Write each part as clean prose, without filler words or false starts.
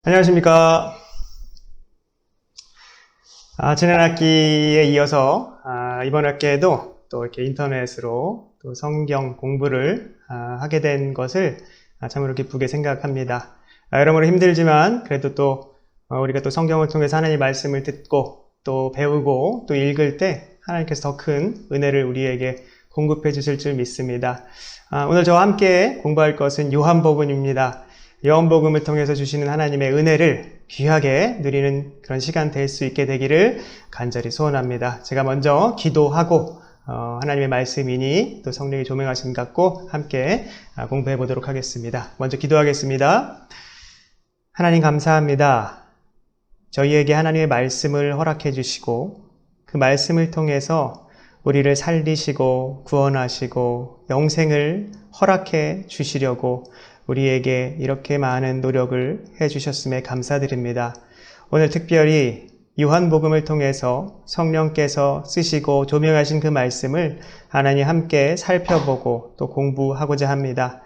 안녕하십니까. 지난 학기에 이어서 이번 학기에도 또 이렇게 인터넷으로 또 성경 공부를 하게 된 것을 참으로 기쁘게 생각합니다. 여러모로 힘들지만 그래도 또 우리가 또 성경을 통해서 하나님의 말씀을 듣고 또 배우고 또 읽을 때 하나님께서 더 큰 은혜를 우리에게 공급해 주실 줄 믿습니다. 오늘 저와 함께 공부할 것은 요한복음입니다. 요한복음을 통해서 주시는 하나님의 은혜를 귀하게 누리는 그런 시간 될 수 있게 되기를 간절히 소원합니다. 제가 먼저 기도하고 하나님의 말씀이니 또 성령의 조명하심 갖고 함께 공부해 보도록 하겠습니다. 먼저 기도하겠습니다. 하나님 감사합니다. 저희에게 하나님의 말씀을 허락해 주시고 그 말씀을 통해서 우리를 살리시고 구원하시고 영생을 허락해 주시려고 우리에게 이렇게 많은 노력을 해주셨음에 감사드립니다. 오늘 특별히 요한복음을 통해서 성령께서 쓰시고 조명하신 그 말씀을 하나님 함께 살펴보고 또 공부하고자 합니다.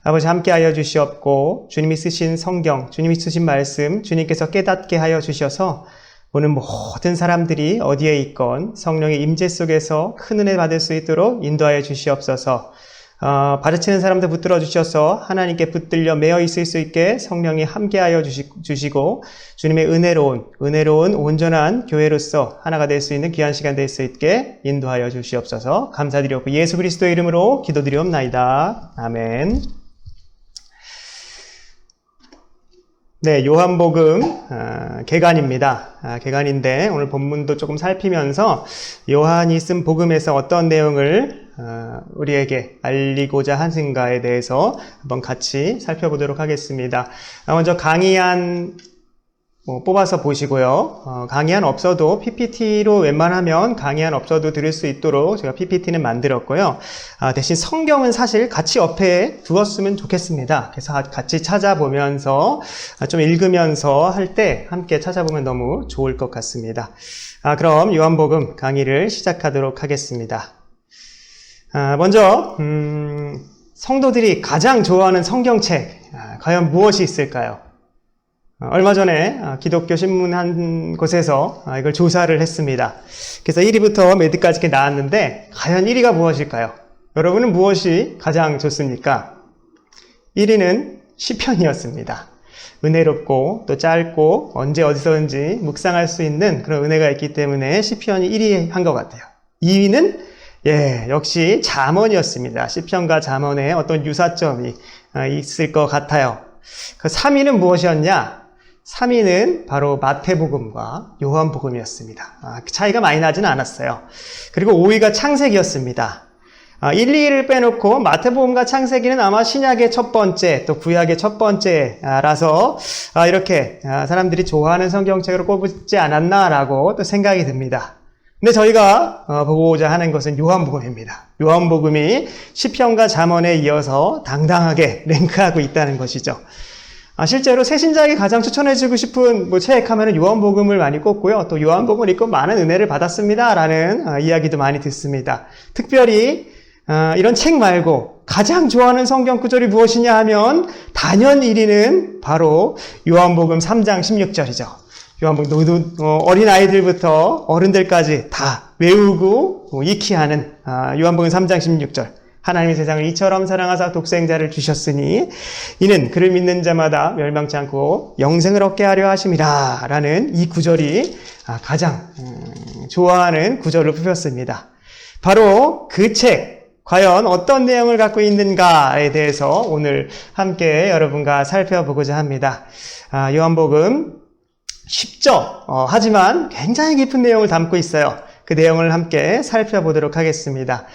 아버지 함께하여 주시옵고 주님이 쓰신 성경, 주님이 쓰신 말씀, 주님께서 깨닫게 하여 주셔서 오늘 모든 사람들이 어디에 있건 성령의 임재 속에서 큰 은혜 받을 수 있도록 인도하여 주시옵소서. 바르치는 사람들 붙들어 주셔서 하나님께 붙들려 매어 있을 수 있게 성령이 함께하여 주시고 주님의 은혜로운 온전한 교회로서 하나가 될 수 있는 귀한 시간 될 수 있게 인도하여 주시옵소서. 감사드리옵고 예수 그리스도의 이름으로 기도드리옵나이다. 아멘. 네, 요한복음 개간입니다. 개간인데 오늘 본문도 조금 살피면서 요한이 쓴 복음에서 어떤 내용을 우리에게 알리고자 하는가에 대해서 한번 같이 살펴보도록 하겠습니다. 먼저 강의안 뽑아서 보시고요. 강의안 없어도 PPT로 웬만하면 강의안 없어도 들을 수 있도록 제가 PPT는 만들었고요. 대신 성경은 사실 같이 옆에 두었으면 좋겠습니다. 그래서 같이 찾아보면서 좀 읽으면서 할 때 함께 찾아보면 너무 좋을 것 같습니다. 그럼 요한복음 강의를 시작하도록 하겠습니다. 먼저 성도들이 가장 좋아하는 성경책 과연 무엇이 있을까요? 얼마 전에 기독교 신문 한 곳에서 이걸 조사를 했습니다. 그래서 1위부터 몇 위까지 이렇게 나왔는데 과연 1위가 무엇일까요? 여러분은 무엇이 가장 좋습니까? 1위는 시편이었습니다. 은혜롭고 또 짧고 언제 어디서든지 묵상할 수 있는 그런 은혜가 있기 때문에 시편이 1위 한 것 같아요. 2위는 역시 잠언이었습니다. 시편과 잠언에 어떤 유사점이 있을 것 같아요. 그 3위는 무엇이었냐? 3위는 바로 마태복음과 요한복음이었습니다. 차이가 많이 나지는 않았어요. 그리고 5위가 창세기였습니다. 1, 2위를 빼놓고 마태복음과 창세기는 아마 신약의 첫 번째, 또 구약의 첫 번째라서 이렇게 사람들이 좋아하는 성경책으로 꼽지 않았나라고 또 생각이 듭니다. 근데 저희가 보고자 하는 것은 요한복음입니다. 요한복음이 시편과 잠언에 이어서 당당하게 랭크하고 있다는 것이죠. 실제로 새신자에게 가장 추천해주고 싶은 책 하면은 요한복음을 많이 꼽고요. 또 요한복음을 읽고 많은 은혜를 받았습니다라는 이야기도 많이 듣습니다. 특별히 이런 책 말고 가장 좋아하는 성경 구절이 무엇이냐 하면 단연 1위는 바로 요한복음 3장 16절이죠. 요한복음 어린아이들부터 어른들까지 다 외우고 익히 하는 요한복음 3장 16절. 하나님이 세상을 이처럼 사랑하사 독생자를 주셨으니 이는 그를 믿는 자마다 멸망치 않고 영생을 얻게 하려 하심이라 라는 이 구절이 가장 좋아하는 구절로 뽑혔습니다. 바로 그 책 과연 어떤 내용을 갖고 있는가에 대해서 오늘 함께 여러분과 살펴보고자 합니다. 요한복음 쉽죠? 하지만 굉장히 깊은 내용을 담고 있어요. 그 내용을 함께 살펴보도록 하겠습니다.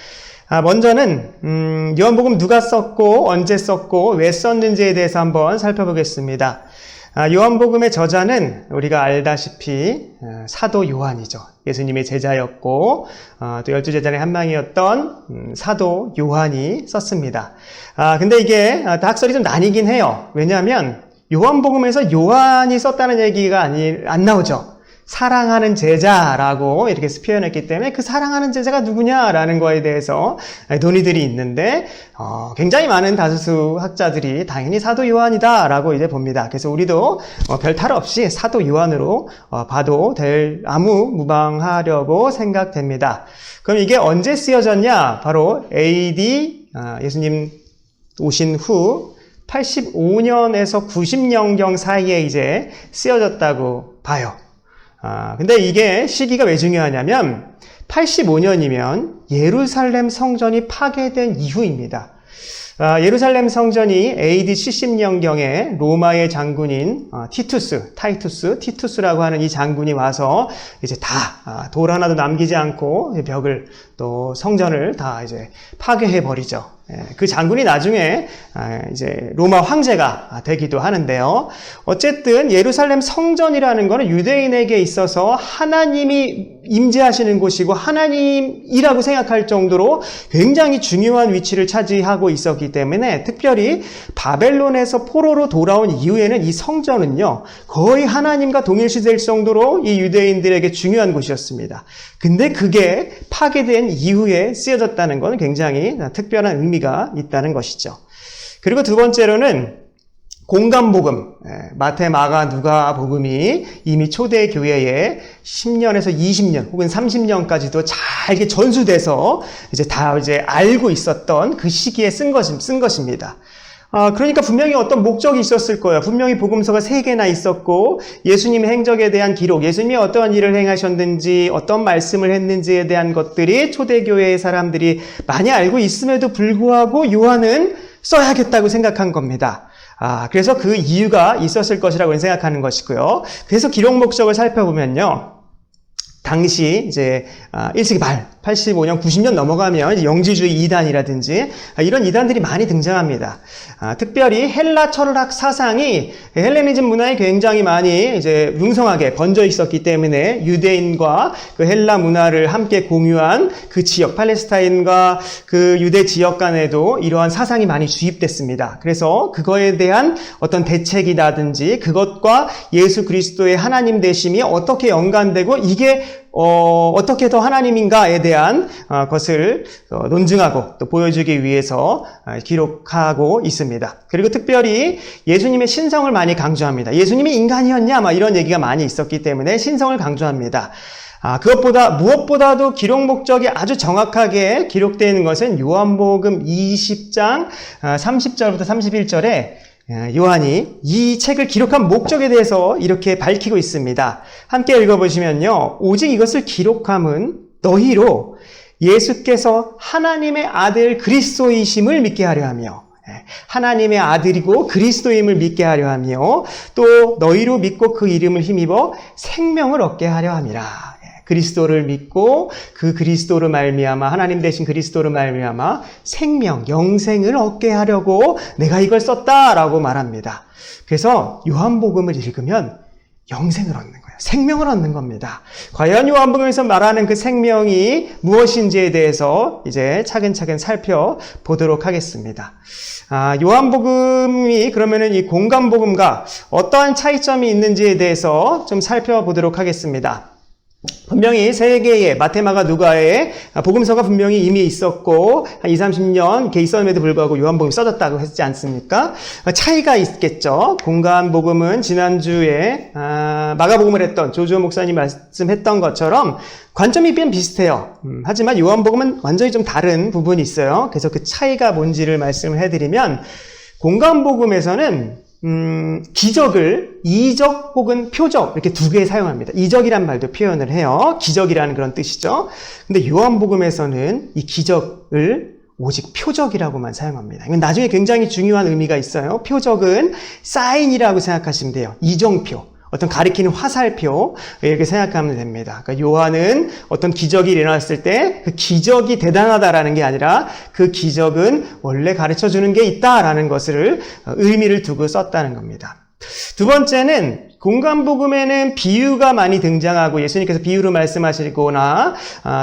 먼저는 요한복음 누가 썼고 언제 썼고 왜 썼는지에 대해서 한번 살펴보겠습니다. 요한복음의 저자는 우리가 알다시피 사도 요한이죠. 예수님의 제자였고 또 12제자의 한 명이었던 사도 요한이 썼습니다. 근데 이게 학설이 좀 나뉘긴 해요. 왜냐하면 요한복음에서 요한이 썼다는 얘기가 안 나오죠. 사랑하는 제자라고 이렇게 표현했기 때문에 그 사랑하는 제자가 누구냐라는 거에 대해서 논의들이 있는데 굉장히 많은 다수수 학자들이 당연히 사도 요한이다라고 이제 봅니다. 그래서 우리도 별 탈 없이 사도 요한으로 봐도 될 아무 무방하려고 생각됩니다. 그럼 이게 언제 쓰여졌냐? 바로 AD 예수님 오신 후 85년에서 90년경 사이에 이제 쓰여졌다고 봐요. 근데 이게 시기가 왜 중요하냐면 85년이면 예루살렘 성전이 파괴된 이후입니다. 예루살렘 성전이 AD 70년경에 로마의 장군인 티투스라고 하는 이 장군이 와서 이제 다 돌 하나도 남기지 않고 벽을 또 성전을 다 이제 파괴해 버리죠. 그 장군이 나중에 이제 로마 황제가 되기도 하는데요. 어쨌든 예루살렘 성전이라는 것은 유대인에게 있어서 하나님이 임재하시는 곳이고 하나님이라고 생각할 정도로 굉장히 중요한 위치를 차지하고 있었기 때문에 특별히 바벨론에서 포로로 돌아온 이후에는 이 성전은요 거의 하나님과 동일시될 정도로 이 유대인들에게 중요한 곳이었습니다. 근데 그게 파괴된 이후에 쓰여졌다는 것은 굉장히 특별한 의미가 있다는 것이죠. 그리고 두 번째로는 공감복음, 마태, 마가, 누가 복음이 이미 초대교회에 10년에서 20년 혹은 30년까지도 잘 이렇게 전수돼서 이제 다 이제 알고 있었던 그 시기에 쓴 것입니다. 그러니까 분명히 어떤 목적이 있었을 거예요. 분명히 복음서가 3개나 있었고 예수님의 행적에 대한 기록, 예수님이 어떠한 일을 행하셨는지 어떤 말씀을 했는지에 대한 것들이 초대교회의 사람들이 많이 알고 있음에도 불구하고 요한은 써야겠다고 생각한 겁니다. 그래서 그 이유가 있었을 것이라고 생각하는 것이고요. 그래서 기록 목적을 살펴보면요. 당시 이제 1세기 말 85년, 90년 넘어가면 이제 영지주의 이단이라든지 이런 이단들이 많이 등장합니다. 특별히 헬라 철학 사상이 헬레니즘 문화에 굉장히 많이 이제 융성하게 번져 있었기 때문에 유대인과 그 헬라 문화를 함께 공유한 그 지역, 팔레스타인과 그 유대 지역 간에도 이러한 사상이 많이 주입됐습니다. 그래서 그거에 대한 어떤 대책이라든지 그것과 예수 그리스도의 하나님 되심이 어떻게 연관되고 이게 어떻게 더 하나님인가에 대한 것을 논증하고 또 보여주기 위해서 기록하고 있습니다. 그리고 특별히 예수님의 신성을 많이 강조합니다. 예수님이 인간이었냐? 이런 얘기가 많이 있었기 때문에 신성을 강조합니다. 무엇보다도 기록 목적이 아주 정확하게 기록되어 있는 것은 요한복음 20장 30절부터 31절에 요한이 이 책을 기록한 목적에 대해서 이렇게 밝히고 있습니다. 함께 읽어보시면요. 오직 이것을 기록함은 너희로 예수께서 하나님의 아들 그리스도이심을 믿게 하려 하며 하나님의 아들이고 그리스도임을 믿게 하려 하며 또 너희로 믿고 그 이름을 힘입어 생명을 얻게 하려 함이라. 그리스도를 믿고 그 그리스도로 말미암아 하나님 되신 그리스도로 말미암아 생명, 영생을 얻게 하려고 내가 이걸 썼다라고 말합니다. 그래서 요한복음을 읽으면 영생을 얻는 거예요. 생명을 얻는 겁니다. 과연 요한복음에서 말하는 그 생명이 무엇인지에 대해서 이제 차근차근 살펴보도록 하겠습니다. 요한복음이 그러면은 이 공감복음과 어떠한 차이점이 있는지에 대해서 좀 살펴보도록 하겠습니다. 분명히 3개의 마테마가 누가의 복음서가 분명히 이미 있었고 한 20-30년 이렇게 있었음에도 불구하고 요한복음이 써졌다고 했지 않습니까? 차이가 있겠죠. 공감복음은 지난주에 마가복음을 했던 조주호 목사님 말씀했던 것처럼 관점이 비슷해요. 하지만 요한복음은 완전히 좀 다른 부분이 있어요. 그래서 그 차이가 뭔지를 말씀을 해드리면 공감복음에서는 기적을 이적 혹은 표적 이렇게 2개 사용합니다. 이적이란 말도 표현을 해요. 기적이라는 그런 뜻이죠. 근데 요한복음에서는 이 기적을 오직 표적이라고만 사용합니다. 이건 나중에 굉장히 중요한 의미가 있어요. 표적은 사인이라고 생각하시면 돼요. 이정표. 어떤 가리키는 화살표 이렇게 생각하면 됩니다. 그러니까 요한은 어떤 기적이 일어났을 때 그 기적이 대단하다라는 게 아니라 그 기적은 원래 가르쳐주는 게 있다라는 것을 의미를 두고 썼다는 겁니다. 두 번째는 공감복음에는 비유가 많이 등장하고 예수님께서 비유로 말씀하시거나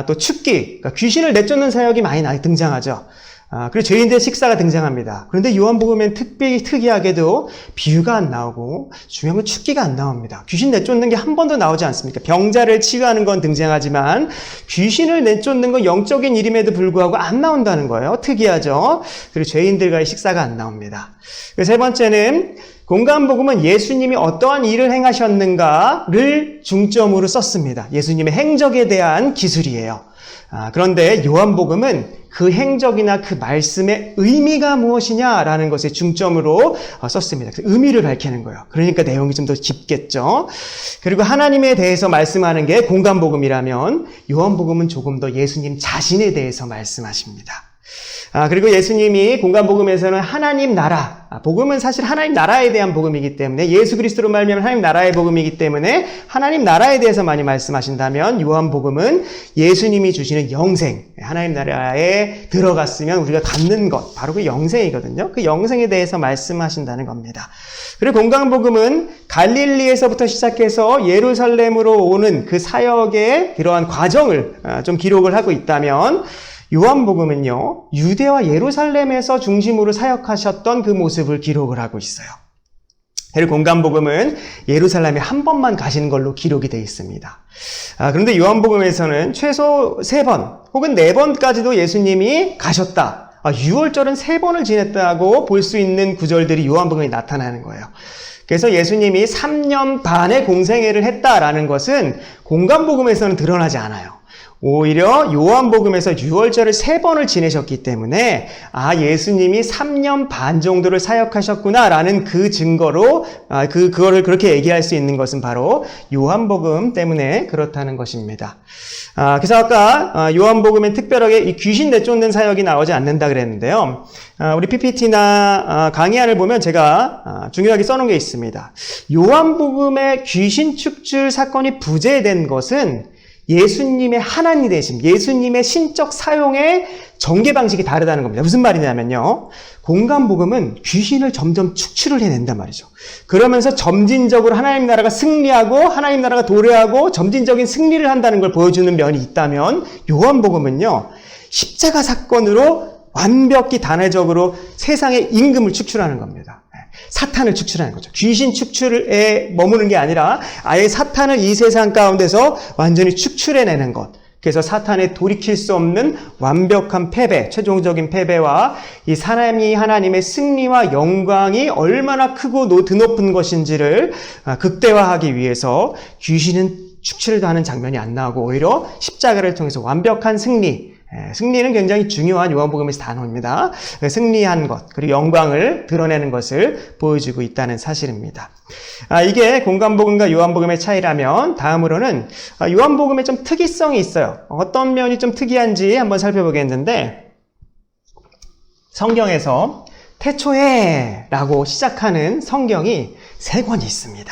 또 축기, 그러니까 귀신을 내쫓는 사역이 많이 등장하죠. 그리고 죄인들의 식사가 등장합니다. 그런데 요한복음엔 특이하게도 비유가 안 나오고 중요한 건 축기가 안 나옵니다. 귀신 내쫓는 게 한 번도 나오지 않습니까? 병자를 치유하는 건 등장하지만 귀신을 내쫓는 건 영적인 일임에도 불구하고 안 나온다는 거예요. 특이하죠? 그리고 죄인들과의 식사가 안 나옵니다. 세 번째는 공간복음은 예수님이 어떠한 일을 행하셨는가를 중점으로 썼습니다. 예수님의 행적에 대한 기술이에요. 그런데 요한복음은 그 행적이나 그 말씀의 의미가 무엇이냐라는 것에 중점으로 썼습니다. 의미를 밝히는 거예요. 그러니까 내용이 좀 더 깊겠죠. 그리고 하나님에 대해서 말씀하는 게 공간복음이라면 요한복음은 조금 더 예수님 자신에 대해서 말씀하십니다. 그리고 예수님이 공간복음에서는 하나님 나라, 복음은 사실 하나님 나라에 대한 복음이기 때문에 예수 그리스도로 말미암아 하나님 나라의 복음이기 때문에 하나님 나라에 대해서 많이 말씀하신다면 요한복음은 예수님이 주시는 영생, 하나님 나라에 들어갔으면 우리가 갖는 것, 바로 그 영생이거든요. 그 영생에 대해서 말씀하신다는 겁니다. 그리고 공간복음은 갈릴리에서부터 시작해서 예루살렘으로 오는 그 사역의 이러한 과정을 좀 기록을 하고 있다면 요한복음은요, 유대와 예루살렘에서 중심으로 사역하셨던 그 모습을 기록을 하고 있어요. 그리고 공간복음은 예루살렘에 한 번만 가시는 걸로 기록이 되어 있습니다. 그런데 요한복음에서는 최소 3번 혹은 4번까지도 예수님이 가셨다. 6월절은 3번을 지냈다고 볼 수 있는 구절들이 요한복음에 나타나는 거예요. 그래서 예수님이 3년 반의 공생애를 했다라는 것은 공간복음에서는 드러나지 않아요. 오히려 요한복음에서 6월절을 3번을 지내셨기 때문에 예수님이 3년 반 정도를 사역하셨구나라는 그 증거로 그거를 그렇게 얘기할 수 있는 것은 바로 요한복음 때문에 그렇다는 것입니다. 그래서 아까 요한복음엔 특별하게 이 귀신 내쫓는 사역이 나오지 않는다 그랬는데요. 우리 PPT나 강의안을 보면 제가 중요하게 써놓은 게 있습니다. 요한복음의 귀신 축출 사건이 부재된 것은 예수님의 하나님 되심, 예수님의 신적 사용의 전개 방식이 다르다는 겁니다. 무슨 말이냐면요. 공간복음은 귀신을 점점 축출을 해낸단 말이죠. 그러면서 점진적으로 하나님 나라가 승리하고 하나님 나라가 도래하고 점진적인 승리를 한다는 걸 보여주는 면이 있다면 요한복음은요. 십자가 사건으로 완벽히 단회적으로 세상의 임금을 축출하는 겁니다. 사탄을 축출하는 거죠. 귀신 축출에 머무는 게 아니라 아예 사탄을 이 세상 가운데서 완전히 축출해내는 것. 그래서 사탄에 돌이킬 수 없는 완벽한 패배, 최종적인 패배와 이 하나님의 승리와 영광이 얼마나 크고 드높은 것인지를 극대화하기 위해서 귀신은 축출을 하는 장면이 안 나오고 오히려 십자가를 통해서 완벽한 승리는 굉장히 중요한 요한복음에서 단어입니다. 승리한 것, 그리고 영광을 드러내는 것을 보여주고 있다는 사실입니다. 이게 공간복음과 요한복음의 차이라면 다음으로는 요한복음의 좀 특이성이 있어요. 어떤 면이 좀 특이한지 한번 살펴보겠는데 성경에서 태초에 라고 시작하는 성경이 3권이 있습니다.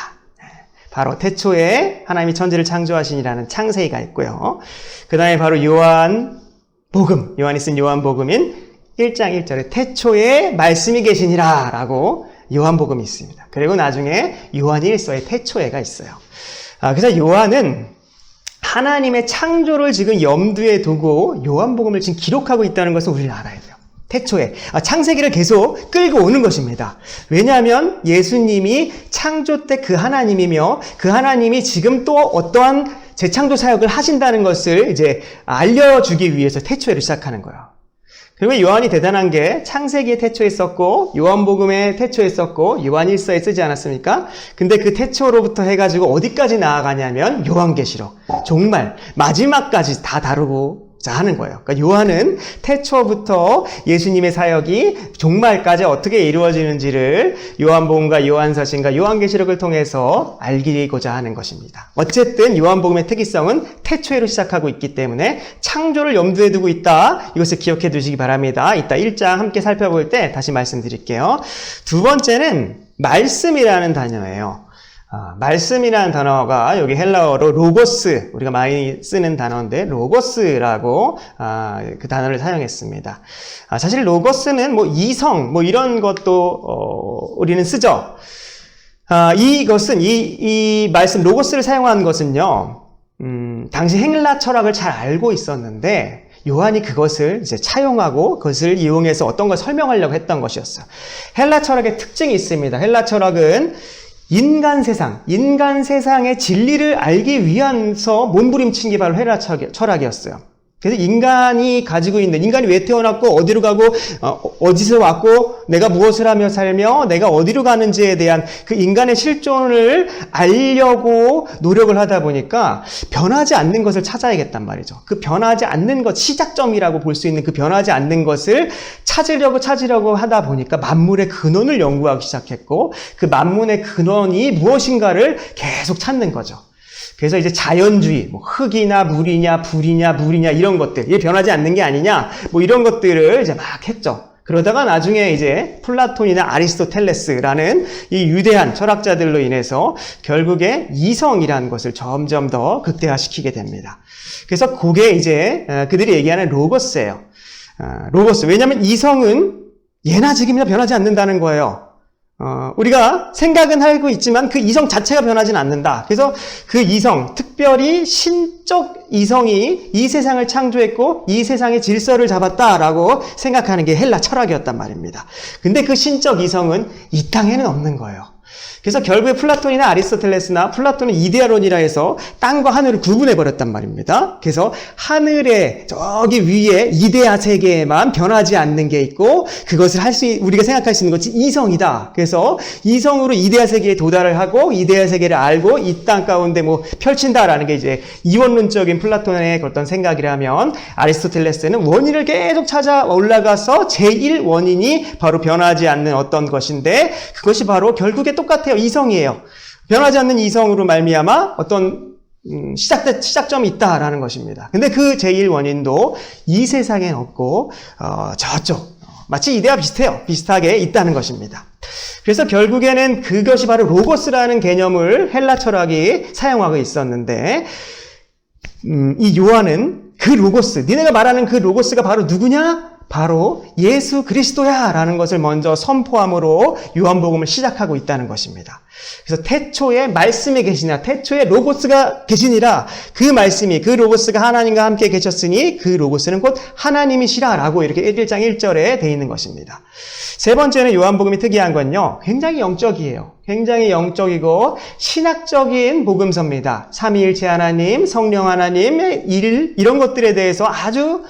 바로 태초에 하나님이 천지를 창조하시니라는 창세기가 있고요. 그 다음에 바로 요한이 쓴 요한복음인 1장 1절에 태초에 말씀이 계시니라 라고 요한복음이 있습니다. 그리고 나중에 요한일서에 태초에가 있어요. 그래서 요한은 하나님의 창조를 지금 염두에 두고 요한복음을 지금 기록하고 있다는 것을 우리는 알아야 돼요. 태초에 창세기를 계속 끌고 오는 것입니다. 왜냐하면 예수님이 창조 때 그 하나님이며 그 하나님이 지금 또 어떠한 재창조 사역을 하신다는 것을 이제 알려주기 위해서 태초에를 시작하는 거예요. 그리고 요한이 대단한 게 창세기에 태초에 썼고 요한복음에 태초에 썼고 요한일서에 쓰지 않았습니까? 근데 그 태초로부터 해가지고 어디까지 나아가냐면 요한계시록, 정말 마지막까지 다 다루고 하는 거예요. 그러니까 요한은 태초부터 예수님의 사역이 종말까지 어떻게 이루어지는지를 요한복음과 요한서신과 요한계시록을 통해서 알리고자 하는 것입니다. 어쨌든 요한복음의 특이성은 태초에로 시작하고 있기 때문에 창조를 염두에 두고 있다. 이것을 기억해 두시기 바랍니다. 이따 1장 함께 살펴볼 때 다시 말씀드릴게요. 두 번째는 말씀이라는 단어예요. 말씀이라는 단어가 여기 헬라어로 로고스, 우리가 많이 쓰는 단어인데 로고스라고 그 단어를 사용했습니다. 사실 로고스는 이성 이런 것도 우리는 쓰죠. 이것은 이 말씀 로고스를 사용한 것은요. 당시 헬라 철학을 잘 알고 있었는데 요한이 그것을 이제 차용하고 그것을 이용해서 어떤 걸 설명하려고 했던 것이었어요. 헬라 철학의 특징이 있습니다. 헬라 철학은 인간 세상의 진리를 알기 위해서 몸부림친 게 바로 헬라 철학이었어요. 그래서 인간이 왜 태어났고 어디로 가고 어디서 왔고 내가 무엇을 하며 살며 내가 어디로 가는지에 대한 그 인간의 실존을 알려고 노력을 하다 보니까 변하지 않는 것을 찾아야겠단 말이죠. 그 변하지 않는 것, 시작점이라고 볼 수 있는 그 변하지 않는 것을 찾으려고 하다 보니까 만물의 근원을 연구하기 시작했고 그 만물의 근원이 무엇인가를 계속 찾는 거죠. 그래서 이제 자연주의, 흙이나 물이냐, 불이냐, 이런 것들, 이게 변하지 않는 게 아니냐, 이런 것들을 이제 막 했죠. 그러다가 나중에 이제 플라톤이나 아리스토텔레스라는 이 위대한 철학자들로 인해서 결국에 이성이라는 것을 점점 더 극대화시키게 됩니다. 그래서 그게 이제 그들이 얘기하는 로고스예요. 로고스. 왜냐하면 이성은 예나 지금이나 변하지 않는다는 거예요. 우리가 생각은 하고 있지만 그 이성 자체가 변하진 않는다. 그래서 그 이성, 특별히 신적 이성이 이 세상을 창조했고 이 세상의 질서를 잡았다라고 생각하는 게 헬라 철학이었단 말입니다. 근데 그 신적 이성은 이 땅에는 없는 거예요. 그래서 결국에 플라톤이나 아리스토텔레스나 플라톤은 이데아론이라 해서 땅과 하늘을 구분해버렸단 말입니다. 그래서 하늘의 저기 위에 이데아 세계에만 변하지 않는 게 있고 그것을 우리가 생각할 수 있는 것이 이성이다. 그래서 이성으로 이데아 세계에 도달을 하고 이데아 세계를 알고 이 땅 가운데 펼친다라는 게 이제 이원론적인 플라톤의 어떤 생각이라면 아리스토텔레스는 원인을 계속 찾아 올라가서 제1원인이 바로 변하지 않는 어떤 것인데 그것이 바로 결국에 똑같아요. 이성이에요. 변하지 않는 이성으로 말미암아 어떤 시작점이 있다라는 것입니다. 근데 그 제1원인도 이 세상에 없고 저쪽 마치 이데아 비슷하게 있다는 것입니다. 그래서 결국에는 그것이 바로 로고스라는 개념을 헬라 철학이 사용하고 있었는데 이 요한은 그 로고스, 니네가 말하는 그 로고스가 바로 누구냐? 바로 예수 그리스도야 라는 것을 먼저 선포함으로 요한복음을 시작하고 있다는 것입니다. 그래서 태초에 말씀이 계시니라, 태초에 로고스가 계시니라, 그 말씀이, 그 로고스가 하나님과 함께 계셨으니 그 로고스는 곧 하나님이시라 라고 이렇게 1장 1절에 되어 있는 것입니다. 세 번째는 요한복음이 특이한 건요, 굉장히 영적이에요. 굉장히 영적이고 신학적인 복음서입니다. 삼위일체 하나님, 성령 하나님의 일, 이런 것들에 대해서 아주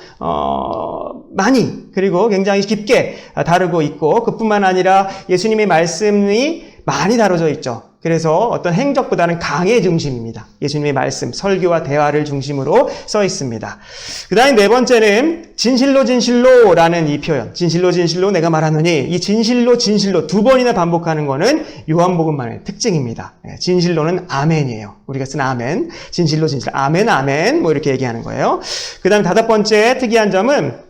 많이 그리고 굉장히 깊게 다루고 있고 그뿐만 아니라 예수님의 말씀이 많이 다뤄져 있죠. 그래서 어떤 행적보다는 강의 중심입니다. 예수님의 말씀, 설교와 대화를 중심으로 써 있습니다. 그 다음에 네 번째는 진실로라는 이 표현. 진실로 내가 말하노니, 이 진실로 두 번이나 반복하는 거는 요한복음만의 특징입니다. 진실로는 아멘이에요. 우리가 쓴 아멘. 진실로 아멘 이렇게 얘기하는 거예요. 그 다음에 다섯 번째 특이한 점은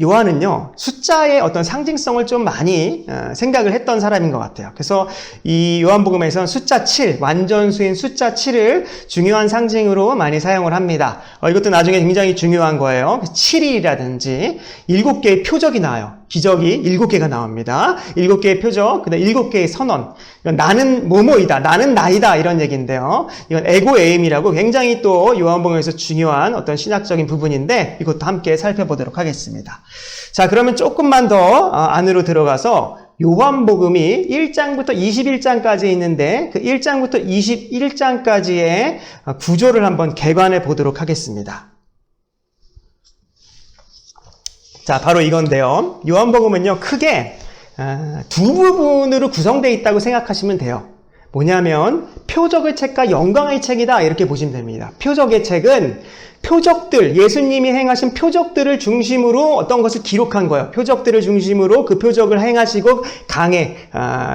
요한은요, 숫자의 어떤 상징성을 좀 많이 생각을 했던 사람인 것 같아요. 그래서 이 요한복음에서는 숫자 7, 완전수인 숫자 7을 중요한 상징으로 많이 사용을 합니다. 이것도 나중에 굉장히 중요한 거예요. 7이라든지 7개의 표적이 나와요. 기적이 7개가 나옵니다. 7개의 표적, 그 다음에 7개의 선언. 이건 나는 뭐뭐이다, 나는 나이다, 이런 얘기인데요. 이건 에고에임이라고 굉장히 또 요한복음에서 중요한 어떤 신학적인 부분인데 이것도 함께 살펴보도록 하겠습니다. 자, 그러면 조금만 더 안으로 들어가서 요한복음이 1장부터 21장까지 있는데 그 1장부터 21장까지의 구조를 한번 개관해 보도록 하겠습니다. 자, 바로 이건데요. 요한복음은요, 크게 두 부분으로 구성되어 있다고 생각하시면 돼요. 뭐냐면 표적의 책과 영광의 책이다 이렇게 보시면 됩니다. 표적의 책은 표적들, 예수님이 행하신 표적들을 중심으로 어떤 것을 기록한 거예요. 표적들을 중심으로 그 표적을 행하시고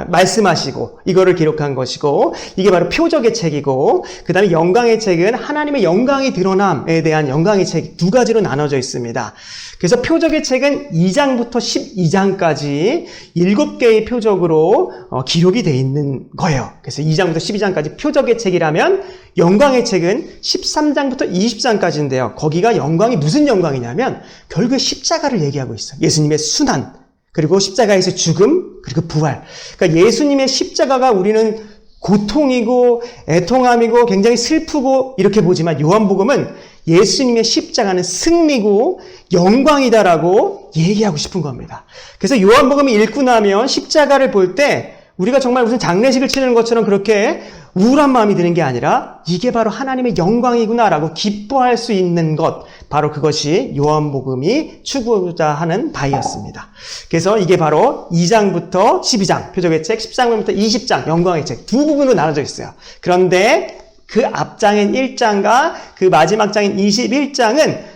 말씀하시고 이거를 기록한 것이고 이게 바로 표적의 책이고 그 다음에 영광의 책은 하나님의 영광이 드러남에 대한 영광의 책 두 가지로 나눠져 있습니다. 그래서 표적의 책은 2장부터 12장까지 7개의 표적으로 기록이 되어 있는 거예요. 그래서 2장부터 12장까지 표적의 책이라면 영광의 책은 13장부터 20장까지인데요. 거기가 영광이 무슨 영광이냐면 결국에 십자가를 얘기하고 있어요. 예수님의 순환, 그리고 십자가에서 죽음, 그리고 부활. 그러니까 예수님의 십자가가 우리는 고통이고 애통함이고 굉장히 슬프고 이렇게 보지만 요한복음은 예수님의 십자가는 승리고 영광이다라고 얘기하고 싶은 겁니다. 그래서 요한복음을 읽고 나면 십자가를 볼 때 우리가 정말 무슨 장례식을 치르는 것처럼 그렇게 우울한 마음이 드는 게 아니라 이게 바로 하나님의 영광이구나라고 기뻐할 수 있는 것, 바로 그것이 요한복음이 추구하고자 하는 바이였습니다. 그래서 이게 바로 2장부터 12장, 표적의 책, 13장부터 20장, 영광의 책 두 부분으로 나눠져 있어요. 그런데 그 앞장인 1장과 그 마지막 장인 21장은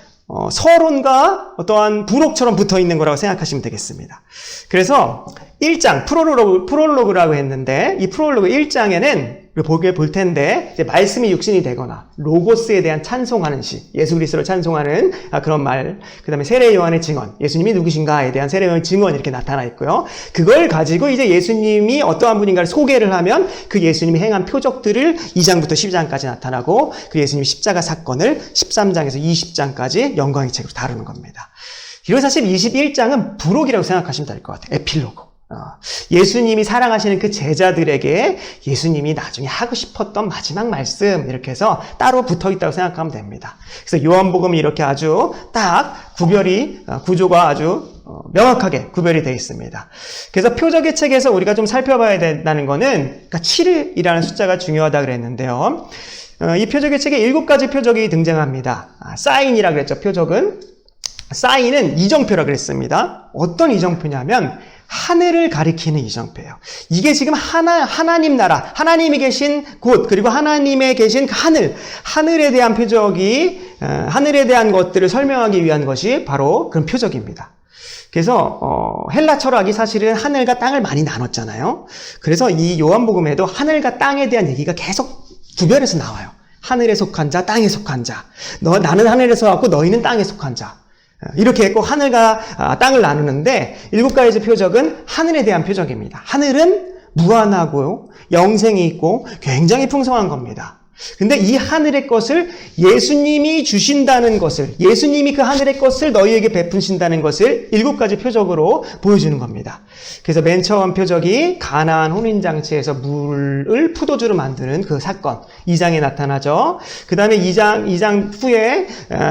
서론과 어떠한 부록처럼 붙어 있는 거라고 생각하시면 되겠습니다. 그래서 1장, 프롤로그라고 했는데, 이 프롤로그 1장에는 보게 볼 텐데, 이제 말씀이 육신이 되거나, 로고스에 대한 찬송하는 시, 예수 그리스도를 찬송하는 그런 말, 그 다음에 세례 요한의 증언, 예수님이 누구신가에 대한 세례 요한의 증언 이렇게 나타나 있고요. 그걸 가지고 이제 예수님이 어떠한 분인가를 소개를 하면 그 예수님이 행한 표적들을 2장부터 12장까지 나타나고, 그 예수님 십자가 사건을 13장에서 20장까지 영광의 책으로 다루는 겁니다. 그리고 사실 21장은 부록이라고 생각하시면 될 것 같아요. 에필로그. 예수님이 사랑하시는 그 제자들에게 예수님이 나중에 하고 싶었던 마지막 말씀 이렇게 해서 따로 붙어 있다고 생각하면 됩니다. 그래서 요한복음이 이렇게 아주 딱 구조가 아주 명확하게 구별이 되어 있습니다. 그래서 표적의 책에서 우리가 좀 살펴봐야 된다는 거는, 그러니까 7이라는 숫자가 중요하다 그랬는데요. 이 표적의 책에 7가지 표적이 등장합니다. 사인이라고 그랬죠. 표적은. 사인은 이정표라고 그랬습니다. 어떤 이정표냐면 하늘을 가리키는 이정표예요. 이게 지금 하나님 나라, 하나님이 계신 곳, 그리고 하나님의 계신 하늘에 대한 표적이, 하늘에 대한 것들을 설명하기 위한 것이 바로 그런 표적입니다. 그래서 헬라 철학이 사실은 하늘과 땅을 많이 나눴잖아요. 그래서 이 요한복음에도 하늘과 땅에 대한 얘기가 계속 구별해서 나와요. 하늘에 속한 자, 땅에 속한 자. 나는 하늘에서 왔고 너희는 땅에 속한 자. 이렇게 했고 하늘과 땅을 나누는데 7가지 표적은 하늘에 대한 표적입니다. 하늘은 무한하고 영생이 있고 굉장히 풍성한 겁니다. 근데 이 하늘의 것을 예수님이 주신다는 것을, 예수님이 그 하늘의 것을 너희에게 베푸신다는 것을 7가지 표적으로 보여주는 겁니다. 그래서 맨 처음 표적이 가나안 혼인잔치에서 물을 포도주로 만드는 그 사건, 2장에 나타나죠. 그 다음에 2장 후에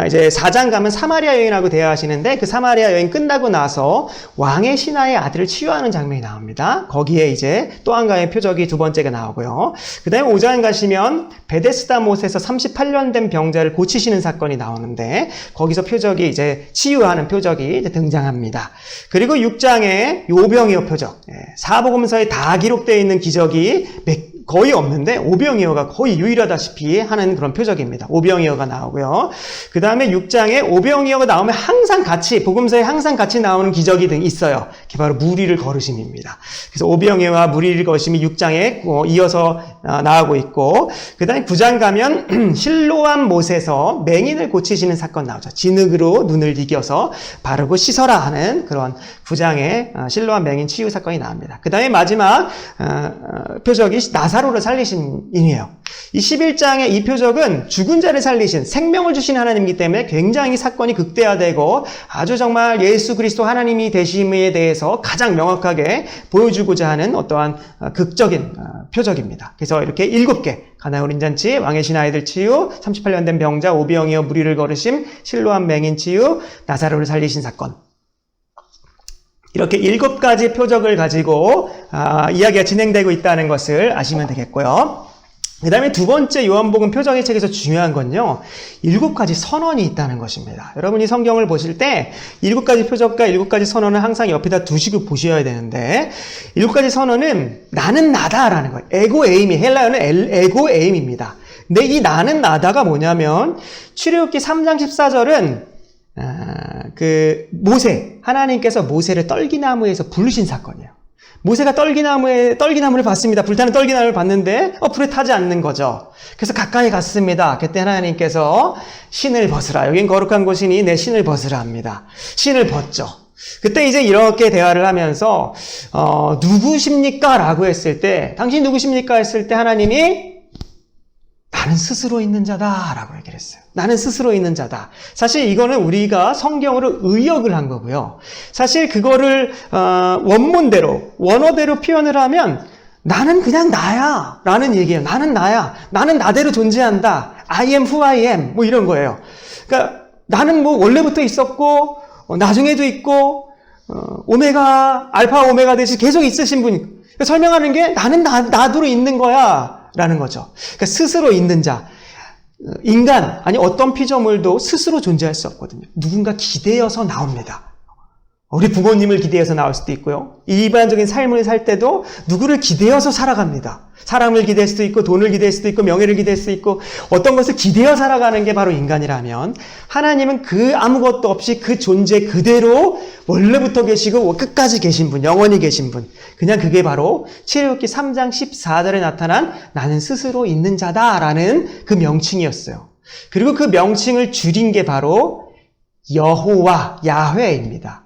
이제 4장 가면 사마리아 여인하고 대화하시는데, 그 사마리아 여인 끝나고 나서 왕의 신하의 아들을 치유하는 장면이 나옵니다. 거기에 이제 또 한 가지의 표적이 두 번째가 나오고요. 그 다음에 5장 가시면 베데스다 못에서 38년 된 병자를 고치시는 사건이 나오는데, 거기서 표적이 이제 치유하는 표적이 이제 등장합니다. 그리고 6장에 오병이어 표적, 사복음서에 다 기록되어 있는 기적이 거의 없는데 오병이어가 거의 유일하다시피 하는 그런 표적입니다. 오병이어가 나오고요. 그 다음에 6장에 오병이어가 나오면 항상 같이, 복음서에 항상 같이 나오는 기적이 있어요. 그게 바로 무리를 거르심입니다. 그래서 오병이어와 무리를 거르심이 6장에 이어서 나오고 있고, 그 다음에 9장 가면 실로암 못에서 맹인을 고치시는 사건 나오죠. 진흙으로 눈을 이겨서 바르고 씻어라 하는 그런 9장에 실로암 맹인 치유 사건이 나옵니다. 그 다음에 마지막 표적이 나사로를 살리신 인이에요. 이 11장의 이 표적은 죽은 자를 살리신, 생명을 주신 하나님이기 때문에 굉장히 사건이 극대화되고 아주 정말 예수 그리스도 하나님이 되심에 대해서 가장 명확하게 보여주고자 하는 어떠한 극적인 표적입니다. 그래서 이렇게 7개, 가나안 혼인잔치, 왕의 신하이들 치유, 38년 된 병자, 오병이어 무리를 거르심, 실로암 맹인 치유, 나사로를 살리신 사건, 이렇게 7가지 표적을 가지고 이야기가 진행되고 있다는 것을 아시면 되겠고요. 그 다음에 두 번째 요한복음 표적의 책에서 중요한 건요, 7가지 선언이 있다는 것입니다. 여러분이 성경을 보실 때 7가지 표적과 7가지 선언을 항상 옆에다 두시고 보셔야 되는데, 7가지 선언은 나는 나다라는 거예요. 에고에임이, 헬라어는 에고에임입니다. 근데 이 나는 나다가 뭐냐면, 출애굽기 3장 14절은 하나님께서 모세를 떨기나무에서 부르신 사건이에요. 모세가 떨기나무를 봤습니다. 불타는 떨기나무를 봤는데 불에 타지 않는 거죠. 그래서 가까이 갔습니다. 그때 하나님께서 신을 벗으라. 여긴 거룩한 곳이니 내 신을 벗으라 합니다. 신을 벗죠. 그때 이제 이렇게 대화를 하면서 누구십니까? 라고 했을 때, 당신 누구십니까? 했을 때 하나님이 나는 스스로 있는 자다 라고 얘기를 했어요. 나는 스스로 있는 자다. 사실 이거는 우리가 성경으로 의역을 한 거고요. 사실 그거를 원어대로 표현을 하면 나는 그냥 나야 라는 얘기예요. 나는 나야. 나는 나대로 존재한다. I am who I am 뭐 이런 거예요. 그러니까 나는 뭐 원래부터 있었고 나중에도 있고 오메가 알파 오메가 되시 계속 있으신 분이 그러니까 설명하는 게 나는 나도로 있는 거야 라는 거죠. 그러니까 스스로 있는 자 인간 아니 어떤 피조물도 스스로 존재할 수 없거든요. 누군가 기대어서 나옵니다. 우리 부모님을 기대어서 나올 수도 있고요. 일반적인 삶을 살 때도 누구를 기대어서 살아갑니다. 사람을 기대할 수도 있고 돈을 기대할 수도 있고 명예를 기대할 수도 있고 어떤 것을 기대어 살아가는 게 바로 인간이라면 하나님은 그 아무것도 없이 그 존재 그대로 원래부터 계시고 끝까지 계신 분, 영원히 계신 분. 그냥 그게 바로 출애굽기 3장 14절에 나타난 나는 스스로 있는 자다라는 그 명칭이었어요. 그리고 그 명칭을 줄인 게 바로 여호와, 야훼입니다.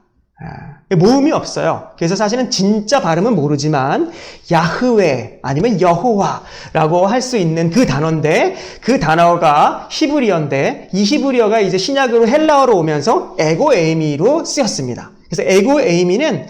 모음이 없어요. 그래서 사실은 진짜 발음은 모르지만 야흐웨 아니면 여호와라고 할 수 있는 그 단어인데 그 단어가 히브리어인데 이 히브리어가 이제 신약으로 헬라어로 오면서 에고 에이미로 쓰였습니다. 그래서 에고 에이미는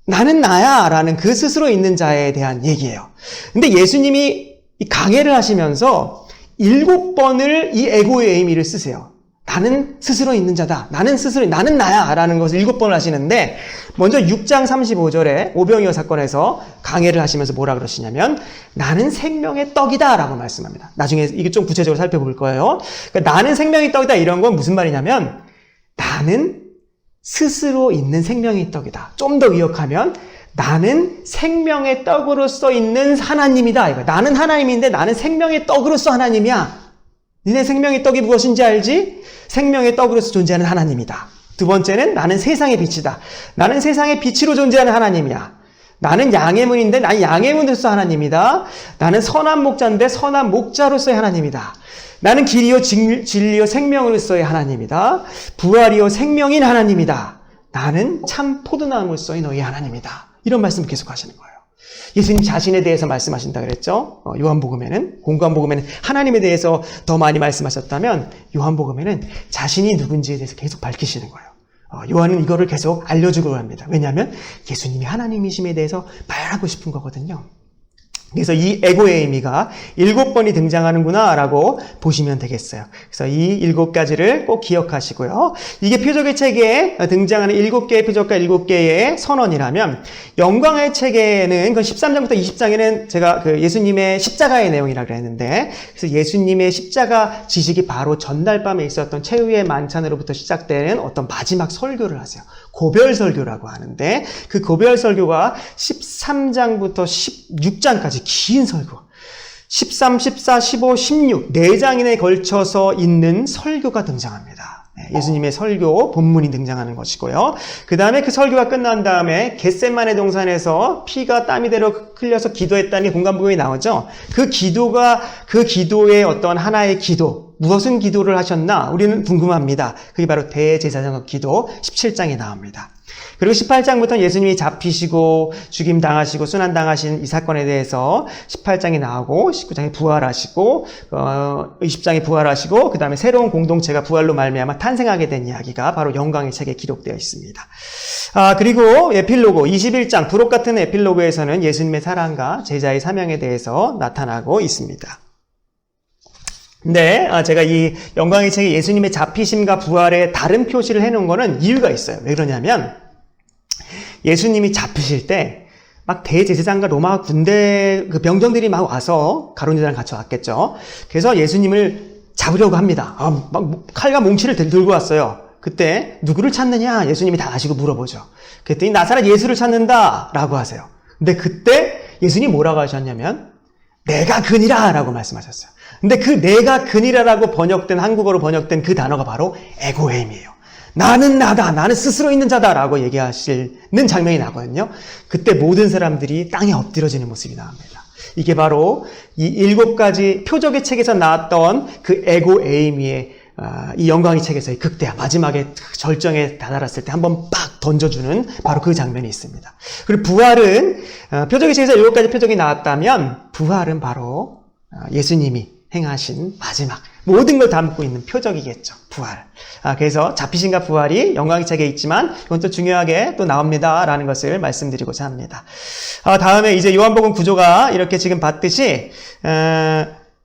나는 나야 라는 그 스스로 있는 자에 대한 얘기예요. 근데 예수님이 강해를 하시면서 7번을 이 에고 에이미를 쓰세요. 나는 스스로 있는 자다. 나는 나야. 라는 것을 7번을 하시는데, 먼저 6장 35절에 오병이어 사건에서 강해를 하시면서 뭐라 그러시냐면, 나는 생명의 떡이다. 라고 말씀합니다. 나중에 이게 좀 구체적으로 살펴볼 거예요. 그러니까 나는 생명의 떡이다. 이런 건 무슨 말이냐면, 나는 스스로 있는 생명의 떡이다. 좀 더 의역하면, 나는 생명의 떡으로서 있는 하나님이다. 이거. 나는 하나님인데 나는 생명의 떡으로서 하나님이야. 니네 생명의 떡이 무엇인지 알지? 생명의 떡으로서 존재하는 하나님이다. 두 번째는 나는 세상의 빛이다. 나는 세상의 빛으로 존재하는 하나님이야. 나는 양의 문인데 나는 양의 문으로서 하나님이다. 나는 선한 목자인데 선한 목자로서의 하나님이다. 나는 길이요 진리요 생명으로서의 하나님이다. 부활이요 생명인 하나님이다. 나는 참 포도나무로서의 너희 하나님이다. 이런 말씀을 계속 하시는 거예요. 예수님 자신에 대해서 말씀하신다 그랬죠. 요한복음에는 공관복음에는 하나님에 대해서 더 많이 말씀하셨다면 요한복음에는 자신이 누군지에 대해서 계속 밝히시는 거예요. 요한은 이거를 계속 알려주고 합니다. 왜냐하면 예수님이 하나님이심에 대해서 말하고 싶은 거거든요. 그래서 이 에고에이미가 7번이 등장하는구나 라고 보시면 되겠어요. 그래서 이 7가지를 꼭 기억하시고요. 이게 표적의 책에 등장하는 7개의 표적과 7개의 선언이라면 영광의 책에는 그 13장부터 20장에는 제가 그 예수님의 십자가의 내용이라고 그랬는데 그래서 예수님의 십자가 지식이 바로 전날 밤에 있었던 최후의 만찬으로부터 시작되는 어떤 마지막 설교를 하세요. 고별 설교라고 하는데 그 고별 설교가 13장부터 16장까지 긴 설교 13, 14, 15, 16 4장인에 걸쳐서 있는 설교가 등장합니다. 예수님의 설교 본문이 등장하는 것이고요. 그 다음에 그 설교가 끝난 다음에 겟세마네 동산에서 피가 땀이 되러 흘려서 기도했다니 공관복음이 나오죠. 그 기도의 어떤 하나의 기도 무엇은 기도를 하셨나 우리는 궁금합니다. 그게 바로 대제사장 기도 17장에 나옵니다. 그리고 18장부터 예수님이 잡히시고 죽임 당하시고 순환 당하신 이 사건에 대해서 18장이 나오고 19장에 부활하시고 20장에 부활하시고 그 다음에 새로운 공동체가 부활로 말미암아 탄생하게 된 이야기가 바로 영광의 책에 기록되어 있습니다. 그리고 에필로그 21장 부록 같은 에필로그에서는 예수님의 사랑과 제자의 사명에 대해서 나타나고 있습니다. 근데 제가 이 영광의 책에 예수님의 잡히심과 부활에 다른 표시를 해놓은 거는 이유가 있어요. 왜 그러냐면 예수님이 잡히실 때 막 대제사장과 로마 군대 그 병정들이 막 와서 가룟 유다랑 같이 왔겠죠. 그래서 예수님을 잡으려고 합니다. 막 칼과 몽치를 들고 왔어요. 그때 누구를 찾느냐 예수님이 다 아시고 물어보죠. 그랬더니 나사렛 예수를 찾는다라고 하세요. 근데 그때 예수님이 뭐라고 하셨냐면 내가 그니라 라고 말씀하셨어요. 근데 그 내가 그니라라고 한국어로 번역된 그 단어가 바로 에고에임이에요. 나는 나다. 나는 스스로 있는 자다라고 얘기하시는 장면이 나거든요. 그때 모든 사람들이 땅에 엎드려지는 모습이 나옵니다. 이게 바로 이 7가지 표적의 책에서 나왔던 그 에고에이미의 이 영광의 책에서의 극대화 마지막에 절정에 다다랐을 때 한번 빡 던져주는 바로 그 장면이 있습니다. 그리고 부활은 표적의 책에서 7가지 표적이 나왔다면 부활은 바로 예수님이 행하신 마지막 모든 걸 담고 있는 표적이겠죠. 부활. 그래서 잡히신과 부활이 영광의 책에 있지만 이건 또 중요하게 또 나옵니다라는 것을 말씀드리고자 합니다. 다음에 이제 요한복음 구조가 이렇게 지금 봤듯이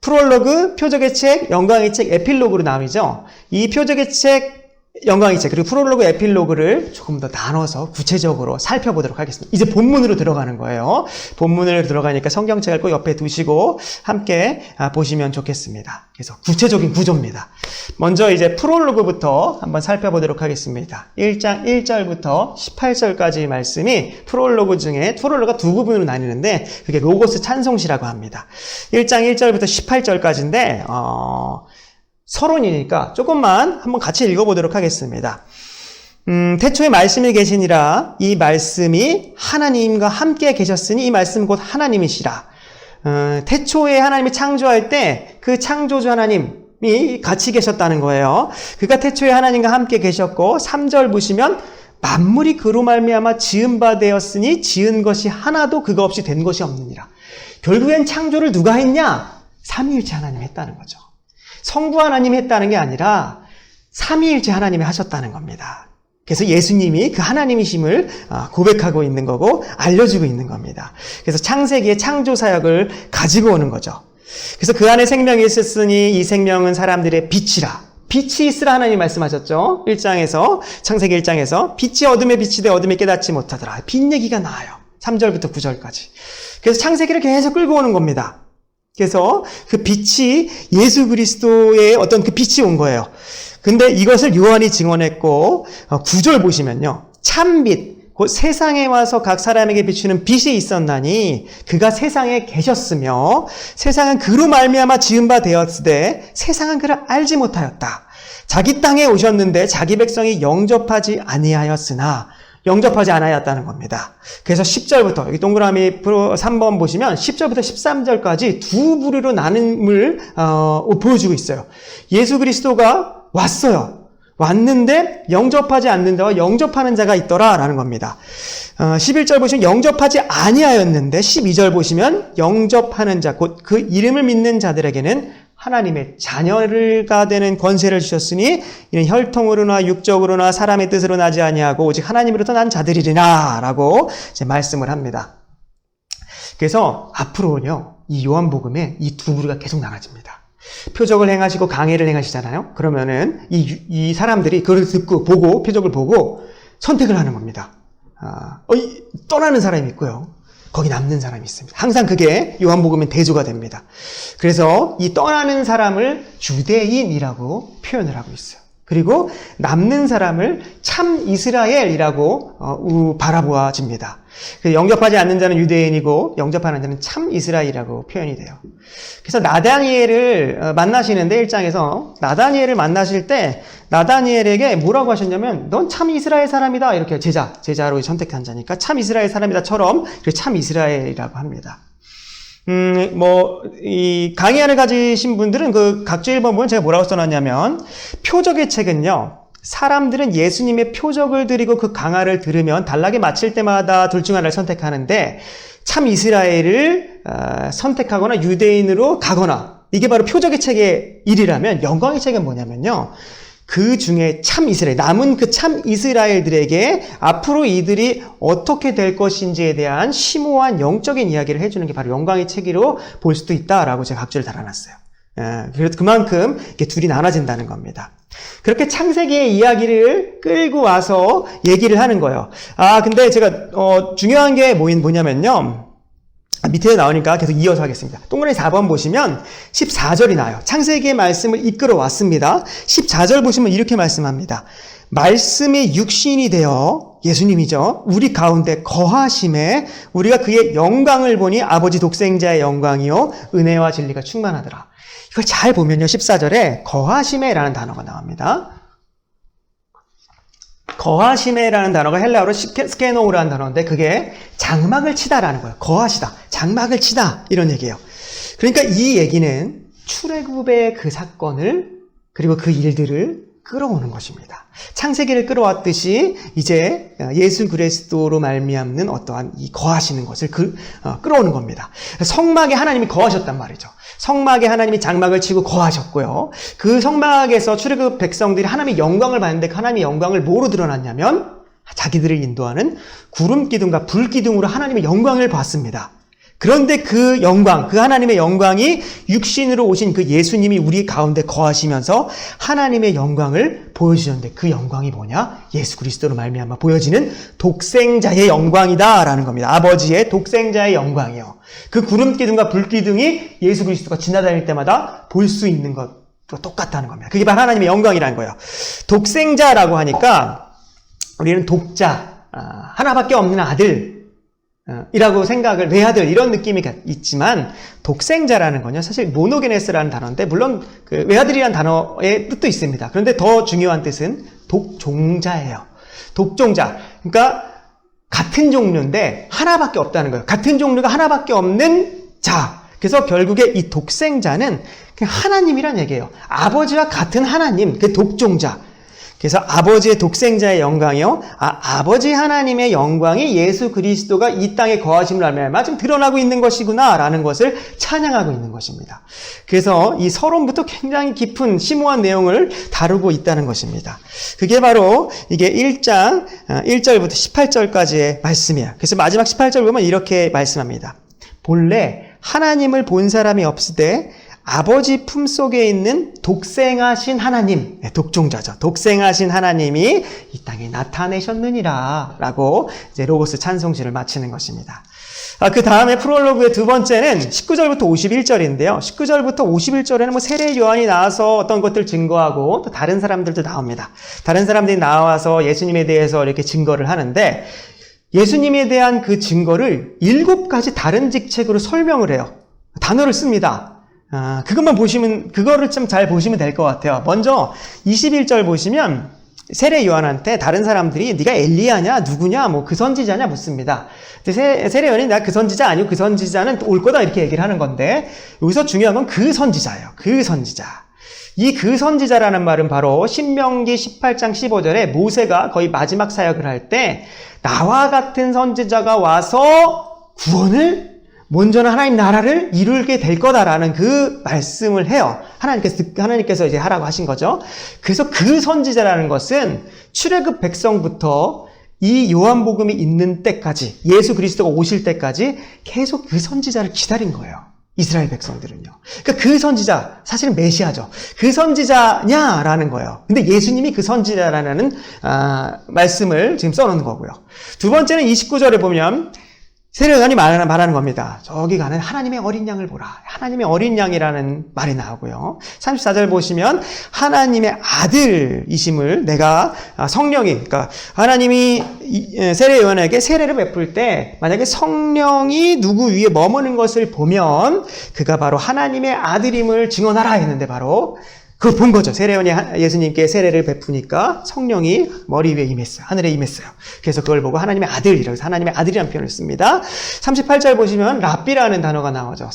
프롤로그, 표적의 책, 영광의 책, 에필로그로 나뉘죠. 이 표적의 책, 영광의 책, 그리고 프롤로그, 에필로그를 조금 더 나눠서 구체적으로 살펴보도록 하겠습니다. 이제 본문으로 들어가는 거예요. 본문을 들어가니까 성경책을 꼭 옆에 두시고 함께 보시면 좋겠습니다. 그래서 구체적인 구조입니다. 먼저 이제 프롤로그부터 한번 살펴보도록 하겠습니다. 1장 1절부터 18절까지 말씀이 프롤로그 중에, 프롤로그가 두 부분으로 나뉘는데 그게 로고스 찬송시라고 합니다. 1장 1절부터 18절까지인데 서론이니까 조금만 한번 같이 읽어보도록 하겠습니다. 태초에 말씀이 계시니라. 이 말씀이 하나님과 함께 계셨으니 이 말씀 곧 하나님이시라. 태초에 하나님이 창조할 때 그 창조주 하나님이 같이 계셨다는 거예요. 그가 태초에 하나님과 함께 계셨고 3절 보시면 만물이 그로 말미암아 지은 바 되었으니 지은 것이 하나도 그가 없이 된 것이 없느니라. 결국엔 창조를 누가 했냐? 삼위일체 하나님이 했다는 거죠. 성부 하나님이 했다는 게 아니라 삼위일체 하나님이 하셨다는 겁니다. 그래서 예수님이 그 하나님이심을 고백하고 있는 거고 알려주고 있는 겁니다. 그래서 창세기의 창조 사역을 가지고 오는 거죠. 그래서 그 안에 생명이 있었으니 이 생명은 사람들의 빛이라. 빛이 있으라 하나님 말씀하셨죠. 1장에서 창세기 1장에서 빛이 어둠에 빛이 돼 어둠에 깨닫지 못하더라. 빛 얘기가 나와요. 3절부터 9절까지. 그래서 창세기를 계속 끌고 오는 겁니다. 그래서 그 빛이 예수 그리스도의 어떤 그 빛이 온 거예요. 근데 이것을 요한이 증언했고 9절 보시면요. 참빛, 곧 세상에 와서 각 사람에게 비추는 빛이 있었나니 그가 세상에 계셨으며 세상은 그로 말미암아 지은 바 되었으되 세상은 그를 알지 못하였다. 자기 땅에 오셨는데 자기 백성이 영접하지 아니하였으나 영접하지 않았다는 겁니다. 그래서 10절부터 여기 동그라미 3번 보시면 10절부터 13절까지 두 부류로 나눔을 보여주고 있어요. 예수 그리스도가 왔어요. 왔는데 영접하지 않는 자와 영접하는 자가 있더라라는 겁니다. 11절 보시면 영접하지 아니하였는데 12절 보시면 영접하는 자, 곧 그 이름을 믿는 자들에게는 하나님의 자녀가 되는 권세를 주셨으니 이는 혈통으로나 육적으로나 사람의 뜻으로 나지 아니하고 오직 하나님으로부터 난 자들이리라 라고 이제 말씀을 합니다. 그래서 앞으로는요, 이 요한복음에 이 두 부류가 계속 나눠집니다. 표적을 행하시고 강해를 행하시잖아요. 그러면은 이 사람들이 그걸 듣고 보고 표적을 보고 선택을 하는 겁니다. 떠나는 사람이 있고요. 거기 남는 사람이 있습니다. 항상 그게 요한복음의 대조가 됩니다. 그래서 이 떠나는 사람을 유대인이라고 표현을 하고 있어요. 그리고 남는 사람을 참 이스라엘이라고 바라보아집니다. 영접하지 않는 자는 유대인이고 영접하는 자는 참 이스라엘이라고 표현이 돼요. 그래서 나다니엘을 만나시는데 1장에서 나다니엘을 만나실 때 나다니엘에게 뭐라고 하셨냐면 넌 참 이스라엘 사람이다. 이렇게 제자로 선택한 자니까 참 이스라엘 사람이다처럼 참 이스라엘이라고 합니다. 이 강의안을 가지신 분들은 그 각주 1번은 제가 뭐라고 써놨냐면 표적의 책은요. 사람들은 예수님의 표적을 드리고 그 강화를 들으면 단락에 맞힐 때마다 둘 중 하나를 선택하는데 참 이스라엘을 선택하거나 유대인으로 가거나 이게 바로 표적의 책의 일이라면 영광의 책은 뭐냐면요. 그 중에 참 이스라엘, 남은 그 참 이스라엘들에게 앞으로 이들이 어떻게 될 것인지에 대한 심오한 영적인 이야기를 해주는 게 바로 영광의 책으로 볼 수도 있다라고 제가 각주를 달아놨어요. 그래서 그만큼 이렇게 둘이 나눠진다는 겁니다. 그렇게 창세기의 이야기를 끌고 와서 얘기를 하는 거예요. 근데 제가 중요한 게 뭐냐면요. 밑에 나오니까 계속 이어서 하겠습니다. 동그라미 4번 보시면 14절이 나와요. 창세기의 말씀을 이끌어 왔습니다. 14절 보시면 이렇게 말씀합니다. 말씀이 육신이 되어 예수님이죠. 우리 가운데 거하심에 우리가 그의 영광을 보니 아버지 독생자의 영광이요 은혜와 진리가 충만하더라. 이걸 잘 보면요. 14절에 거하심에라는 단어가 나옵니다. 거하심에라는 단어가 헬라어로 스케노우라는 단어인데 그게 장막을 치다라는 거예요. 거하시다, 장막을 치다 이런 얘기예요. 그러니까 이 얘기는 출애굽의 그 사건을 그리고 그 일들을 끌어오는 것입니다. 창세기를 끌어왔듯이 이제 예수 그리스도로 말미암는 어떠한 이 거하시는 것을 끌어오는 겁니다. 성막에 하나님이 거하셨단 말이죠. 성막에 하나님이 장막을 치고 거하셨고요. 그 성막에서 출애굽 백성들이 하나님의 영광을 봤는데 그 하나님의 영광을 뭐로 드러났냐면 자기들을 인도하는 구름 기둥과 불 기둥으로 하나님의 영광을 봤습니다. 그런데 그 영광, 그 하나님의 영광이 육신으로 오신 그 예수님이 우리 가운데 거하시면서 하나님의 영광을 보여주셨는데 그 영광이 뭐냐? 예수 그리스도로 말미암아 보여지는 독생자의 영광이다라는 겁니다. 아버지의 독생자의 영광이요. 그 구름 기둥과 불 기둥이 예수 그리스도가 지나다닐 때마다 볼 수 있는 것과 똑같다는 겁니다. 그게 바로 하나님의 영광이라는 거예요. 독생자라고 하니까 우리는 독자, 하나밖에 없는 아들 이라고 생각을, 외아들 이런 느낌이 있지만 독생자라는 건요 사실 모노게네스라는 단어인데 물론 그 외아들이라는 단어의 뜻도 있습니다. 그런데 더 중요한 뜻은 독종자예요. 독종자, 그러니까 같은 종류인데 하나밖에 없다는 거예요. 같은 종류가 하나밖에 없는 자. 그래서 결국에 이 독생자는 그냥 하나님이란 얘기예요. 아버지와 같은 하나님, 그 독종자. 그래서 아버지의 독생자의 영광이요. 아버지 하나님의 영광이 예수 그리스도가 이 땅에 거하심을 알면 지금 드러나고 있는 것이구나라는 것을 찬양하고 있는 것입니다. 그래서 이 서론부터 굉장히 깊은 심오한 내용을 다루고 있다는 것입니다. 그게 바로 이게 1장 1절부터 18절까지의 말씀이에요. 그래서 마지막 18절 보면 이렇게 말씀합니다. 본래 하나님을 본 사람이 없으되 아버지 품속에 있는 독생하신 하나님, 독종자죠. 독생하신 하나님이 이 땅에 나타내셨느니라 라고 이제 로고스 찬송시를 마치는 것입니다. 그 다음에 프롤로그의 두 번째는 19절부터 51절인데요. 19절부터 51절에는 뭐 세례 요한이 나와서 어떤 것들 증거하고 또 다른 사람들도 나옵니다. 다른 사람들이 나와서 예수님에 대해서 이렇게 증거를 하는데 예수님에 대한 그 증거를 7가지 다른 직책으로 설명을 해요. 단어를 씁니다. 그것만 보시면, 그거를 좀 잘 보시면 될 것 같아요. 먼저 21절 보시면 세례 요한한테 다른 사람들이 네가 엘리야냐 누구냐 뭐 그 선지자냐 묻습니다. 세례 요한이 내가 그 선지자 아니고 그 선지자는 올 거다 이렇게 얘기를 하는 건데 여기서 중요한 건 그 선지자예요. 그 선지자. 이 그 선지자라는 말은 바로 신명기 18장 15절에 모세가 거의 마지막 사역을 할 때 나와 같은 선지자가 와서 구원을 먼저는 하나님 나라를 이루게 될 거다라는 그 말씀을 해요. 하나님께서 이제 하라고 하신 거죠. 그래서 그 선지자라는 것은 출애굽 백성부터 이 요한복음이 있는 때까지, 예수 그리스도가 오실 때까지 계속 그 선지자를 기다린 거예요. 이스라엘 백성들은요. 그러니까 그 선지자, 사실은 메시아죠. 그 선지자냐라는 거예요. 근데 예수님이 그 선지자라는 말씀을 지금 써놓는 거고요. 두 번째는 29절에 보면 세례 요한이 말하는 겁니다. 저기 가는 하나님의 어린 양을 보라. 하나님의 어린 양이라는 말이 나오고요. 34절 보시면 하나님의 아들이심을 내가 성령이, 그러니까 하나님이 세례 요한에게 세례를 베풀 때 만약에 성령이 누구 위에 머무는 것을 보면 그가 바로 하나님의 아들임을 증언하라 했는데 바로 그걸 본 거죠. 세례 요한이 예수님께 세례를 베푸니까 성령이 머리 위에 임했어요. 하늘에 임했어요. 그래서 그걸 보고 하나님의 아들이라고 해서 하나님의 아들이라는 표현을 씁니다. 38절 보시면 랍비라는 단어가 나오죠.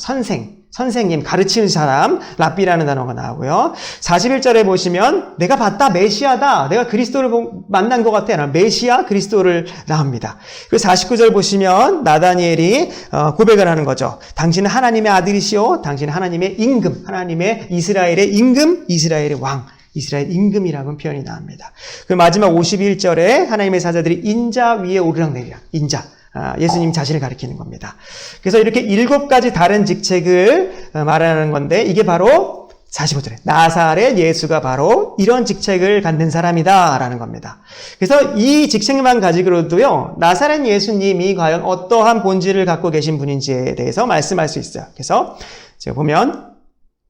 선생님, 가르치는 사람, 랍비라는 단어가 나오고요. 41절에 보시면 내가 봤다, 메시아다. 내가 그리스도를 만난 것 같아. 메시아, 그리스도를 나옵니다. 그리고 49절 보시면 나다니엘이 고백을 하는 거죠. 당신은 하나님의 아들이시오. 당신은 하나님의 임금, 하나님의 이스라엘의 임금, 이스라엘의 왕. 이스라엘 임금이라고 표현이 나옵니다. 그 마지막 51절에 하나님의 사자들이 인자 위에 오르락내리락. 인자. 예수님 자신을 가리키는 겁니다. 그래서 이렇게 7가지 다른 직책을 말하는 건데 이게 바로 45절에 나사렛 예수가 바로 이런 직책을 갖는 사람이다 라는 겁니다. 그래서 이 직책만 가지고도요 나사렛 예수님이 과연 어떠한 본질을 갖고 계신 분인지에 대해서 말씀할 수 있어요. 그래서 제가 보면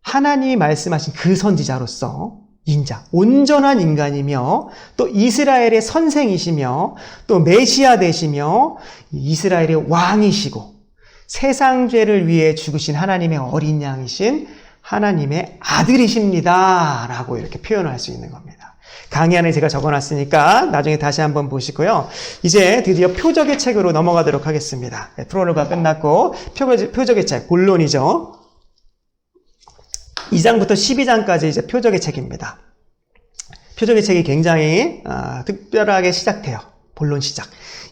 하나님이 말씀하신 그 선지자로서 인자, 온전한 인간이며 또 이스라엘의 선생이시며 또 메시아 되시며 이스라엘의 왕이시고 세상 죄를 위해 죽으신 하나님의 어린 양이신 하나님의 아들이십니다 라고 이렇게 표현을 할 수 있는 겁니다. 강의 안에 제가 적어놨으니까 나중에 다시 한번 보시고요. 이제 드디어 표적의 책으로 넘어가도록 하겠습니다. 프롤로그가 끝났고 표적의 책, 본론이죠. 2장부터 12장까지 이제 표적의 책입니다. 표적의 책이 굉장히 특별하게 시작돼요. 본론 시작.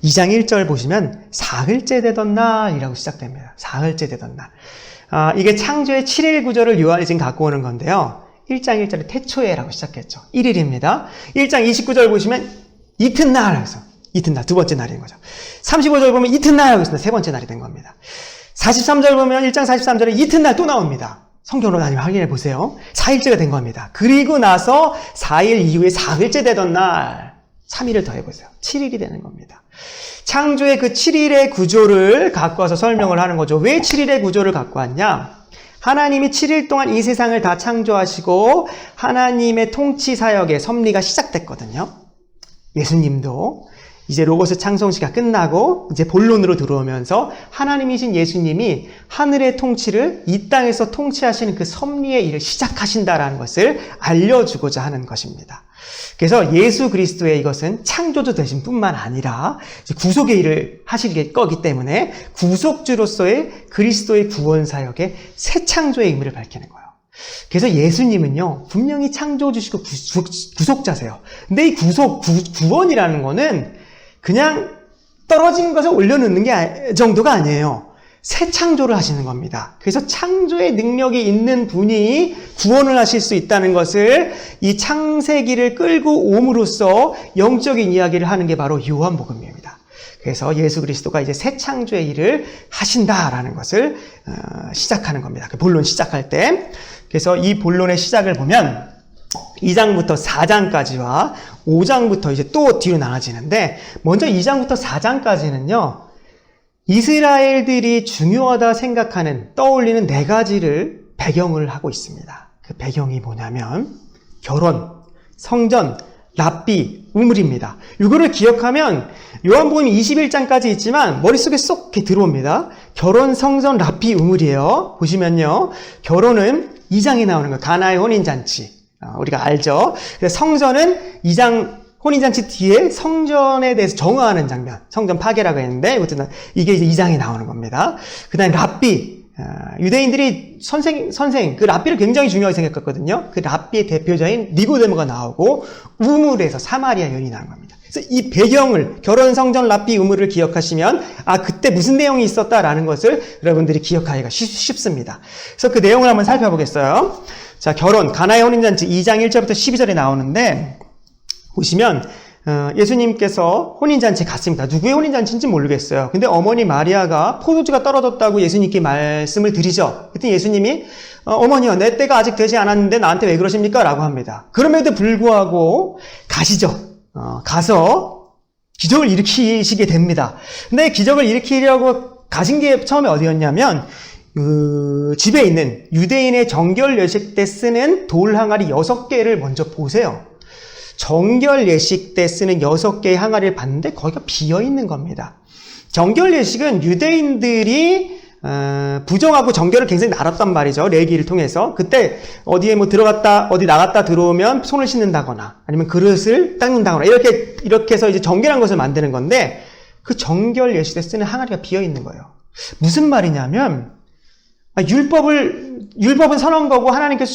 2장 1절 보시면 사흘째 되던 날이라고 시작됩니다. 사흘째 되던 날. 이게 창조의 7일 구절을 요한이 지금 갖고 오는 건데요. 1장 1절에 태초에라고 시작했죠. 1일입니다. 1장 29절 보시면 이튿날 해서 이튿날 두 번째 날인 거죠. 35절 보면 이튿날 하고 있습니다. 세 번째 날이 된 겁니다. 43절 보면 1장 43절에 이튿날 또 나옵니다. 성경으로 다시 확인해 보세요. 4일째가 된 겁니다. 그리고 나서 4일 이후에 4일째 되던 날 3일을 더해보세요. 7일이 되는 겁니다. 창조의 그 7일의 구조를 갖고 와서 설명을 하는 거죠. 왜 7일의 구조를 갖고 왔냐? 하나님이 7일 동안 이 세상을 다 창조하시고 하나님의 통치 사역의 섭리가 시작됐거든요. 예수님도 이제 로고스 창성시가 끝나고 이제 본론으로 들어오면서 하나님이신 예수님이 하늘의 통치를 이 땅에서 통치하시는 그 섭리의 일을 시작하신다라는 것을 알려주고자 하는 것입니다. 그래서 예수 그리스도의 이것은 창조주 되신 뿐만 아니라 구속의 일을 하실 거기 때문에 구속주로서의 그리스도의 구원 사역의 새 창조의 의미를 밝히는 거예요. 그래서 예수님은요, 분명히 창조주시고 구속자세요. 근데 이 구원이라는 거는 그냥 떨어진 것을 올려놓는 게 정도가 아니에요. 새 창조를 하시는 겁니다. 그래서 창조의 능력이 있는 분이 구원을 하실 수 있다는 것을 이 창세기를 끌고 옴으로써 영적인 이야기를 하는 게 바로 요한복음입니다. 그래서 예수 그리스도가 이제 새 창조의 일을 하신다라는 것을 시작하는 겁니다. 그 본론 시작할 때. 그래서 이 본론의 시작을 보면 2장부터 4장까지와 5장부터 이제 또 뒤로 나눠지는데, 먼저 2장부터 4장까지는요, 이스라엘들이 중요하다 생각하는, 떠올리는 4가지를 배경을 하고 있습니다. 그 배경이 뭐냐면 결혼, 성전, 랍비, 우물입니다. 이거를 기억하면 요한복음 21장까지 있지만 머릿속에 쏙 이렇게 들어옵니다. 결혼, 성전, 랍비, 우물이에요. 보시면요, 결혼은 2장에 나오는 거예요. 가나의 혼인잔치. 우리가 알죠. 성전은 2장 혼인잔치 뒤에 성전에 대해서 정화하는 장면, 성전 파괴라고 했는데 이게 이제 2장에 나오는 겁니다. 그 다음에 랍비, 유대인들이 선생, 그 랍비를 굉장히 중요하게 생각했거든요. 그 랍비의 대표자인 니고데모가 나오고 우물에서 사마리아 여인이 나오는 겁니다. 그래서 이 배경을, 결혼, 성전, 랍비, 우물을 기억하시면 그때 무슨 내용이 있었다라는 것을 여러분들이 기억하기가 쉽습니다. 그래서 그 내용을 한번 살펴보겠어요. 자, 결혼, 가나의 혼인잔치 2장 1절부터 12절에 나오는데, 보시면 예수님께서 혼인잔치에 갔습니다. 누구의 혼인잔치인지 모르겠어요. 근데 어머니 마리아가 포도주가 떨어졌다고 예수님께 말씀을 드리죠. 그랬더니 예수님이 어머니요, 내 때가 아직 되지 않았는데 나한테 왜 그러십니까? 라고 합니다. 그럼에도 불구하고 가시죠. 가서 기적을 일으키시게 됩니다. 근데 기적을 일으키려고 가신 게 처음에 어디였냐면 집에 있는 유대인의 정결 예식 때 쓰는 돌 항아리 6개를 먼저 보세요. 정결 예식 때 쓰는 6개의 항아리를 봤는데 거기가 비어있는 겁니다. 정결 예식은 유대인들이 부정하고 정결을 굉장히 나눴단 말이죠. 레위기를 통해서. 그때 어디에 들어갔다 어디 나갔다 들어오면 손을 씻는다거나 아니면 그릇을 닦는다거나 이렇게 해서 이제 정결한 것을 만드는 건데, 그 정결 예식 때 쓰는 항아리가 비어있는 거예요. 무슨 말이냐면 율법은 선한 거고 하나님께서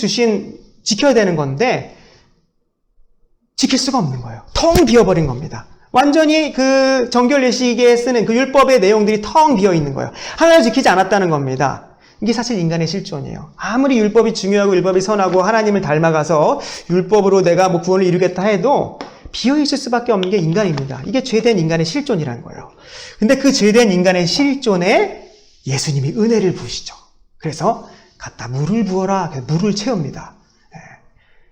지켜야 되는 건데 지킬 수가 없는 거예요. 텅 비어버린 겁니다. 완전히 그 정결 예식에 쓰는 그 율법의 내용들이 텅 비어 있는 거예요. 하나를 지키지 않았다는 겁니다. 이게 사실 인간의 실존이에요. 아무리 율법이 중요하고 율법이 선하고 하나님을 닮아가서 율법으로 내가 구원을 이루겠다 해도 비어 있을 수밖에 없는 게 인간입니다. 이게 죄된 인간의 실존이라는 거예요. 근데 그 죄된 인간의 실존에 예수님이 은혜를 부으시죠. 그래서 갖다 물을 부어라. 물을 채웁니다.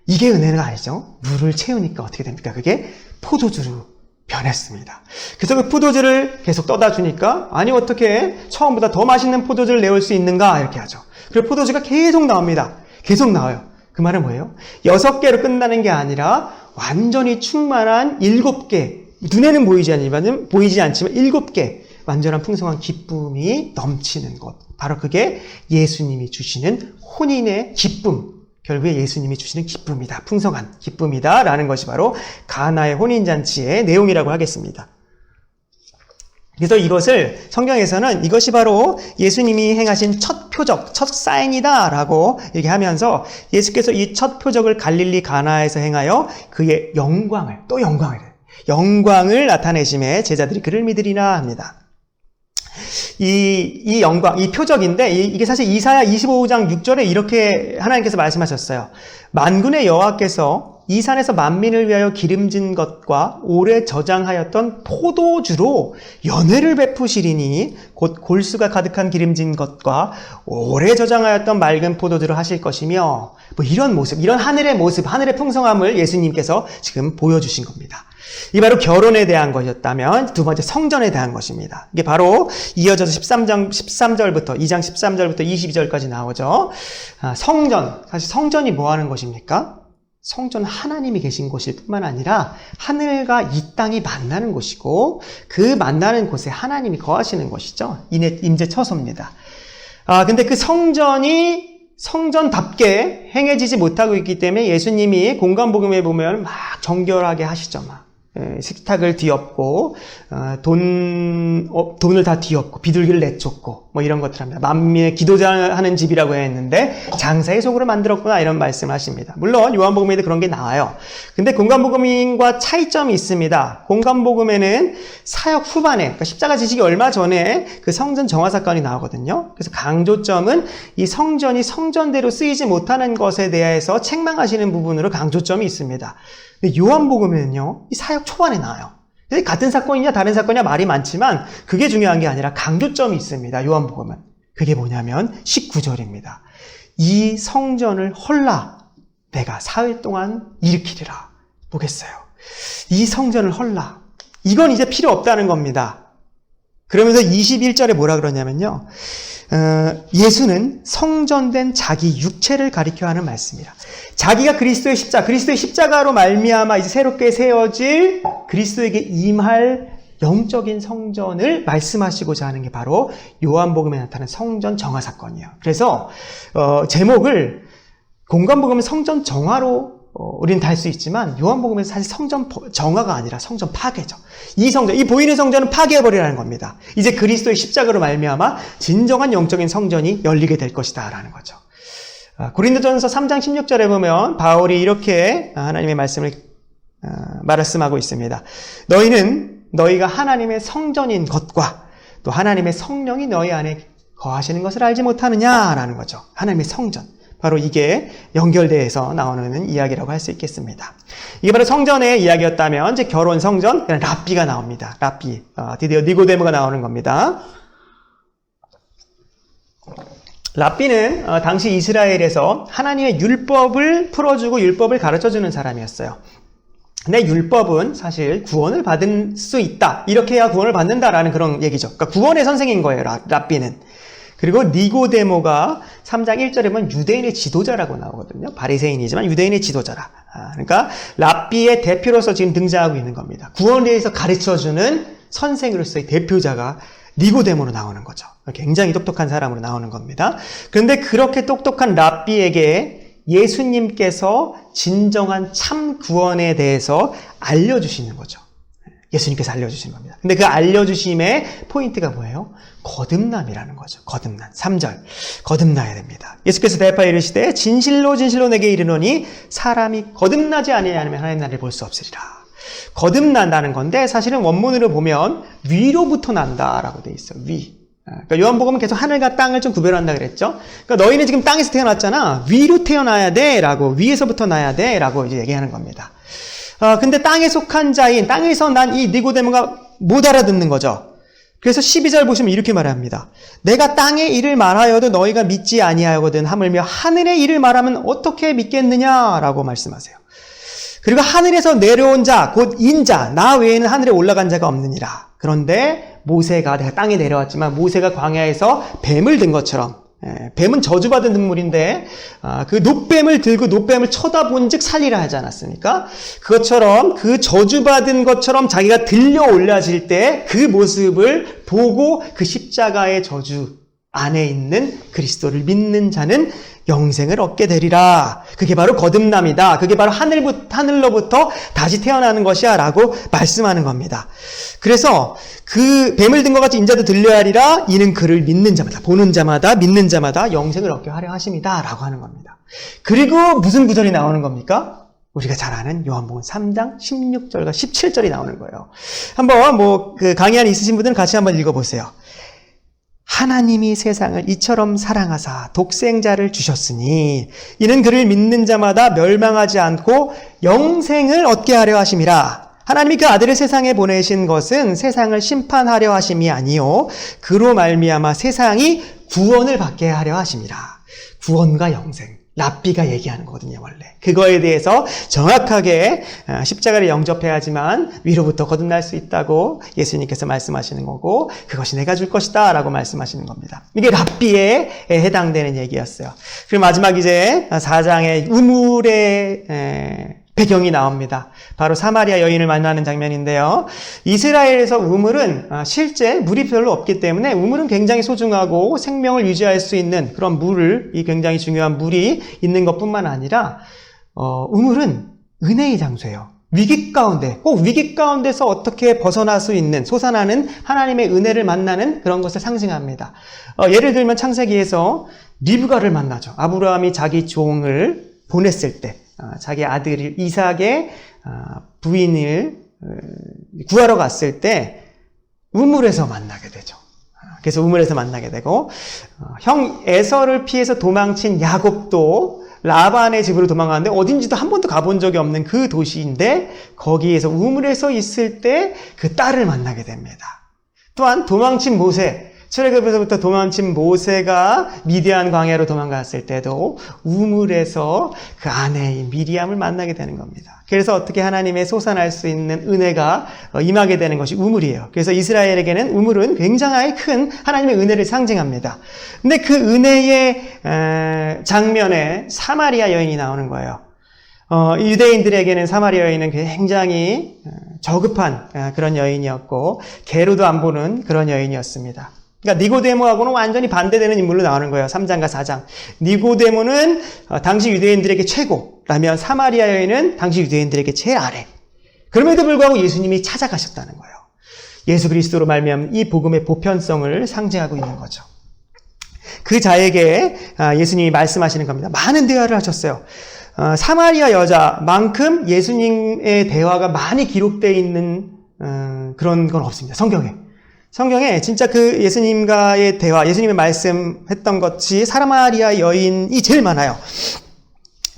이게 은혜가 아니죠. 물을 채우니까 어떻게 됩니까? 그게 포도주로 변했습니다. 그래서 그 포도주를 계속 떠다 주니까, 아니 어떻게 처음보다 더 맛있는 포도주를 내올 수 있는가 이렇게 하죠. 그리고 포도주가 계속 나옵니다. 계속 나와요. 그 말은 뭐예요? 6개로 끝나는 게 아니라 완전히 충만한 7개, 눈에는 보이지 않지만 7개 완전한 풍성한 기쁨이 넘치는 것, 바로 그게 예수님이 주시는 혼인의 기쁨, 결국에 예수님이 주시는 기쁨이다, 풍성한 기쁨이다 라는 것이 바로 가나의 혼인잔치의 내용이라고 하겠습니다. 그래서 이것을 성경에서는 이것이 바로 예수님이 행하신 첫 표적, 첫 사인이다 라고 얘기하면서, 예수께서 이 첫 표적을 갈릴리 가나에서 행하여 그의 영광을 나타내심에 제자들이 그를 믿으리나 합니다. 이 영광, 이 표적인데, 이게 사실 이사야 25장 6절에 이렇게 하나님께서 말씀하셨어요. 만군의 여호와께서 이 산에서 만민을 위하여 기름진 것과 오래 저장하였던 포도주로 연회를 베푸시리니 곧 골수가 가득한 기름진 것과 오래 저장하였던 맑은 포도주로 하실 것이며 뭐 이런 모습, 이런 하늘의 모습, 하늘의 풍성함을 예수님께서 지금 보여주신 겁니다. 이게 바로 결혼에 대한 것이었다면 두 번째 성전에 대한 것입니다. 이게 바로 이어져서 2장 13절부터 22절까지 나오죠. 성전, 사실 성전이 뭐 하는 것입니까? 성전은 하나님이 계신 곳일 뿐만 아니라 하늘과 이 땅이 만나는 곳이고 그 만나는 곳에 하나님이 거하시는 곳이죠. 임재 처소입니다. 근데 그 성전이 성전답게 행해지지 못하고 있기 때문에 예수님이 공간복음에 보면 막 정결하게 하시죠. 막 식탁을 뒤엎고 돈을 다 뒤엎고 비둘기를 내쫓고 뭐 이런 것들 합니다. 만민의 기도자하는 집이라고 했는데 장사의 속으로 만들었구나 이런 말씀을 하십니다. 물론 요한복음에도 그런 게 나와요. 근데 공간복음과 차이점이 있습니다. 공간복음에는 사역 후반에, 그러니까 십자가 지시기 얼마 전에 그 성전 정화 사건이 나오거든요. 그래서 강조점은 이 성전이 성전대로 쓰이지 못하는 것에 대해서 책망하시는 부분으로 강조점이 있습니다. 근데 요한복음에는요, 이 사역 초반에 나와요. 같은 사건이냐 다른 사건이냐 말이 많지만 그게 중요한 게 아니라 강조점이 있습니다. 요한복음은. 그게 뭐냐면 19절입니다. 이 성전을 헐라 내가 사흘 동안 일으키리라. 보겠어요. 이 성전을 헐라. 이건 이제 필요 없다는 겁니다. 그러면서 21절에 뭐라 그러냐면요. 예수는 성전된 자기 육체를 가리켜 하는 말씀이라. 자기가 그리스도의 십자가로 말미암아 이제 새롭게 세워질 그리스도에게 임할 영적인 성전을 말씀하시고자 하는 게 바로 요한복음에 나타나는 성전 정화 사건이에요. 그래서 제목을 공간복음은 성전 정화로 우리는 달 수 있지만 요한복음에서 사실 성전 정화가 아니라 성전 파괴죠. 이 성전, 이 보이는 성전은 파괴해버리라는 겁니다. 이제 그리스도의 십자가로 말미암아 진정한 영적인 성전이 열리게 될 것이다 라는 거죠. 고린도전서 3장 16절에 보면 바울이 이렇게 하나님의 말씀을 말씀하고 있습니다. 너희는 너희가 하나님의 성전인 것과 또 하나님의 성령이 너희 안에 거하시는 것을 알지 못하느냐라는 거죠. 하나님의 성전. 바로 이게 연결돼서 나오는 이야기라고 할 수 있겠습니다. 이게 바로 성전의 이야기였다면 이제 결혼 성전, 랍비가 나옵니다. 랍비. 드디어 니고데모가 나오는 겁니다. 랍비는 당시 이스라엘에서 하나님의 율법을 풀어주고 율법을 가르쳐주는 사람이었어요. 근데 율법은 사실 구원을 받을 수 있다. 이렇게 해야 구원을 받는다라는 그런 얘기죠. 그러니까 구원의 선생인 거예요, 랍비는. 그리고 니고데모가 3장 1절에 보면 유대인의 지도자라고 나오거든요. 바리새인이지만 유대인의 지도자라. 그러니까 랍비의 대표로서 지금 등장하고 있는 겁니다. 구원에 대해서 가르쳐주는 선생으로서의 대표자가 니고데모로 나오는 거죠. 굉장히 똑똑한 사람으로 나오는 겁니다. 그런데 그렇게 똑똑한 랍비에게 예수님께서 진정한 참 구원에 대해서 알려주시는 거죠. 예수님께서 알려주신 겁니다. 근데 그 알려주심의 포인트가 뭐예요? 거듭남이라는 거죠. 거듭남. 3절. 거듭나야 됩니다. 예수께서 대답하여 이르시되 진실로 진실로 내게 이르노니 사람이 거듭나지 아니하면 하나님 나라를 볼 수 없으리라. 거듭난다는 건데 사실은 원문으로 보면 위로부터 난다라고 돼 있어요. 위. 그러니까 요한복음은 계속 하늘과 땅을 좀 구별한다 그랬죠. 그러니까 너희는 지금 땅에서 태어났잖아. 위로 태어나야 돼라고 위에서부터 나야 돼라고 이제 얘기하는 겁니다. 근데 땅에 속한 자인 땅에서 난 이 니고데모가 못 알아듣는 거죠. 그래서 12절 보시면 이렇게 말합니다. 내가 땅의 일을 말하여도 너희가 믿지 아니하거든 하물며 하늘의 일을 말하면 어떻게 믿겠느냐라고 말씀하세요. 그리고 하늘에서 내려온 자 곧 인자 나 외에는 하늘에 올라간 자가 없느니라. 그런데 모세가 내가 땅에 내려왔지만 모세가 광야에서 뱀을 든 것처럼 뱀은 저주받은 동물인데 그 놋뱀을 들고 놋뱀을 쳐다본 즉 살리라 하지 않았습니까? 그것처럼 그 저주받은 것처럼 자기가 들려 올라질 때 그 모습을 보고 그 십자가의 저주 안에 있는 그리스도를 믿는 자는 영생을 얻게 되리라. 그게 바로 거듭남이다. 그게 바로 하늘로부터 다시 태어나는 것이야 라고 말씀하는 겁니다. 그래서 그 뱀을 든 것 같이 인자도 들려야 하리라. 이는 그를 믿는 자마다 보는 자마다 믿는 자마다 영생을 얻게 하려 하심이다 라고 하는 겁니다. 그리고 무슨 구절이 나오는 겁니까? 우리가 잘 아는 요한복음 3장 16절과 17절이 나오는 거예요. 한번 그 강의 안에 있으신 분들은 같이 한번 읽어보세요. 하나님이 세상을 이처럼 사랑하사 독생자를 주셨으니 이는 그를 믿는 자마다 멸망하지 않고 영생을 얻게 하려 하심이라. 하나님이 그 아들을 세상에 보내신 것은 세상을 심판하려 하심이 아니요 그로 말미암아 세상이 구원을 받게 하려 하심이라. 구원과 영생, 랍비가 얘기하는 거거든요. 원래 그거에 대해서 정확하게 십자가를 영접해야지만 위로부터 거듭날 수 있다고 예수님께서 말씀하시는 거고, 그것이 내가 줄 것이다 라고 말씀하시는 겁니다. 이게 랍비에 해당되는 얘기였어요. 그리고 마지막 이제 4장의 우물의 배경이 나옵니다. 바로 사마리아 여인을 만나는 장면인데요. 이스라엘에서 우물은 실제 물이 별로 없기 때문에 우물은 굉장히 소중하고 생명을 유지할 수 있는 그런 물을, 이 굉장히 중요한 물이 있는 것뿐만 아니라 우물은 은혜의 장소예요. 위기 가운데, 꼭 위기 가운데서 어떻게 벗어날 수 있는, 솟아나는 하나님의 은혜를 만나는 그런 것을 상징합니다. 예를 들면 창세기에서 리브가를 만나죠. 아브라함이 자기 종을 보냈을 때, 자기 아들 이삭의 부인을 구하러 갔을 때 우물에서 만나게 되죠. 그래서 우물에서 만나게 되고, 형 에서를 피해서 도망친 야곱도 라반의 집으로 도망가는데 어딘지도 한 번도 가본 적이 없는 그 도시인데 거기에서 우물에서 있을 때 그 딸을 만나게 됩니다. 또한 도망친 모세, 출애굽에서부터 도망친 모세가 미디안 광야로 도망갔을 때도 우물에서 그 아내인 미리암을 만나게 되는 겁니다. 그래서 어떻게 하나님의 솟아날 수 있는 은혜가 임하게 되는 것이 우물이에요. 그래서 이스라엘에게는 우물은 굉장히 큰 하나님의 은혜를 상징합니다. 근데 그 은혜의 장면에 사마리아 여인이 나오는 거예요. 유대인들에게는 사마리아 여인은 굉장히 저급한 그런 여인이었고 개로도 안 보는 그런 여인이었습니다. 그러니까 니고데모하고는 완전히 반대되는 인물로 나오는 거예요. 3장과 4장. 니고데모는 당시 유대인들에게 최고라면 사마리아 여인은 당시 유대인들에게 제일 아래. 그럼에도 불구하고 예수님이 찾아가셨다는 거예요. 예수 그리스도로 말미암은 이 복음의 보편성을 상징하고 있는 거죠. 그 자에게 예수님이 말씀하시는 겁니다. 많은 대화를 하셨어요. 사마리아 여자만큼 예수님의 대화가 많이 기록되어 있는 그런 건 없습니다. 성경에 진짜 그 예수님과의 대화, 예수님의 말씀했던 것이 사마리아 여인이 제일 많아요.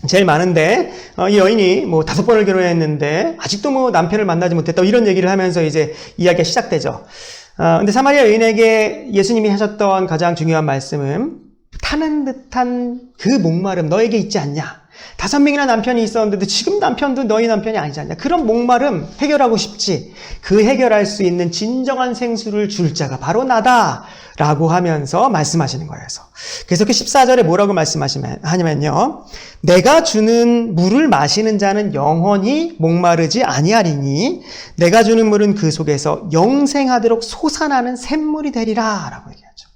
제일 많은데 이 여인이 5번을 결혼했는데 아직도 남편을 만나지 못했다 이런 얘기를 하면서 이제 이야기가 시작되죠. 근데 사마리아 여인에게 예수님이 하셨던 가장 중요한 말씀은 타는 듯한 그 목마름 너에게 있지 않냐? 5명이나 남편이 있었는데도 지금 남편도 너희 남편이 아니지 않냐? 그런 목마름 해결하고 싶지. 그 해결할 수 있는 진정한 생수를 줄 자가 바로 나다 라고 하면서 말씀하시는 거예요. 그래서 그 14절에 뭐라고 말씀하시냐면요, 내가 주는 물을 마시는 자는 영원히 목마르지 아니하리니 내가 주는 물은 그 속에서 영생하도록 솟아나는 샘물이 되리라 라고 얘기하죠.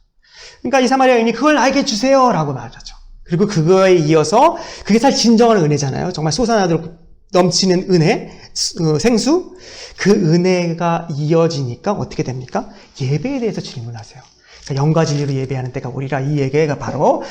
그러니까 이 사마리아 여인이 그걸 나에게 주세요 라고 말하죠. 그리고 그거에 이어서 그게 사실 진정한 은혜잖아요. 정말 솟아나도록 넘치는 은혜, 생수. 그 은혜가 이어지니까 어떻게 됩니까? 예배에 대해서 질문하세요. 영과 진리로 예배하는 때가 오리라. 이 얘기가 바로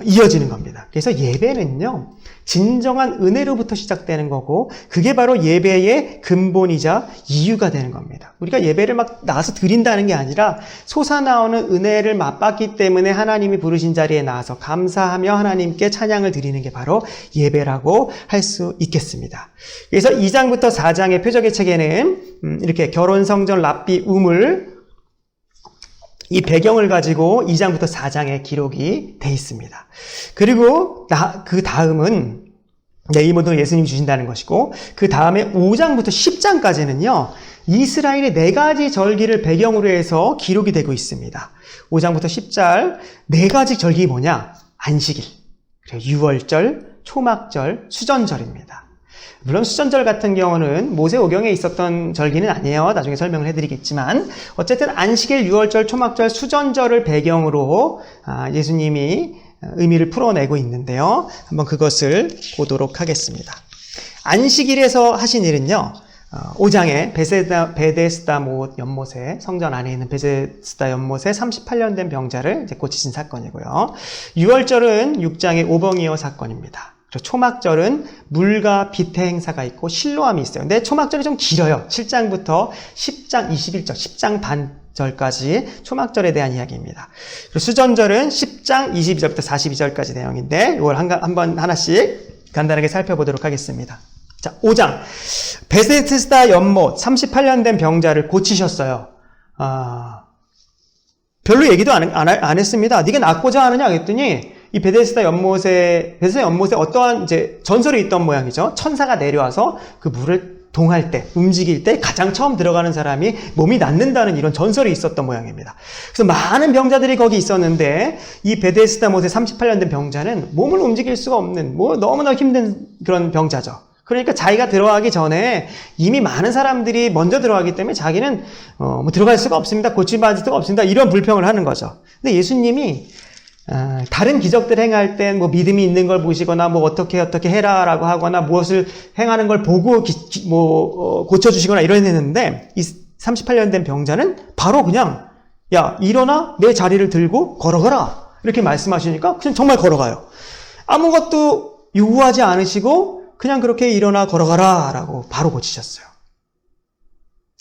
이어지는 겁니다. 그래서 예배는요, 진정한 은혜로부터 시작되는 거고 그게 바로 예배의 근본이자 이유가 되는 겁니다. 우리가 예배를 막 나와서 드린다는 게 아니라 솟아나오는 은혜를 맛봤기 때문에 하나님이 부르신 자리에 나와서 감사하며 하나님께 찬양을 드리는 게 바로 예배라고 할 수 있겠습니다. 그래서 2장부터 4장의 표적의 책에는 이렇게 결혼성전 랍비 우물, 이 배경을 가지고 2장부터 4장에 기록이 돼 있습니다. 그리고 그 다음은 이 모든 예수님이 주신다는 것이고, 그 다음에 5장부터 10장까지는요 이스라엘의 4가지 절기를 배경으로 해서 기록이 되고 있습니다. 5장부터 10장 4가지 절기 뭐냐? 안식일, 그리고 유월절, 초막절, 수전절입니다. 물론 수전절 같은 경우는 모세오경에 있었던 절기는 아니에요. 나중에 설명을 해드리겠지만 어쨌든 안식일, 유월절, 초막절, 수전절을 배경으로 예수님이 의미를 풀어내고 있는데요. 한번 그것을 보도록 하겠습니다. 안식일에서 하신 일은요, 5장에 베데스다 못 연못에, 성전 안에 있는 베데스다 연못에 38년 된 병자를 이제 고치신 사건이고요. 유월절은 6장의 오병이어 사건입니다. 그리고 초막절은 물과 빛의 행사가 있고 실로암이 있어요. 근데 초막절이 좀 길어요. 7장부터 10장 21절, 10장 반 절까지 초막절에 대한 이야기입니다. 그리고 수전절은 10장 22절부터 42절까지 내용인데 이걸 한번 하나씩 간단하게 살펴보도록 하겠습니다. 자, 5장. 베데스다 연못 38년 된 병자를 고치셨어요. 별로 얘기도 안 했습니다. 네가 낫고자 하느냐 그랬더니 이 베데스다 연못에 어떠한 이제 전설이 있던 모양이죠. 천사가 내려와서 그 물을 동할 때, 움직일 때 가장 처음 들어가는 사람이 몸이 낫는다는 이런 전설이 있었던 모양입니다. 그래서 많은 병자들이 거기 있었는데 이 베데스다 못에 38년 된 병자는 몸을 움직일 수가 없는 너무나 힘든 그런 병자죠. 그러니까 자기가 들어가기 전에 이미 많은 사람들이 먼저 들어가기 때문에 자기는 들어갈 수가 없습니다. 고침받을 수가 없습니다. 이런 불평을 하는 거죠. 근데 예수님이 다른 기적들 행할 땐 믿음이 있는 걸 보시거나 어떻게 해라라고 하거나 무엇을 행하는 걸 보고 고쳐주시거나 이러는데 이 38년 된 병자는 바로 그냥 야 일어나 내 자리를 들고 걸어가라 이렇게 말씀하시니까 그냥 정말 걸어가요. 아무것도 요구하지 않으시고 그냥 그렇게 일어나 걸어가라 라고 바로 고치셨어요.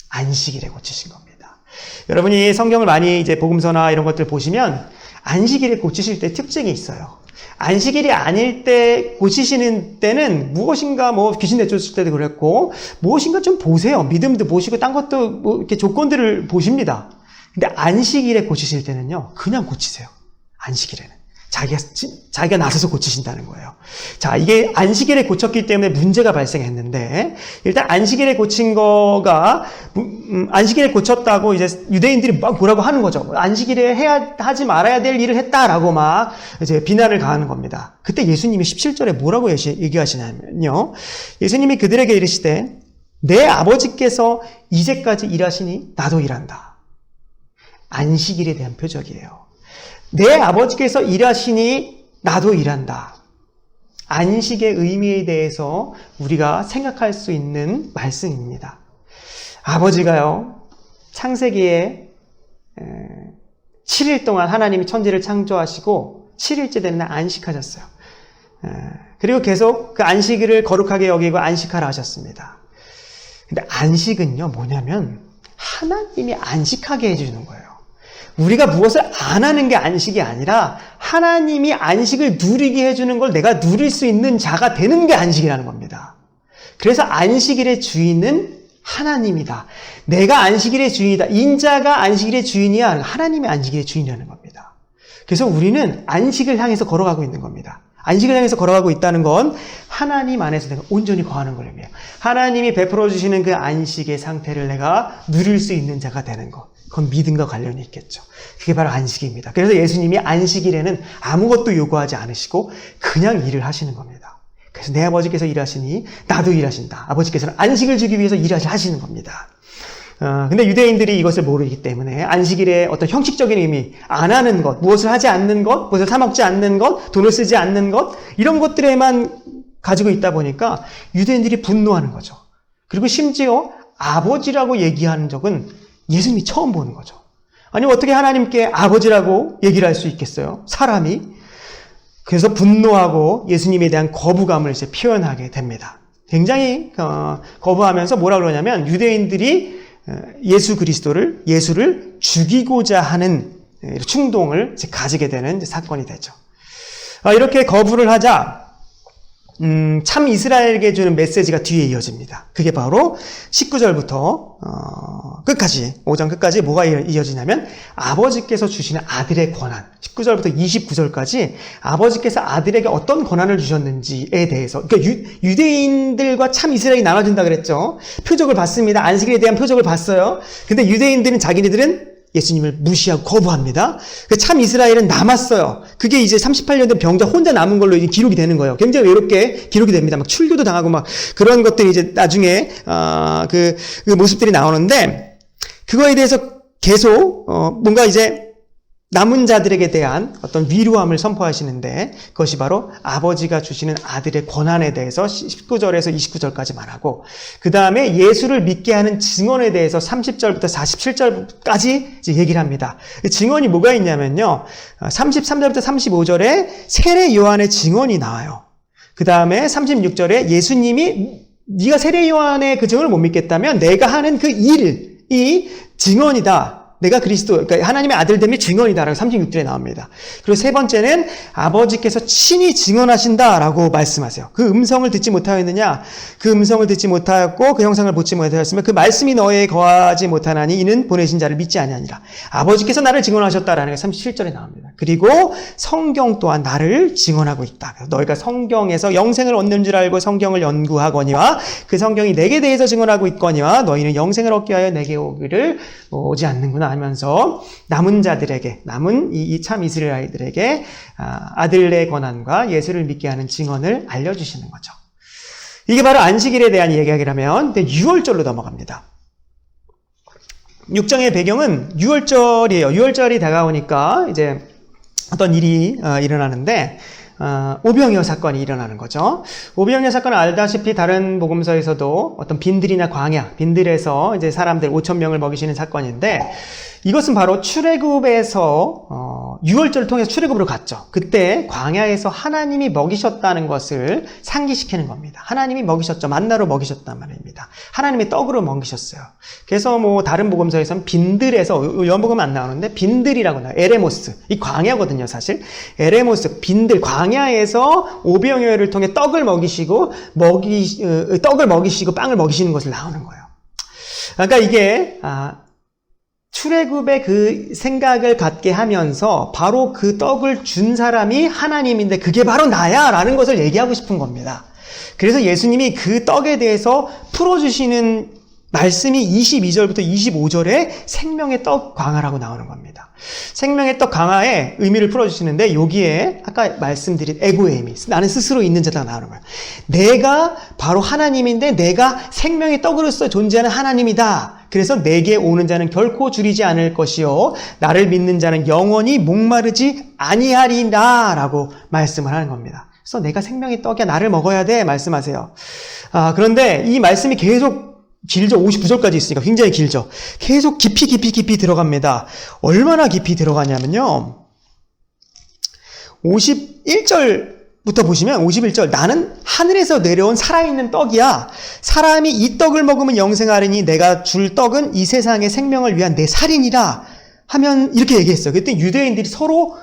안식일에 고치신 겁니다. 여러분이 성경을 많이 이제 복음서나 이런 것들 보시면 안식일에 고치실 때 특징이 있어요. 안식일이 아닐 때 고치시는 때는 무엇인가 귀신 내쫓을 때도 그랬고 무엇인가 좀 보세요. 믿음도 보시고 딴 것도 이렇게 조건들을 보십니다. 근데 안식일에 고치실 때는요. 그냥 고치세요. 안식일에는. 자기가 나서서 고치신다는 거예요. 자, 이게 안식일에 고쳤기 때문에 문제가 발생했는데, 일단 안식일에 고친 거가, 안식일에 고쳤다고 이제 유대인들이 막 뭐라고 하는 거죠. 안식일에 하지 말아야 될 일을 했다라고 막 이제 비난을 가하는 겁니다. 그때 예수님이 17절에 뭐라고 얘기하시냐면요. 예수님이 그들에게 이르시되, 내 아버지께서 이제까지 일하시니 나도 일한다. 안식일에 대한 표적이에요. 내 아버지께서 일하시니 나도 일한다. 안식의 의미에 대해서 우리가 생각할 수 있는 말씀입니다. 아버지가요, 창세기에 7일 동안 하나님이 천지를 창조하시고 7일째 되는 날 안식하셨어요. 그리고 계속 그 안식일을 거룩하게 여기고 안식하라 하셨습니다. 근데 안식은요, 뭐냐면 하나님이 안식하게 해주는 거예요. 우리가 무엇을 안 하는 게 안식이 아니라 하나님이 안식을 누리게 해주는 걸 내가 누릴 수 있는 자가 되는 게 안식이라는 겁니다. 그래서 안식일의 주인은 하나님이다. 내가 안식일의 주인이다. 인자가 안식일의 주인이야. 하나님이 안식일의 주인이라는 겁니다. 그래서 우리는 안식을 향해서 걸어가고 있는 겁니다. 안식을 향해서 걸어가고 있다는 건 하나님 안에서 내가 온전히 거하는 걸 의미해요. 하나님이 베풀어 주시는 그 안식의 상태를 내가 누릴 수 있는 자가 되는 것. 그건 믿음과 관련이 있겠죠. 그게 바로 안식입니다. 그래서 예수님이 안식일에는 아무것도 요구하지 않으시고 그냥 일을 하시는 겁니다. 그래서 내 아버지께서 일하시니 나도 일하신다. 아버지께서는 안식을 주기 위해서 일하시는 겁니다. 근데 유대인들이 이것을 모르기 때문에 안식일의 어떤 형식적인 의미, 안 하는 것, 무엇을 하지 않는 것, 무엇을 사먹지 않는 것, 돈을 쓰지 않는 것, 이런 것들에만 가지고 있다 보니까 유대인들이 분노하는 거죠. 그리고 심지어 아버지라고 얘기하는 적은 예수님이 처음 보는 거죠. 아니, 어떻게 하나님께 아버지라고 얘기를 할 수 있겠어요? 사람이. 그래서 분노하고 예수님에 대한 거부감을 이제 표현하게 됩니다. 굉장히 거부하면서 뭐라 그러냐면 유대인들이 예수를 죽이고자 하는 충동을 가지게 되는 사건이 되죠. 이렇게 거부를 하자 참 이스라엘에게 주는 메시지가 뒤에 이어집니다. 그게 바로 19절부터 끝까지 5장 끝까지 뭐가 이어지냐면 아버지께서 주시는 아들의 권한 19절부터 29절까지 아버지께서 아들에게 어떤 권한을 주셨는지에 대해서 그러니까 유대인들과 참 이스라엘이 나눠진다 그랬죠. 표적을 봤습니다. 안식일에 대한 표적을 봤어요. 근데 유대인들은 자기네들은 예수님을 무시하고 거부합니다. 참 이스라엘은 남았어요. 그게 이제 38년 된 병자 혼자 남은 걸로 이제 기록이 되는 거예요. 굉장히 외롭게 기록이 됩니다. 막 출교도 당하고 막 그런 것들이 이제 나중에 그 모습들이 나오는데 그거에 대해서 계속 뭔가 이제 남은 자들에게 대한 어떤 위로함을 선포하시는데 그것이 바로 아버지가 주시는 아들의 권한에 대해서 19절에서 29절까지 말하고 그 다음에 예수를 믿게 하는 증언에 대해서 30절부터 47절까지 이제 얘기를 합니다. 증언이 뭐가 있냐면요. 33절부터 35절에 세례 요한의 증언이 나와요. 그 다음에 36절에 예수님이 네가 세례 요한의 그 증언을 못 믿겠다면 내가 하는 그 일이 증언이다. 내가 그리스도, 그러니까 하나님의 아들됨이 증언이다라고 36절에 나옵니다. 그리고 세 번째는 아버지께서 친히 증언하신다라고 말씀하세요. 그 음성을 듣지 못하였느냐? 그 음성을 듣지 못하였고 그 형상을 보지 못하였으면 그 말씀이 너희에 거하지 못하나니 이는 보내신 자를 믿지 아니하니라. 아버지께서 나를 증언하셨다라는 게 37절에 나옵니다. 그리고 성경 또한 나를 증언하고 있다. 그래서 너희가 성경에서 영생을 얻는 줄 알고 성경을 연구하거니와 그 성경이 내게 대해서 증언하고 있거니와 너희는 영생을 얻기 위하여 내게 오지 않는구나 하면서 남은 자들에게, 남은 이 참 이스라엘들에게 아들의 권한과 예수를 믿게 하는 증언을 알려주시는 거죠. 이게 바로 안식일에 대한 이야기라면 6월절로 넘어갑니다. 6장의 배경은 6월절이에요. 6월절이 다가오니까 이제 어떤 일이 일어나는데 오병이어 사건이 일어나는 거죠. 오병이어 사건은 알다시피 다른 복음서에서도 어떤 빈들이나 광야, 빈들에서 이제 사람들 5,000명을 먹이시는 사건인데 이것은 바로 출애굽에서 6월절을 통해서 출애굽으로 갔죠. 그때 광야에서 하나님이 먹이셨다는 것을 상기시키는 겁니다. 하나님이 먹이셨죠. 만나로 먹이셨단 말입니다. 하나님의 떡으로 먹이셨어요. 그래서 뭐 다른 복음서에서는 빈들에서, 요한복음은 안 나오는데 빈들이라고 나와요. 에레모스. 이 광야거든요, 사실. 에레모스, 빈들, 광야에서 오병이어를 통해 떡을 먹이시고 빵을 먹이시는 것을 나오는 거예요. 그러니까 이게 출애굽의 그 생각을 갖게 하면서 바로 그 떡을 준 사람이 하나님인데 그게 바로 나야 라는 것을 얘기하고 싶은 겁니다. 그래서 예수님이 그 떡에 대해서 풀어주시는 말씀이 22절부터 25절에 생명의 떡 강화라고 나오는 겁니다. 생명의 떡 강화의 의미를 풀어주시는데 여기에 아까 말씀드린 에고의 의미, 나는 스스로 있는 자가 나오는 거예요. 내가 바로 하나님인데 내가 생명의 떡으로서 존재하는 하나님이다. 그래서 내게 오는 자는 결코 줄이지 않을 것이요 나를 믿는 자는 영원히 목마르지 아니하리라 라고 말씀을 하는 겁니다. 그래서 내가 생명의 떡이야, 나를 먹어야 돼 말씀하세요. 그런데 이 말씀이 계속 길죠. 59절까지 있으니까 굉장히 길죠. 계속 깊이 들어갑니다. 얼마나 깊이 들어가냐면요. 51절부터 보시면 51절 나는 하늘에서 내려온 살아있는 떡이야. 사람이 이 떡을 먹으면 영생하리니 내가 줄 떡은 이 세상의 생명을 위한 내 살이니라 하면 이렇게 얘기했어요. 그때 유대인들이 서로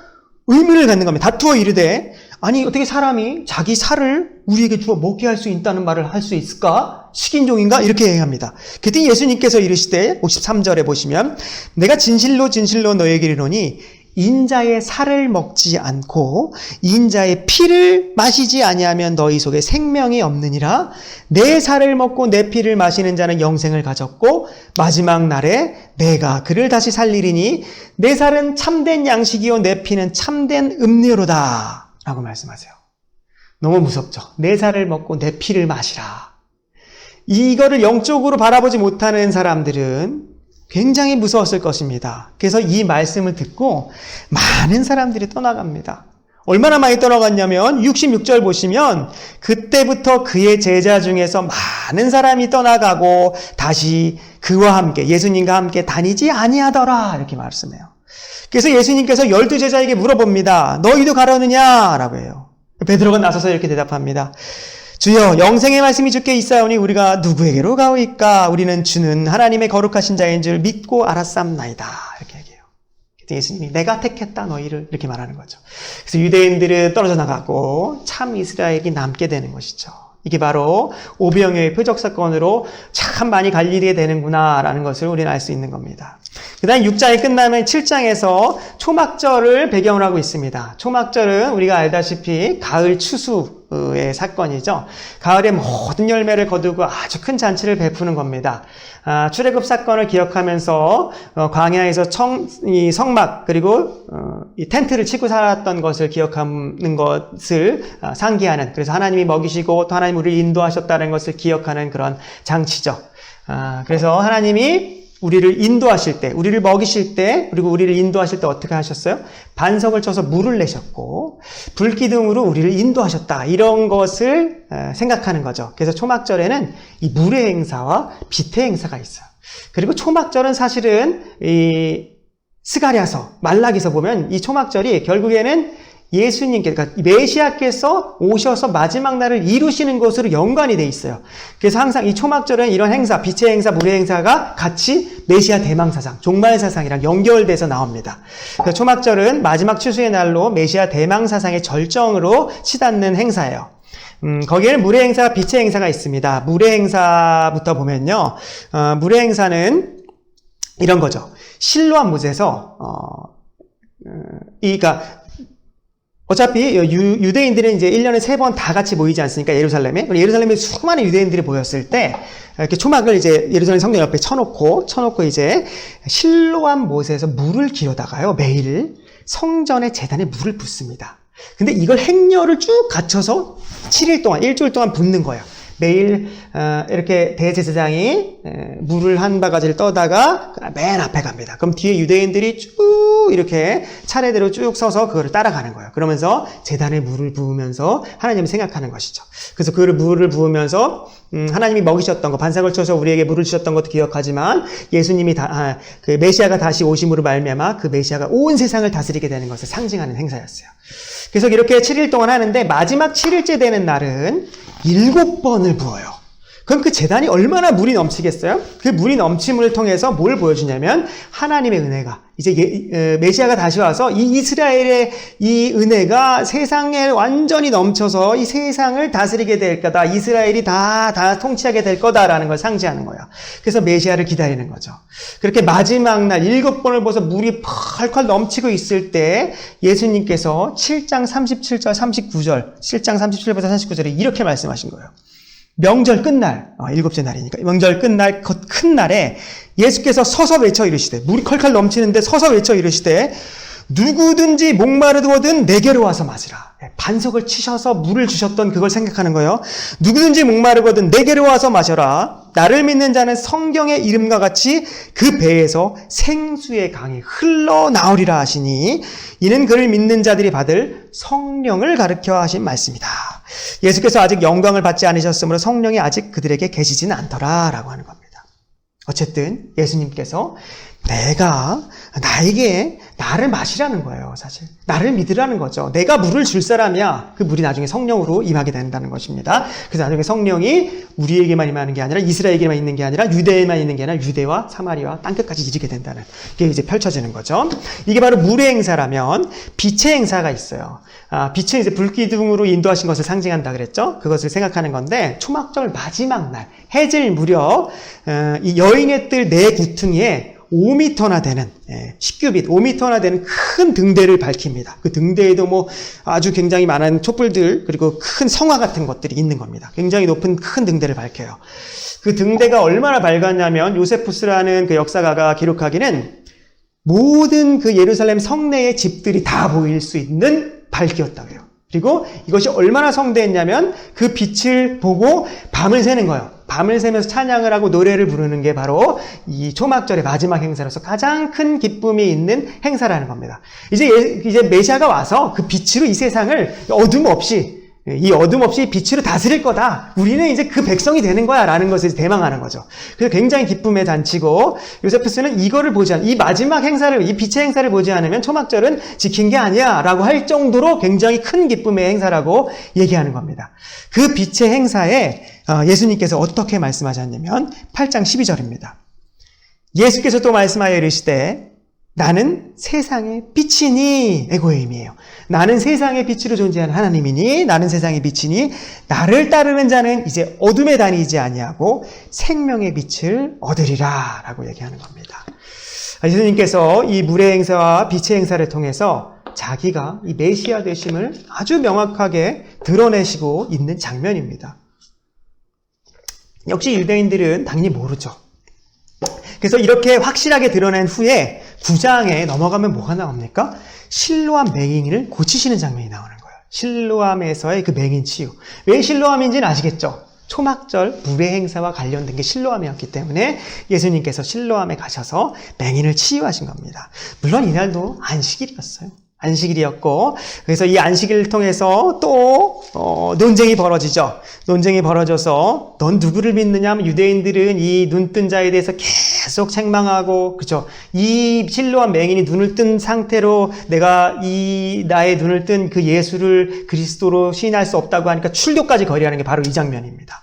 의문을 갖는 겁니다. 다투어 이르되 아니 어떻게 사람이 자기 살을 우리에게 주어 먹게 할 수 있다는 말을 할 수 있을까? 식인종인가? 이렇게 얘기합니다. 그때 예수님께서 이르시되 53절에 보시면 내가 진실로 너희에게 이르노니 인자의 살을 먹지 않고 인자의 피를 마시지 아니하면 너희 속에 생명이 없느니라. 내 살을 먹고 내 피를 마시는 자는 영생을 가졌고 마지막 날에 내가 그를 다시 살리리니 내 살은 참된 양식이요 내 피는 참된 음료로다 라고 말씀하세요. 너무 무섭죠. 내 살을 먹고 내 피를 마시라. 이거를 영적으로 바라보지 못하는 사람들은 굉장히 무서웠을 것입니다. 그래서 이 말씀을 듣고 많은 사람들이 떠나갑니다. 얼마나 많이 떠나갔냐면 66절 보시면 그때부터 그의 제자 중에서 많은 사람이 떠나가고 다시 그와 함께 예수님과 함께 다니지 아니하더라 이렇게 말씀해요. 그래서 예수님께서 12제자에게 물어봅니다. 너희도 가려느냐? 라고 해요. 베드로가 나서서 이렇게 대답합니다. 주여 영생의 말씀이 주께 있사오니 우리가 누구에게로 가오이까? 우리는 주는 하나님의 거룩하신 자인 줄 믿고 알았삼나이다. 이렇게 얘기해요. 그래서 예수님이 내가 택했다 너희를 이렇게 말하는 거죠. 그래서 유대인들은 떨어져 나가고 참 이스라엘이 남게 되는 것이죠. 이게 바로 오병이어의 표적 사건으로 참 많이 갈리게 되는구나 라는 것을 우리는 알 수 있는 겁니다. 그 다음 6장이 끝나면 7장에서 초막절을 배경으로 하고 있습니다. 초막절은 우리가 알다시피 가을 추수의 사건이죠. 가을에 모든 열매를 거두고 아주 큰 잔치를 베푸는 겁니다. 출애굽 사건을 기억하면서 광야에서 이 성막 그리고 이 텐트를 치고 살았던 것을 기억하는 것을 상기하는, 그래서 하나님이 먹이시고 또 하나님 우리를 인도하셨다는 것을 기억하는 그런 장치죠. 그래서 하나님이 우리를 인도하실 때, 우리를 먹이실 때, 그리고 우리를 인도하실 때 어떻게 하셨어요? 반석을 쳐서 물을 내셨고 불기둥으로 우리를 인도하셨다. 이런 것을 생각하는 거죠. 그래서 초막절에는 이 물의 행사와 빛의 행사가 있어요. 그리고 초막절은 사실은 이 스가랴서, 말라기서 보면 이 초막절이 결국에는 예수님께, 그러니까 메시아께서 오셔서 마지막 날을 이루시는 것으로 연관이 돼 있어요. 그래서 항상 이 초막절은 이런 행사, 빛의 행사, 물의 행사가 같이 메시아 대망사상, 종말사상이랑 연결돼서 나옵니다. 그래서 초막절은 마지막 추수의 날로 메시아 대망사상의 절정으로 치닫는 행사예요. 거기에는 물의 행사, 빛의 행사가 있습니다. 물의 행사부터 보면요. 물의 행사는 이런 거죠. 실로암 못에서, 그러니까, 어차피 유대인들은 이제 1년에 3번 다 같이 모이지 않습니까? 예루살렘에. 예루살렘에 수많은 유대인들이 모였을 때, 이렇게 초막을 이제 예루살렘 성전 옆에 쳐놓고 이제 실로암 못에서 물을 기어다가요. 매일 성전의 제단에 물을 붓습니다. 근데 이걸 행렬을 쭉 갖춰서 7일 동안, 일주일 동안 붓는 거예요. 매일 이렇게 대제사장이 물을 한 바가지를 떠다가 맨 앞에 갑니다. 그럼 뒤에 유대인들이 쭉 이렇게 차례대로 쭉 서서 그거를 따라가는 거예요. 그러면서 제단에 물을 부으면서 하나님을 생각하는 것이죠. 그래서 그 물을 부으면서 하나님이 먹이셨던 거, 반삭을 쳐서 우리에게 물을 주셨던 것도 기억하지만 예수님이 그 메시아가 다시 오심으로 말미암아 그 메시아가 온 세상을 다스리게 되는 것을 상징하는 행사였어요. 그래서 이렇게 7일 동안 하는데 마지막 7일째 되는 날은 7번을 부어요. 그럼 그 제단이 얼마나 물이 넘치겠어요? 그 물이 넘침을 통해서 뭘 보여주냐면 하나님의 은혜가 이제 메시아가 다시 와서 이 이스라엘의 이 은혜가 세상에 완전히 넘쳐서 이 세상을 다스리게 될 거다. 이스라엘이 다 통치하게 될 거다라는 걸 상징하는 거예요. 그래서 메시아를 기다리는 거죠. 그렇게 마지막 날 7번을 보서 물이 펄펄 넘치고 있을 때 예수님께서 7장 37절 39절 7장 37절부터 39절에 이렇게 말씀하신 거예요. 명절 끝날, 7째 날이니까, 명절 끝날, 큰 날에 예수께서 서서 외쳐 이르시되, 물이 컬컬 넘치는데 서서 외쳐 이르시되, 누구든지 목마르거든 내게로 와서 마시라. 반석을 치셔서 물을 주셨던 그걸 생각하는 거예요. 누구든지 목마르거든 내게로 와서 마셔라. 나를 믿는 자는 성경의 이름과 같이 그 배에서 생수의 강이 흘러나오리라 하시니, 이는 그를 믿는 자들이 받을 성령을 가르쳐 하신 말씀이다. 예수께서 아직 영광을 받지 않으셨으므로 성령이 아직 그들에게 계시지는 않더라라고 하는 겁니다. 어쨌든 예수님께서 나에게 나를 마시라는 거예요, 사실. 나를 믿으라는 거죠. 내가 물을 줄 사람이야. 그 물이 나중에 성령으로 임하게 된다는 것입니다. 그래서 나중에 성령이 우리에게만 임하는 게 아니라 이스라엘에게만 있는 게 아니라 유대에만 있는 게 아니라 유대와 사마리아와 땅끝까지 이르게 된다는 게 이제 펼쳐지는 거죠. 이게 바로 물의 행사라면 빛의 행사가 있어요. 빛은 이제 불기둥으로 인도하신 것을 상징한다 그랬죠. 그것을 생각하는 건데 초막절 마지막 날 해질 무렵 이 여인의 뜰 네 구퉁이에 5m나 되는 10규빗 5m나 되는 큰 등대를 밝힙니다. 그 등대에도 뭐 아주 굉장히 많은 촛불들 그리고 큰 성화 같은 것들이 있는 겁니다. 굉장히 높은 큰 등대를 밝혀요. 그 등대가 얼마나 밝았냐면 요세푸스라는 그 역사가가 기록하기는 모든 그 예루살렘 성내의 집들이 다 보일 수 있는 밝기였다고 해요. 그리고 이것이 얼마나 성대했냐면 그 빛을 보고 밤을 새는 거예요. 밤을 새면서 찬양을 하고 노래를 부르는 게 바로 이 초막절의 마지막 행사로서 가장 큰 기쁨이 있는 행사라는 겁니다. 이제 메시아가 와서 그 빛으로 이 세상을 어둠 없이 빛으로 다스릴 거다. 우리는 이제 그 백성이 되는 거야. 라는 것을 대망하는 거죠. 그래서 굉장히 기쁨의 잔치고, 요세푸스는 이거를 보지 이 마지막 행사를, 이 빛의 행사를 보지 않으면 초막절은 지킨 게 아니야. 라고 할 정도로 굉장히 큰 기쁨의 행사라고 얘기하는 겁니다. 그 빛의 행사에 예수님께서 어떻게 말씀하셨냐면, 8장 12절입니다. 예수께서 또 말씀하여 이르시되, 나는 세상의 빛이니, 에고임이에요. 나는 세상의 빛으로 존재하는 하나님이니, 나는 세상의 빛이니, 나를 따르는 자는 이제 어둠에 다니지 아니하고 생명의 빛을 얻으리라 라고 얘기하는 겁니다. 예수님께서 이 물의 행사와 빛의 행사를 통해서 자기가 이 메시아 되심을 아주 명확하게 드러내시고 있는 장면입니다. 역시 유대인들은 당연히 모르죠. 그래서 이렇게 확실하게 드러낸 후에 9장에 넘어가면 뭐가 나옵니까? 실로암 맹인을 고치시는 장면이 나오는 거예요. 실로암에서의 그 맹인 치유. 왜 실로암인지는 아시겠죠? 초막절 물의 행사와 관련된 게 실로암이었기 때문에 예수님께서 실로암에 가셔서 맹인을 치유하신 겁니다. 물론 이날도 안식일이었어요. 안식일이었고, 그래서 이 안식일을 통해서 또 논쟁이 벌어지죠. 논쟁이 벌어져서 넌 누구를 믿느냐 하면 유대인들은 이 눈뜬 자에 대해서 계속 책망하고, 그렇죠? 이 실로암 맹인이 눈을 뜬 상태로 내가 나의 눈을 뜬 그 예수를 그리스도로 시인할 수 없다고 하니까 출교까지 거리하는 게 바로 이 장면입니다.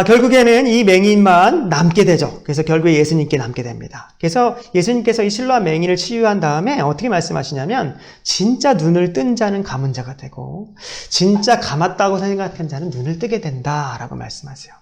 결국에는 이 맹인만 남게 되죠. 그래서 결국에 예수님께 남게 됩니다. 그래서 예수님께서 이 실로암 맹인을 치유한 다음에 어떻게 말씀하시냐면 진짜 눈을 뜬 자는 감은 자가 되고 진짜 감았다고 생각한 자는 눈을 뜨게 된다라고 말씀하세요.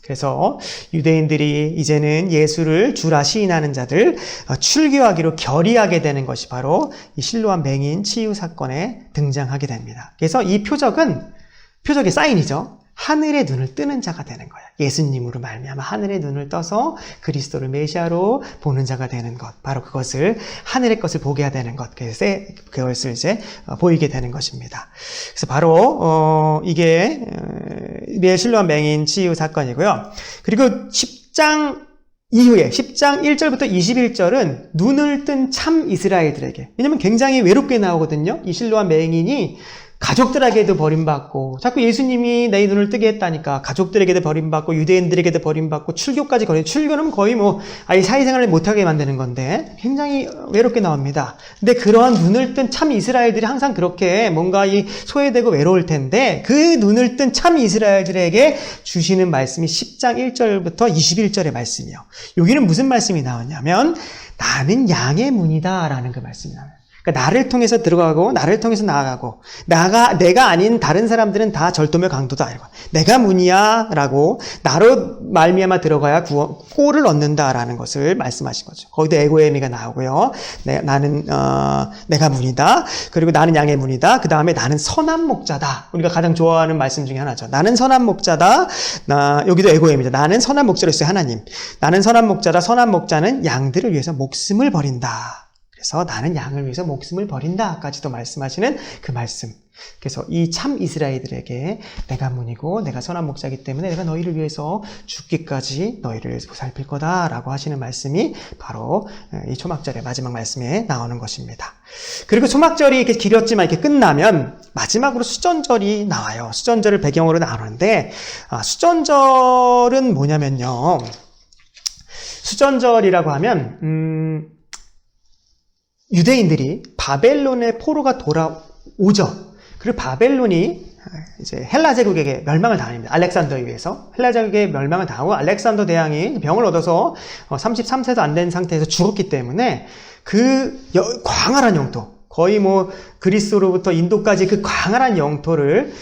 그래서 유대인들이 이제는 예수를 주라 시인하는 자들 출교하기로 결의하게 되는 것이 바로 이 실로암 맹인 치유 사건에 등장하게 됩니다. 그래서 이 표적의 사인이죠. 하늘의 눈을 뜨는 자가 되는 거야. 예수님으로 말미암아 하늘의 눈을 떠서 그리스도를 메시아로 보는 자가 되는 것. 바로 그것을 하늘의 것을 보게 되는 것. 그래서 그것을 이제 보이게 되는 것입니다. 그래서 바로 이게 실로암 맹인 치유 사건이고요. 그리고 10장 이후에 10장 1절부터 21절은 눈을 뜬 참 이스라엘들에게, 왜냐면 굉장히 외롭게 나오거든요. 이 실로암 맹인이 가족들에게도 버림받고, 자꾸 예수님이 내 눈을 뜨게 했다니까 가족들에게도 버림받고 유대인들에게도 버림받고 출교까지 거의, 출교는 거의 아예 사회생활을 못하게 만드는 건데 굉장히 외롭게 나옵니다. 근데 그러한 눈을 뜬 참 이스라엘들이 항상 그렇게 뭔가 이 소외되고 외로울 텐데 그 눈을 뜬 참 이스라엘들에게 주시는 말씀이 10장 1절부터 21절의 말씀이요. 여기는 무슨 말씀이 나오냐면 나는 양의 문이다 라는 그 말씀이 나와요. 그러니까 나를 통해서 들어가고 나를 통해서 나아가고 내가 아닌 다른 사람들은 다 절도며 강도도 아니고 내가 문이야 라고 나로 말미암아 들어가야 꼴을 얻는다라는 것을 말씀하신 거죠. 거기도 에고에미가 나오고요. 나는 내가 문이다. 그리고 나는 양의 문이다. 그 다음에 나는 선한 목자다. 우리가 가장 좋아하는 말씀 중에 하나죠. 나는 선한 목자다. 여기도 에고에미죠. 나는 선한 목자로 있어요. 하나님. 나는 선한 목자다. 선한 목자는 양들을 위해서 목숨을 버린다. 그래서 나는 양을 위해서 목숨을 버린다까지도 말씀하시는 그 말씀. 그래서 이 참 이스라엘들에게 내가 문이고 내가 선한 목자이기 때문에 내가 너희를 위해서 죽기까지 너희를 보살필 거다라고 하시는 말씀이 바로 이 초막절의 마지막 말씀에 나오는 것입니다. 그리고 초막절이 이렇게 길었지만 이렇게 끝나면 마지막으로 수전절이 나와요. 수전절을 배경으로 나오는데 수전절은 뭐냐면요. 수전절이라고 하면 유대인들이 바벨론의 포로가 돌아오죠. 그리고 바벨론이 이제 헬라 제국에게 멸망을 당합니다. 알렉산더에 의해서 헬라 제국에 멸망을 당하고 알렉산더 대왕이 병을 얻어서 33세도 안 된 상태에서 죽었기 때문에 그 광활한 영토, 거의 그리스로부터 인도까지 그 광활한 영토를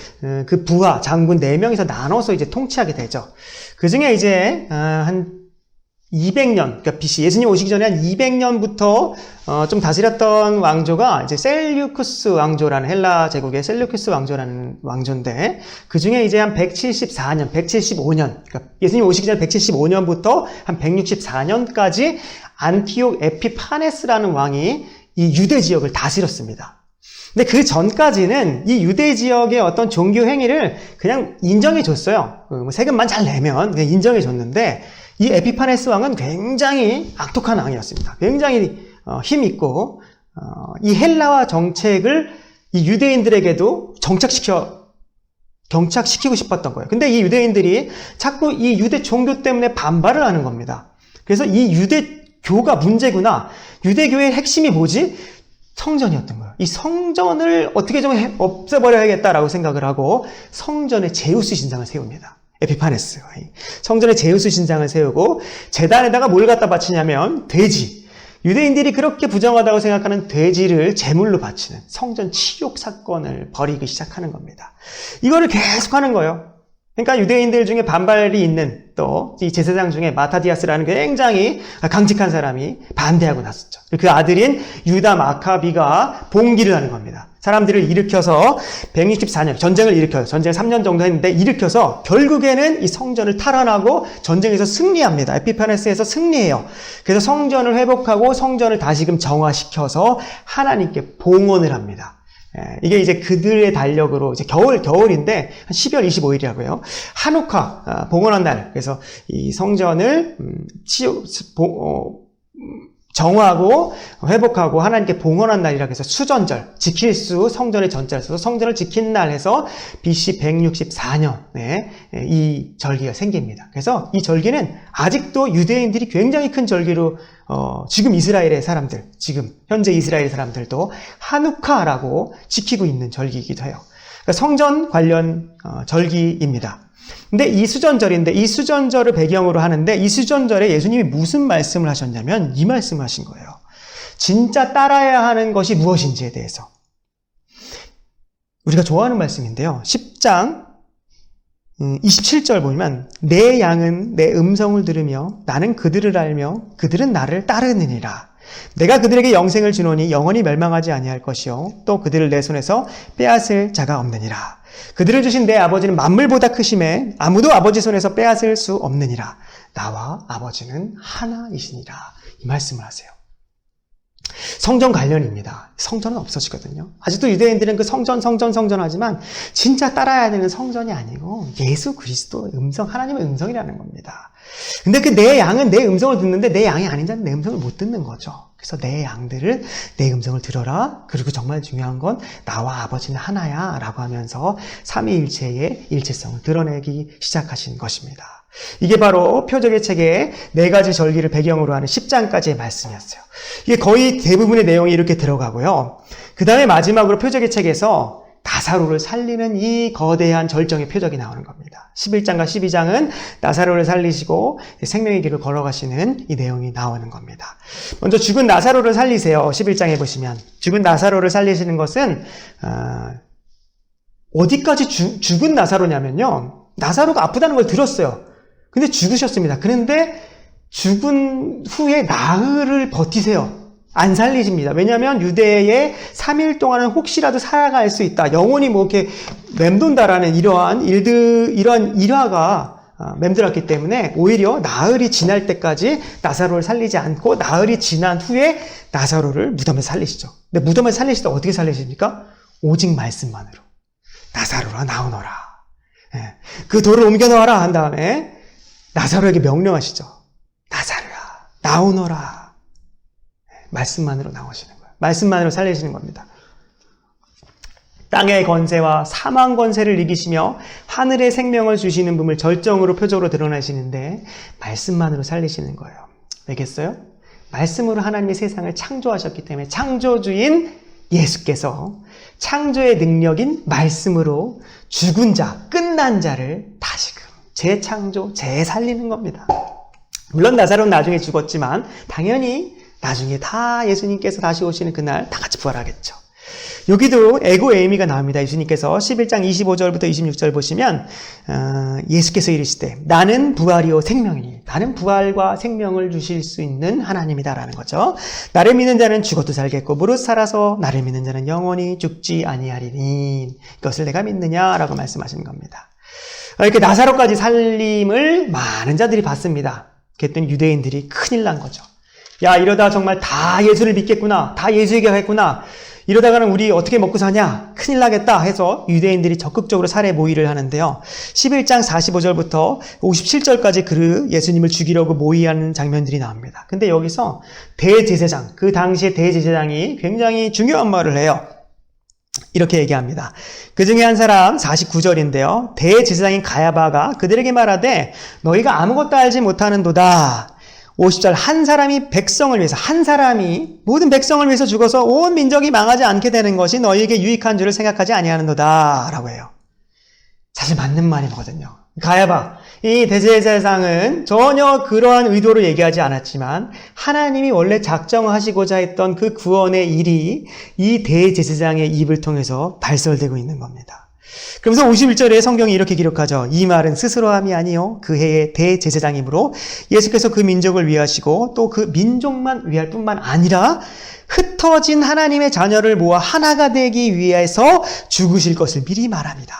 그 부하 장군 4명이서 나눠서 이제 통치하게 되죠. 그 중에 이제 한 200년, 그러니까 BC, 예수님 오시기 전에 한 200년부터 좀 다스렸던 왕조가 이제 셀류쿠스 왕조라는 헬라 제국의 셀류쿠스 왕조라는 왕조인데 그 중에 이제 한 174년, 175년, 그러니까 예수님 오시기 전에 175년부터 한 164년까지 안티옥 에피파네스라는 왕이 이 유대 지역을 다스렸습니다. 근데 그 전까지는 이 유대 지역의 어떤 종교 행위를 그냥 인정해 줬어요. 세금만 잘 내면 그냥 인정해 줬는데 이 에피파네스 왕은 굉장히 악독한 왕이었습니다. 굉장히 힘있고 이 헬라화 정책을 이 유대인들에게도 정착시키고 싶었던 거예요. 근데 이 유대인들이 자꾸 이 유대 종교 때문에 반발을 하는 겁니다. 그래서 이 유대교가 문제구나. 유대교의 핵심이 뭐지? 성전이었던 거예요. 이 성전을 어떻게 좀 없애버려야겠다라고 생각을 하고 성전에 제우스 신상을 세웁니다. 에피파네스. 성전에 제우스 신상을 세우고 제단에다가 뭘 갖다 바치냐면 돼지. 유대인들이 그렇게 부정하다고 생각하는 돼지를 제물로 바치는 성전 치욕 사건을 벌이기 시작하는 겁니다. 이거를 계속 하는 거예요. 그러니까 유대인들 중에 반발이 있는 또 이 제사장 중에 마타디아스라는 굉장히 강직한 사람이 반대하고 났었죠. 그 아들인 유다 마카비가 봉기를 하는 겁니다. 사람들을 일으켜서 164년 전쟁을 일으켜요. 전쟁 3년 정도 했는데 일으켜서 결국에는 이 성전을 탈환하고 전쟁에서 승리합니다. 에피파네스에서 승리해요. 그래서 성전을 회복하고 성전을 다시금 정화시켜서 하나님께 봉헌을 합니다. 이게 이제 그들의 달력으로 이제 겨울인데 한 12월 25일이라고요. 한우카 봉헌한 날. 그래서 이 성전을 정화하고 회복하고 하나님께 봉헌한 날이라 해서 수전절, 지킬 수 성전의 전자를 써서 성전을 지킨 날 해서 BC 164년에 이 절기가 생깁니다. 그래서 이 절기는 아직도 유대인들이 굉장히 큰 절기로 지금 이스라엘의 사람들, 지금 현재 이스라엘 사람들도 한우카라고 지키고 있는 절기이기도 해요. 그러니까 성전 관련 절기입니다. 근데 이수전절인데 이수전절을 배경으로 하는데 이수전절에 예수님이 무슨 말씀을 하셨냐면 이 말씀을 하신 거예요. 진짜 따라야 하는 것이 무엇인지에 대해서. 우리가 좋아하는 말씀인데요. 10장 27절 보면 내 양은 내 음성을 들으며 나는 그들을 알며 그들은 나를 따르느니라. 내가 그들에게 영생을 주노니 영원히 멸망하지 아니할 것이요 또 그들을 내 손에서 빼앗을 자가 없느니라. 그들을 주신 내 아버지는 만물보다 크심에 아무도 아버지 손에서 빼앗을 수 없느니라. 나와 아버지는 하나이시니라. 이 말씀을 하세요. 성전 관련입니다. 성전은 없어지거든요. 아직도 유대인들은 그 성전 하지만 진짜 따라야 되는 성전이 아니고 예수 그리스도의 음성, 하나님의 음성이라는 겁니다. 근데 그 내 양은 내 음성을 듣는데 내 양이 아닌 자는 내 음성을 못 듣는 거죠. 그래서 내 양들을 내 음성을 들어라. 그리고 정말 중요한 건 나와 아버지는 하나야 라고 하면서 삼위일체의 일체성을 드러내기 시작하신 것입니다. 이게 바로 표적의 책의 4가지 절기를 배경으로 하는 10장까지의 말씀이었어요. 이게 거의 대부분의 내용이 이렇게 들어가고요. 그 다음에 마지막으로 표적의 책에서 나사로를 살리는 이 거대한 절정의 표적이 나오는 겁니다. 11장과 12장은 나사로를 살리시고 생명의 길을 걸어가시는 이 내용이 나오는 겁니다. 먼저 죽은 나사로를 살리세요. 11장에 보시면 죽은 나사로를 살리시는 것은 어디까지 죽은 나사로냐면요. 나사로가 아프다는 걸 들었어요. 근데 죽으셨습니다. 그런데 죽은 후에 나흘을 버티세요. 안 살리십니다. 왜냐하면 유대에 3일 동안은 혹시라도 살아갈 수 있다. 영혼이 뭐 이렇게 맴돈다라는 이러한 일화가 맴돌았기 때문에 오히려 나흘이 지날 때까지 나사로를 살리지 않고 나흘이 지난 후에 나사로를 무덤에서 살리시죠. 근데 무덤에서 살리실 때 어떻게 살리십니까? 오직 말씀만으로. 나사로라 나오너라. 그 돌을 옮겨 놓아라 한 다음에 나사로에게 명령하시죠. 나사로야 나오너라. 말씀만으로 나오시는 거예요. 말씀만으로 살리시는 겁니다. 땅의 권세와 사망 권세를 이기시며 하늘의 생명을 주시는 분을 절정으로 표적으로 드러내시는데 말씀만으로 살리시는 거예요. 왜겠어요? 말씀으로 하나님이 세상을 창조하셨기 때문에 창조주인 예수께서 창조의 능력인 말씀으로 죽은 자, 끝난 자를 다시금 재창조, 재살리는 겁니다. 물론 나사로는 나중에 죽었지만 당연히 나중에 다 예수님께서 다시 오시는 그날 다 같이 부활하겠죠. 여기도 에고 에이미가 나옵니다. 예수님께서 11장 25절부터 26절 보시면 예수께서 이르시되 나는 부활이요 생명이니 나는 부활과 생명을 주실 수 있는 하나님이다라는 거죠. 나를 믿는 자는 죽어도 살겠고 무릇 살아서 나를 믿는 자는 영원히 죽지 아니하리니 이것을 내가 믿느냐라고 말씀하시는 겁니다. 이렇게 나사로까지 살림을 많은 자들이 봤습니다. 그랬더니 유대인들이 큰일 난 거죠. 야 이러다 정말 다 예수를 믿겠구나. 다 예수에게 가겠구나. 이러다가는 우리 어떻게 먹고 사냐? 큰일 나겠다 해서 유대인들이 적극적으로 살해 모의를 하는데요. 11장 45절부터 57절까지 그 예수님을 죽이려고 모의하는 장면들이 나옵니다. 근데 여기서 대제사장, 그 당시에 대제사장이 굉장히 중요한 말을 해요. 이렇게 얘기합니다. 그 중에 한 사람 49절인데요. 대제사장인 가야바가 그들에게 말하되 너희가 아무것도 알지 못하는도다. 50절 한 사람이 백성을 위해서 한 사람이 모든 백성을 위해서 죽어서 온 민족이 망하지 않게 되는 것이 너희에게 유익한 줄을 생각하지 아니하는도다 라고 해요. 사실 맞는 말이거든요. 가야바 이 대제사장은 전혀 그러한 의도로 얘기하지 않았지만 하나님이 원래 작정하시고자 했던 그 구원의 일이 이 대제사장의 입을 통해서 발설되고 있는 겁니다. 그러면서 51절에 성경이 이렇게 기록하죠. 이 말은 스스로함이 아니요 그 해의 대제사장이므로 예수께서 그 민족을 위하시고 또 그 민족만 위할 뿐만 아니라 흩어진 하나님의 자녀를 모아 하나가 되기 위해서 죽으실 것을 미리 말합니다.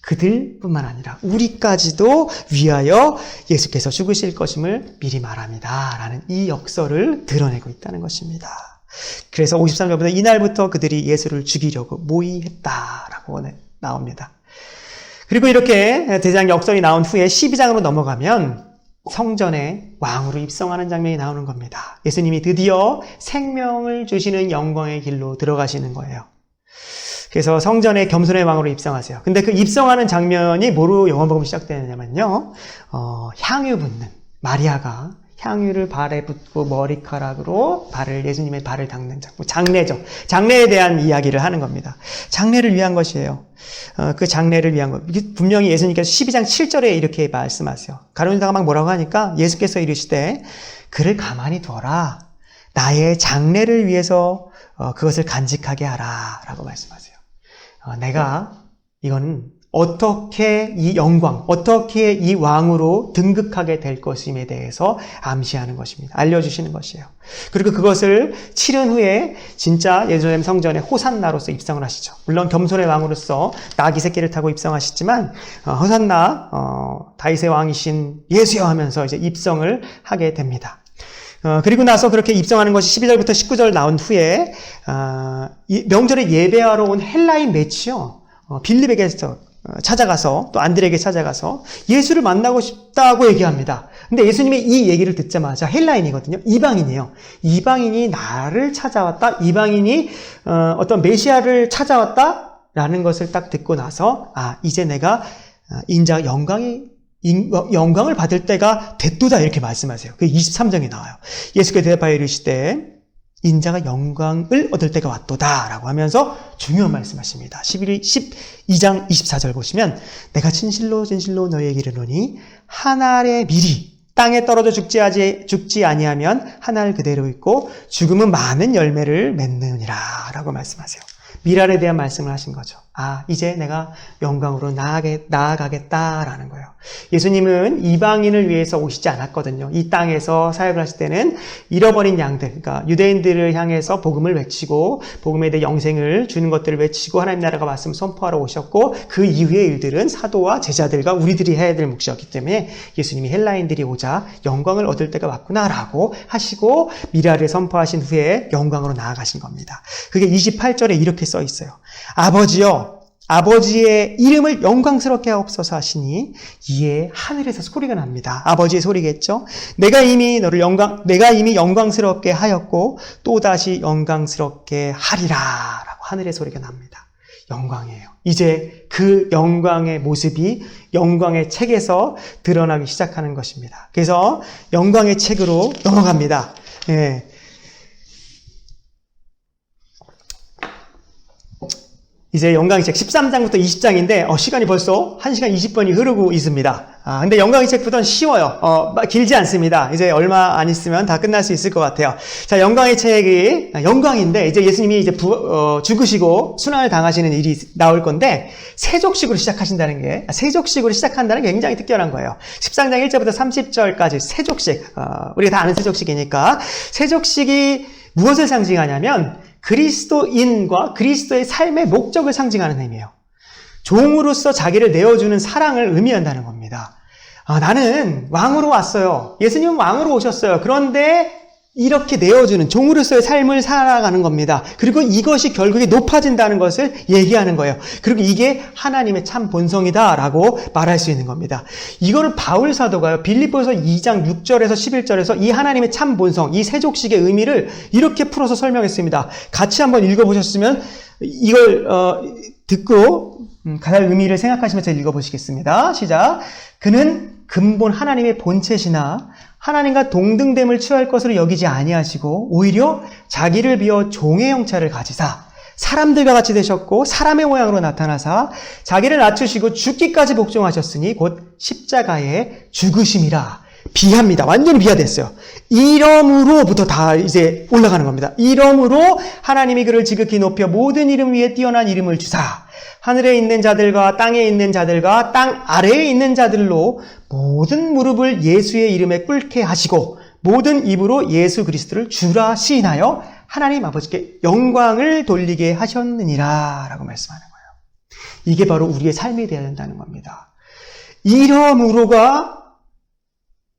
그들뿐만 아니라 우리까지도 위하여 예수께서 죽으실 것임을 미리 말합니다. 라는 이 역설을 드러내고 있다는 것입니다. 그래서 53절부터 이날부터 그들이 예수를 죽이려고 모의했다라고 나옵니다. 그리고 이렇게 대제사장 역설이 나온 후에 12장으로 넘어가면 성전에 왕으로 입성하는 장면이 나오는 겁니다. 예수님이 드디어 생명을 주시는 영광의 길로 들어가시는 거예요. 그래서 성전에 겸손의 왕으로 입성하세요. 근데 그 입성하는 장면이 뭐로 요한복음이 시작되느냐면요. 향유 붓는 마리아가 향유를 발에 붓고 머리카락으로 예수님의 발을 닦는 장례죠. 장례에 대한 이야기를 하는 겁니다. 장례를 위한 것이에요. 그 장례를 위한 것. 분명히 예수님께서 12장 7절에 이렇게 말씀하세요. 가룟 유다가 막 뭐라고 하니까 예수께서 이르시되 그를 가만히 두어라. 나의 장례를 위해서 그것을 간직하게 하라. 라고 말씀하세요. 내가 이거는 어떻게 이 영광, 어떻게 이 왕으로 등극하게 될 것임에 대해서 암시하는 것입니다. 알려주시는 것이에요. 그리고 그것을 치른 후에 진짜 예루살렘 성전에 호산나로서 입성을 하시죠. 물론 겸손의 왕으로서 나귀 새끼를 타고 입성하시지만 호산나 다윗의 왕이신 예수여 하면서 이제 입성을 하게 됩니다. 그리고 나서 그렇게 입성하는 것이 12절부터 19절 나온 후에 명절에 예배하러 온 헬라인 매치요. 빌립에게서 찾아가서 또 안드레에게 찾아가서 예수를 만나고 싶다고 얘기합니다. 근데 예수님이 이 얘기를 듣자마자 헬라인이거든요. 이방인이에요. 이방인이 나를 찾아왔다. 이방인이 어떤 메시아를 찾아왔다라는 것을 딱 듣고 나서 이제 내가 인자가 영광을 받을 때가 됐도다 이렇게 말씀하세요. 그 23장에 나와요. 예수께서 대답하여 이르시되 인자가 영광을 얻을 때가 왔도다 라고 하면서 중요한 말씀하십니다. 12장 24절 보시면 내가 진실로 너희에게 이르노니 한 알의 밀이 땅에 떨어져 죽지 아니하면 한 알 그대로 있고 죽음은 많은 열매를 맺느니라 라고 말씀하세요. 미랄에 대한 말씀을 하신 거죠. 이제 내가 영광으로 나아가겠다라는 거예요. 예수님은 이방인을 위해서 오시지 않았거든요. 이 땅에서 사역을 하실 때는 잃어버린 양들, 그러니까 유대인들을 향해서 복음을 외치고 복음에 대해 영생을 주는 것들을 외치고 하나님 나라가 왔음을 선포하러 오셨고 그 이후의 일들은 사도와 제자들과 우리들이 해야 될 몫이었기 때문에 예수님이 헬라인들이 오자 영광을 얻을 때가 왔구나라고 하시고 미랄을 선포하신 후에 영광으로 나아가신 겁니다. 그게 28절에 이렇게 써 있어요. 아버지여 아버지의 이름을 영광스럽게 하옵소서 하시니 이에 하늘에서 소리가 납니다. 아버지의 소리겠죠. 내가 이미 영광스럽게 하였고 또다시 영광스럽게 하리라 라고 하늘의 소리가 납니다. 영광이에요. 이제 그 영광의 모습이 영광의 책에서 드러나기 시작하는 것입니다. 그래서 영광의 책으로 넘어갑니다. 예. 이제 영광의 책 13장부터 20장인데 시간이 벌써 1시간 20분이 흐르고 있습니다. 근데 영광의 책부터는 쉬워요. 길지 않습니다. 이제 얼마 안 있으면 다 끝날 수 있을 것 같아요. 자, 영광의 책이 영광인데 이제 예수님이 이제 죽으시고 순환을 당하시는 일이 나올 건데 세족식으로 시작한다는 게 굉장히 특별한 거예요. 13장 1절부터 30절까지 세족식. 우리가 다 아는 세족식이니까 세족식이 무엇을 상징하냐면 그리스도인과 그리스도의 삶의 목적을 상징하는 의미예요. 종으로서 자기를 내어주는 사랑을 의미한다는 겁니다. 나는 왕으로 왔어요. 예수님은 왕으로 오셨어요. 그런데 이렇게 내어주는 종으로서의 삶을 살아가는 겁니다. 그리고 이것이 결국에 높아진다는 것을 얘기하는 거예요. 그리고 이게 하나님의 참 본성이다라고 말할 수 있는 겁니다. 이거를 바울 사도가요. 빌립보서 2장 6절에서 11절에서 이 하나님의 참 본성, 이 세족식의 의미를 이렇게 풀어서 설명했습니다. 같이 한번 읽어보셨으면 이걸 듣고 가장 의미를 생각하시면서 읽어보시겠습니다. 시작. 그는 근본 하나님의 본체시나 하나님과 동등됨을 취할 것으로 여기지 아니하시고 오히려 자기를 비워 종의 형체를 가지사 사람들과 같이 되셨고 사람의 모양으로 나타나사 자기를 낮추시고 죽기까지 복종하셨으니 곧 십자가에 죽으심이라. 비합니다. 완전히 비하됐어요. 이름으로부터 다 이제 올라가는 겁니다. 이름으로 하나님이 그를 지극히 높여 모든 이름 위에 뛰어난 이름을 주사 하늘에 있는 자들과 땅에 있는 자들과 땅 아래에 있는 자들로 모든 무릎을 예수의 이름에 꿇게 하시고 모든 입으로 예수 그리스도를 주라 시인하여 하나님 아버지께 영광을 돌리게 하셨느니라 라고 말씀하는 거예요. 이게 바로 우리의 삶이 되어야 된다는 겁니다.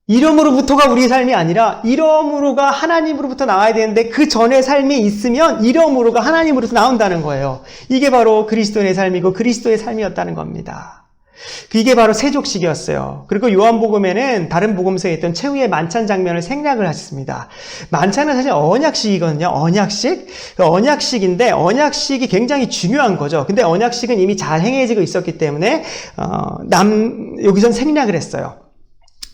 이름으로부터가 우리의 삶이 아니라 이름으로가 하나님으로부터 나와야 되는데 그 전에 삶이 있으면 이름으로가 하나님으로부터 나온다는 거예요. 이게 바로 그리스도의 삶이고 그리스도의 삶이었다는 겁니다. 이게 바로 세족식이었어요. 그리고 요한복음에는 다른 복음서에 있던 최후의 만찬 장면을 생략을 하셨습니다. 만찬은 사실 언약식이거든요. 언약식인데 언약식이 굉장히 중요한 거죠. 근데 언약식은 이미 잘 행해지고 있었기 때문에 여기선 생략을 했어요.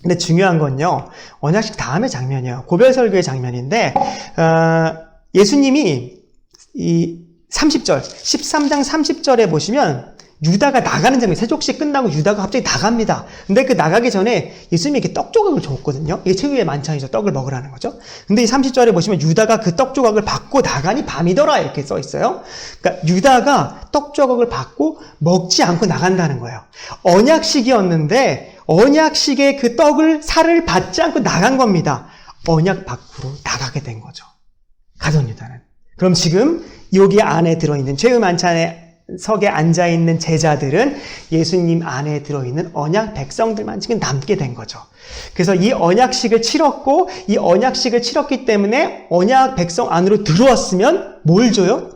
근데 중요한 건요, 언약식 다음의 장면이에요. 고별설교의 장면인데, 예수님이 이 30절, 13장 30절에 보시면 유다가 나가는 장면, 세족식 끝나고 유다가 갑자기 나갑니다. 근데 그 나가기 전에 예수님이 이렇게 떡 조각을 줬거든요. 이게 최후의 만찬이죠. 떡을 먹으라는 거죠. 근데 이 30절에 보시면 유다가 그 떡 조각을 받고 나가니 밤이더라 이렇게 써 있어요. 그러니까 유다가 떡 조각을 받고 먹지 않고 나간다는 거예요. 언약식이었는데 언약식의 그 떡을 살을 받지 않고 나간 겁니다. 언약 밖으로 나가게 된 거죠. 가룟 유다는. 그럼 지금 여기 안에 들어있는 최후 만찬에 석에 앉아있는 제자들은 예수님 안에 들어있는 언약 백성들만 지금 남게 된 거죠. 그래서 이 언약식을 치렀고 이 언약식을 치렀기 때문에 언약 백성 안으로 들어왔으면 뭘 줘요?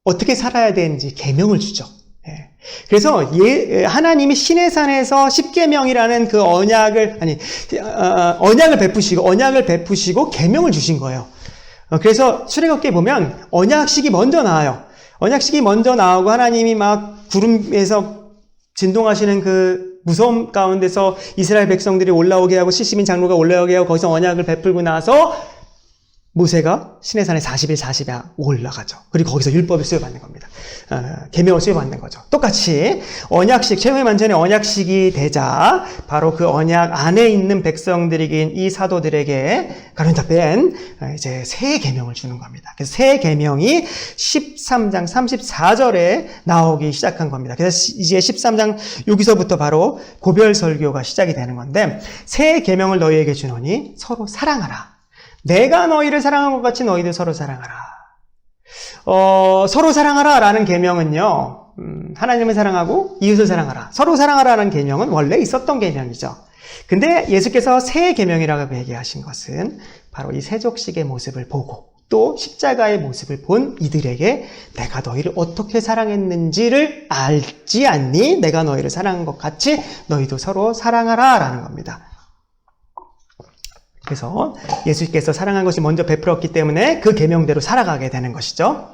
어떻게 살아야 되는지 계명을 주죠. 그래서 하나님이 시내산에서 십계명이라는 그 언약을 베푸시고 계명을 주신 거예요. 그래서 출애굽기에 보면 언약식이 먼저 나와요. 언약식이 먼저 나오고 하나님이 막 구름에서 진동하시는 그 무서움 가운데서 이스라엘 백성들이 올라오게 하고 70인 장로가 올라오게 하고 거기서 언약을 베풀고 나서 모세가 시내산에 40일 40야 올라가죠. 그리고 거기서 율법을 수여받는 겁니다. 계명을 수여받는 거죠. 똑같이 언약식, 최후의 만찬의 언약식이 되자 바로 그 언약 안에 있는 백성들이긴 이 사도들에게 가론다 뺀 이제 새 계명을 주는 겁니다. 그래서 새 계명이 13장 34절에 나오기 시작한 겁니다. 그래서 이제 13장 여기서부터 바로 고별 설교가 시작이 되는 건데 새 계명을 너희에게 주노니 서로 사랑하라. 내가 너희를 사랑한 것 같이 너희도 서로 사랑하라. 서로 사랑하라라는 계명은요, 하나님을 사랑하고 이웃을 사랑하라. 서로 사랑하라는 계명은 원래 있었던 계명이죠. 근데 예수께서 새 계명이라고 얘기하신 것은 바로 이 세족식의 모습을 보고 또 십자가의 모습을 본 이들에게 내가 너희를 어떻게 사랑했는지를 알지 않니? 내가 너희를 사랑한 것 같이 너희도 서로 사랑하라라는 겁니다. 그래서 예수께서 사랑한 것이 먼저 베풀었기 때문에 그 계명대로 살아가게 되는 것이죠.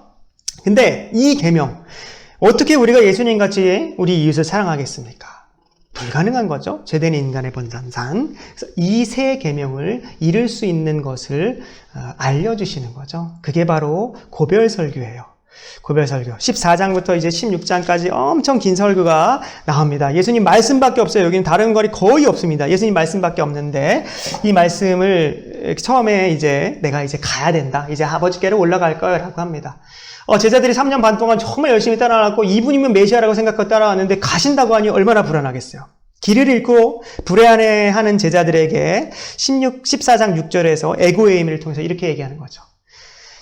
근데 이 계명, 어떻게 우리가 예수님같이 우리 이웃을 사랑하겠습니까? 불가능한 거죠. 죄된 인간의 본성상. 그래서 이 새 계명을 이룰 수 있는 것을 알려주시는 거죠. 그게 바로 고별설교예요. 고별설교 14장부터 이제 16장까지 엄청 긴 설교가 나옵니다. 예수님 말씀밖에 없어요. 여기는 다른 거리 거의 없습니다. 예수님 말씀밖에 없는데 이 말씀을 처음에 이제 내가 이제 가야 된다. 이제 아버지께로 올라갈 거라고 합니다. 제자들이 3년 반 동안 정말 열심히 따라왔고 이분이면 메시아라고 생각하고 따라왔는데 가신다고 하니 얼마나 불안하겠어요. 길을 잃고 불안해하는 제자들에게 14장 6절에서 에고의 의미를 통해서 이렇게 얘기하는 거죠.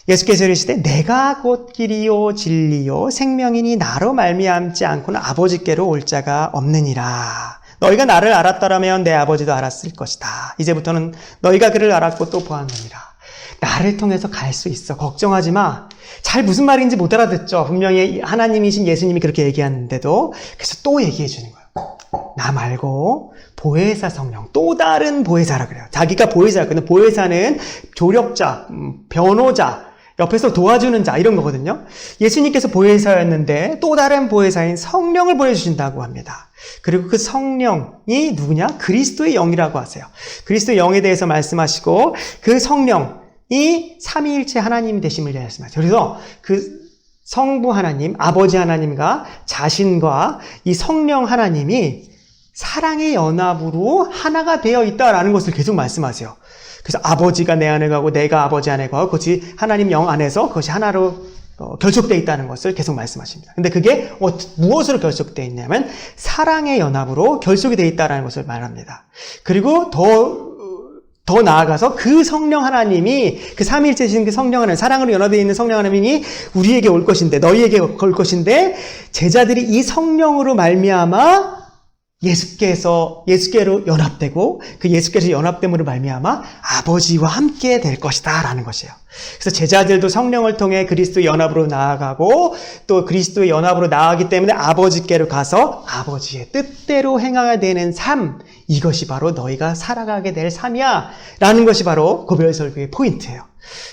예수께서 이르시되 내가 곧 길이요 진리요 생명이니 나로 말미암지 않고는 아버지께로 올 자가 없느니라. 너희가 나를 알았더라면 내 아버지도 알았을 것이다. 이제부터는 너희가 그를 알았고 또 보았느니라. 나를 통해서 갈 수 있어. 걱정하지 마. 잘 무슨 말인지 못 알아듣죠. 분명히 하나님이신 예수님이 그렇게 얘기하는데도 그래서 또 얘기해 주는 거예요. 나 말고 보혜사 성령, 또 다른 보혜사라 그래요. 자기가 보혜사였거든요. 보혜사는 조력자, 변호자, 옆에서 도와주는 자 이런 거거든요. 예수님께서 보혜사였는데 또 다른 보혜사인 성령을 보여주신다고 합니다. 그리고 그 성령이 누구냐? 그리스도의 영이라고 하세요. 그리스도의 영에 대해서 말씀하시고 그 성령이 삼위일체 하나님이 되심을 말씀하세요. 그래서 그 성부 하나님, 아버지 하나님과 자신과 이 성령 하나님이 사랑의 연합으로 하나가 되어 있다라는 것을 계속 말씀하세요. 그래서 아버지가 내 안에 가고 내가 아버지 안에 가고 그것이 하나님 영 안에서 그것이 하나로 결속되어 있다는 것을 계속 말씀하십니다. 근데 그게 무엇으로 결속되어 있냐면 사랑의 연합으로 결속이 되어 있다는 것을 말합니다. 그리고 더 나아가서 그 성령 하나님이 그 삼위일체신 그 성령 하나님, 사랑으로 연합되어 있는 성령 하나님이 우리에게 올 것인데 너희에게 올 것인데 제자들이 이 성령으로 말미암아 예수께로 연합되고 그 예수께서 연합됨으로 말미암아 아버지와 함께 될 것이다 라는 것이에요. 그래서 제자들도 성령을 통해 그리스도의 연합으로 나아가고 또 그리스도의 연합으로 나아가기 때문에 아버지께로 가서 아버지의 뜻대로 행하게 되는 삶, 이것이 바로 너희가 살아가게 될 삶이야 라는 것이 바로 고별설교의 포인트예요.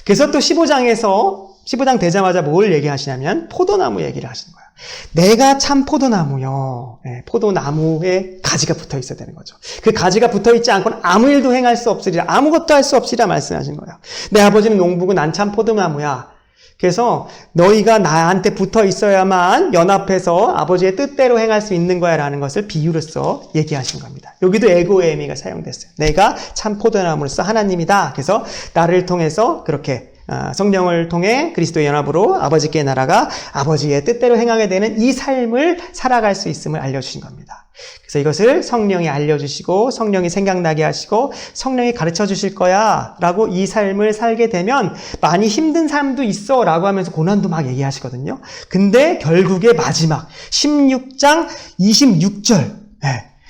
그래서 또 15장 되자마자 뭘 얘기하시냐면 포도나무 얘기를 하시는 거예요. 내가 참 포도나무요. 포도나무에 가지가 붙어 있어야 되는 거죠. 그 가지가 붙어 있지 않고는 아무 일도 행할 수 없으리라. 아무것도 할 수 없으리라 말씀하신 거예요. 내 아버지는 농부고 난 참 포도나무야. 그래서 너희가 나한테 붙어 있어야만 연합해서 아버지의 뜻대로 행할 수 있는 거야 라는 것을 비유로서 얘기하신 겁니다. 여기도 에고의 의미가 사용됐어요. 내가 참 포도나무로서 하나님이다. 그래서 나를 통해서 그렇게 성령을 통해 그리스도의 연합으로 아버지께 나라가 아버지의 뜻대로 행하게 되는 이 삶을 살아갈 수 있음을 알려주신 겁니다. 그래서 이것을 성령이 알려주시고 성령이 생각나게 하시고 성령이 가르쳐 주실 거야 라고 이 삶을 살게 되면 많이 힘든 삶도 있어 라고 하면서 고난도 막 얘기하시거든요. 근데 결국에 마지막 16장 26절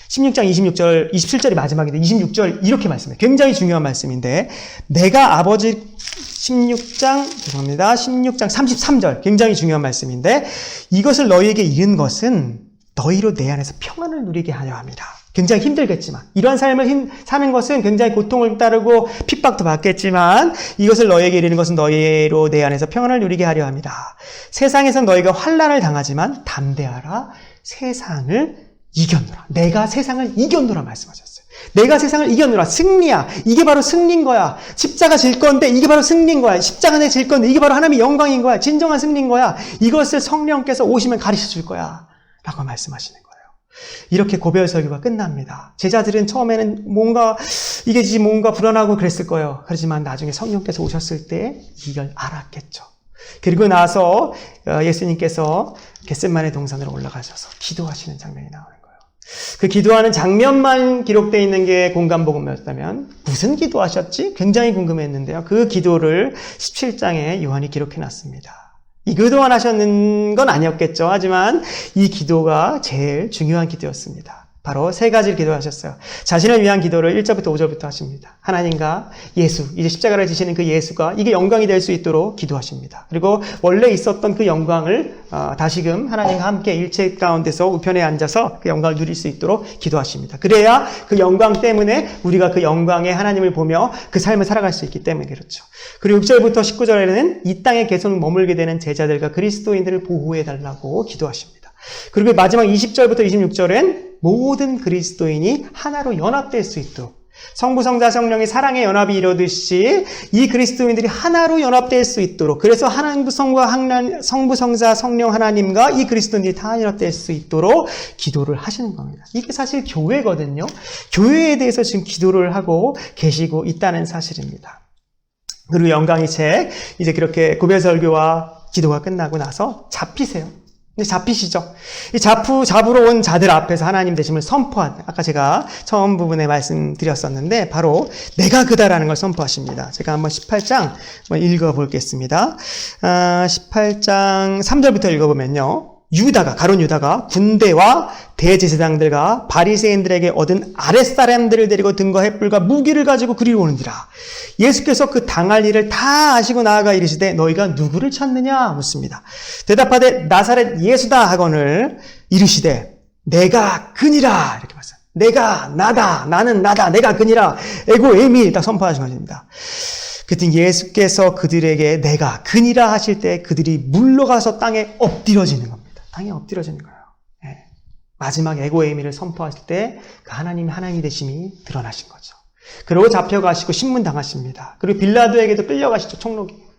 16장 26절, 27절이 마지막인데 26절 이렇게 말씀해요. 굉장히 중요한 말씀인데 내가 아버지 16장 33절 굉장히 중요한 말씀인데 이것을 너희에게 이른 것은 너희로 내 안에서 평안을 누리게 하려 함이라. 굉장히 힘들겠지만 이러한 삶을 사는 것은 굉장히 고통을 따르고 핍박도 받겠지만 이것을 너희에게 이르는 것은 너희로 내 안에서 평안을 누리게 하려 함이라. 세상에서 너희가 환난을 당하지만 담대하라. 세상을 이겼노라. 내가 세상을 이겼노라 말씀하셨어요. 내가 세상을 이겼노라. 승리야. 이게 바로 승리인 거야. 십자가 질 건데 이게 바로 승리인 거야. 십자가 질 건데 이게 바로 하나님의 영광인 거야. 진정한 승리인 거야. 이것을 성령께서 오시면 가르쳐 줄 거야. 라고 말씀하시는 거예요. 이렇게 고별 설교가 끝납니다. 제자들은 처음에는 뭔가 불안하고 그랬을 거예요. 그렇지만 나중에 성령께서 오셨을 때 이걸 알았겠죠. 그리고 나서 예수님께서 겟세마네 동산으로 올라가셔서 기도하시는 장면이 나오는 거예요. 그 기도하는 장면만 기록되어 있는 게 공간복음이었다면 무슨 기도하셨지? 굉장히 궁금했는데요. 그 기도를 17장에 요한이 기록해놨습니다. 이 기도만 하셨는 건 아니었겠죠. 하지만 이 기도가 제일 중요한 기도였습니다. 바로 세 가지를 기도하셨어요. 자신을 위한 기도를 1절부터 5절부터 하십니다. 하나님과 예수, 이제 십자가를 지시는 그 예수가 이게 영광이 될 수 있도록 기도하십니다. 그리고 원래 있었던 그 영광을 다시금 하나님과 함께 일체 가운데서 우편에 앉아서 그 영광을 누릴 수 있도록 기도하십니다. 그래야 그 영광 때문에 우리가 그 영광의 하나님을 보며 그 삶을 살아갈 수 있기 때문에 그렇죠. 그리고 6절부터 19절에는 이 땅에 계속 머물게 되는 제자들과 그리스도인들을 보호해달라고 기도하십니다. 그리고 마지막 20절부터 26절엔 모든 그리스도인이 하나로 연합될 수 있도록 성부, 성자, 성령의 사랑의 연합이 이루듯이 이 그리스도인들이 하나로 연합될 수 있도록 그래서 하나님부 성부, 성자, 성령 하나님과 이 그리스도인들이 다 연합될 수 있도록 기도를 하시는 겁니다. 이게 사실 교회거든요. 교회에 대해서 지금 기도를 하고 계시고 있다는 사실입니다. 그리고 영광의 책 이제 그렇게 고별설교와 기도가 끝나고 나서 잡히세요. 잡히시죠? 이 잡으러 온 자들 앞에서 하나님 되심을 선포한, 아까 제가 처음 부분에 말씀드렸었는데, 바로 내가 그다라는 걸 선포하십니다. 제가 한번 18장 읽어보겠습니다. 18장 3절부터 읽어보면요. 가룟 유다가 군대와 대제사장들과 바리새인들에게 얻은 아랫사람들을 데리고 등과 횃불과 무기를 가지고 그리로 오는지라. 예수께서 그 당할 일을 다 아시고 나아가 이르시되 너희가 누구를 찾느냐 묻습니다. 대답하되 나사렛 예수다 하거늘 이르시되 내가 그니라 이렇게 말씀. 내가 나다, 나는 나다, 내가 그니라. 에고 에미 딱 선포하신 것입니다. 그때 예수께서 그들에게 내가 그니라 하실 때 그들이 물러가서 땅에 엎드려지는 겁니다. 땅에 엎드려지는 거예요. 네. 마지막 에고의 의미를 선포하실 때 그 하나님이 되심이 드러나신 거죠. 그리고 잡혀가시고 신문당하십니다. 그리고 빌라도에게도 끌려가시죠.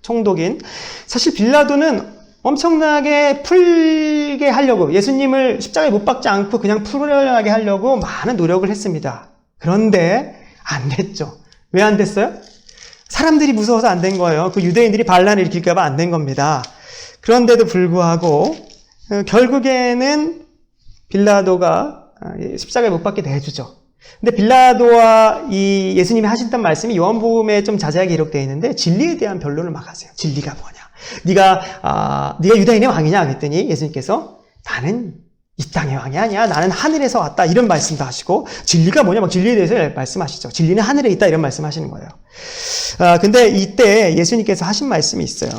총독인. 사실 빌라도는 엄청나게 풀게 하려고 예수님을 십자가에 못 박지 않고 그냥 풀려나게 하려고 많은 노력을 했습니다. 그런데 안 됐죠. 왜 안 됐어요? 사람들이 무서워서 안 된 거예요. 그 유대인들이 반란을 일으킬까 봐 안 된 겁니다. 그런데도 불구하고 결국에는 빌라도가 십자가에 못 박게 내주죠. 근데 빌라도와 이 예수님이 하셨던 말씀이 요한복음에 좀 자세하게 기록되어 있는데 진리에 대한 변론을 막 하세요. 진리가 뭐냐? 네가 유다인의 왕이냐? 그랬더니 예수님께서 나는 이 땅의 왕이 아니야. 나는 하늘에서 왔다. 이런 말씀도 하시고 진리가 뭐냐? 막 진리에 대해서 말씀하시죠. 진리는 하늘에 있다. 이런 말씀하시는 거예요. 근데 이때 예수님께서 하신 말씀이 있어요.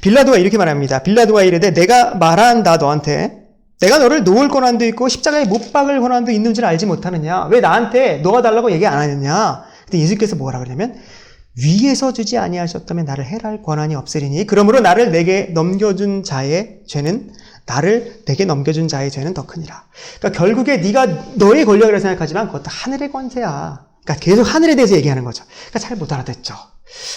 빌라도가 이렇게 말합니다. 빌라도가 이르되 내가 말한다 너한테 내가 너를 놓을 권한도 있고 십자가에 못 박을 권한도 있는 줄 알지 못하느냐? 왜 나한테 놓아달라고 얘기 안 하느냐? 근데 예수님께서 뭐라 그러냐면 위에서 주지 아니하셨다면 나를 해할 권한이 없으리니 그러므로 나를 내게 넘겨준 자의 죄는 더 크니라. 그러니까 결국에 네가 너의 권력이라고 생각하지만 그것도 하늘의 권세야. 그러니까 계속 하늘에 대해서 얘기하는 거죠. 그러니까 잘 못 알아듣죠.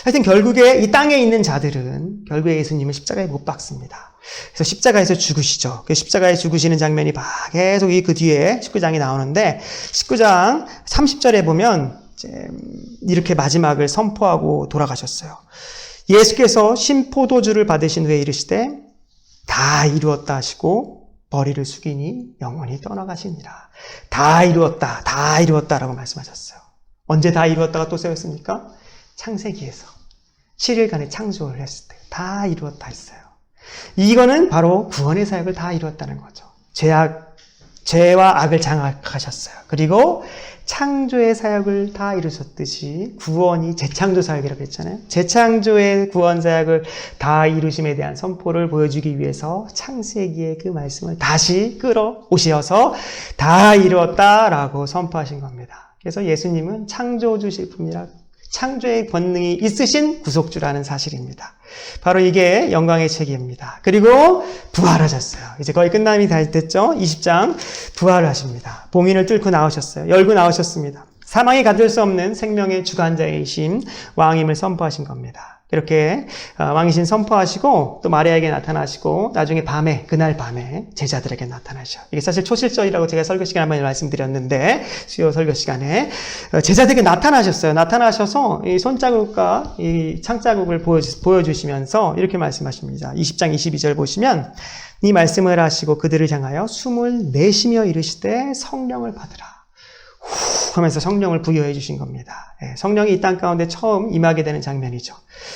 하여튼 결국에 이 땅에 있는 자들은 결국에 예수님을 십자가에 못 박습니다. 그래서 십자가에서 죽으시죠. 그 십자가에 죽으시는 장면이 계속 그 뒤에 19장이 나오는데 19장 30절에 보면 이제 이렇게 마지막을 선포하고 돌아가셨어요. 예수께서 신포도주를 받으신 후에 이르시되 다 이루었다 하시고 머리를 숙이니 영원히 떠나가시니라. 다 이루었다라고 말씀하셨어요. 언제 다 이루었다가 또 세웠습니까? 창세기에서 7일간의 창조를 했을 때 다 이루었다 했어요. 이거는 바로 구원의 사역을 다 이루었다는 거죠. 죄와 악을 장악하셨어요. 그리고 창조의 사역을 다 이루셨듯이 구원이 재창조 사역이라고 했잖아요. 재창조의 구원 사역을 다 이루심에 대한 선포를 보여주기 위해서 창세기의 그 말씀을 다시 끌어오셔서 다 이루었다라고 선포하신 겁니다. 그래서 예수님은 창조주실 분이라 창조의 권능이 있으신 구속주라는 사실입니다. 바로 이게 영광의 책입니다. 그리고 부활하셨어요. 이제 거의 끝남이 됐죠. 20장 부활을 하십니다. 봉인을 뚫고 나오셨어요. 열고 나오셨습니다. 사망이 가둘 수 없는 생명의 주관자이신 왕임을 선포하신 겁니다. 이렇게 왕이신 선포하시고 또 마리아에게 나타나시고 나중에 그날 밤에 제자들에게 나타나셔. 이게 사실 초실절이라고 제가 설교 시간에 한번 말씀드렸는데 수요 설교 시간에 제자들에게 나타나셨어요. 나타나셔서 이 손자국과 이 창자국을 보여주시면서 이렇게 말씀하십니다. 20장 22절 보시면 이 말씀을 하시고 그들을 향하여 숨을 내쉬며 이르시되 성령을 받으라. 후 하면서 성령을 부여해 주신 겁니다. 성령이 이 땅 가운데 처음 임하게 되는 장면이죠.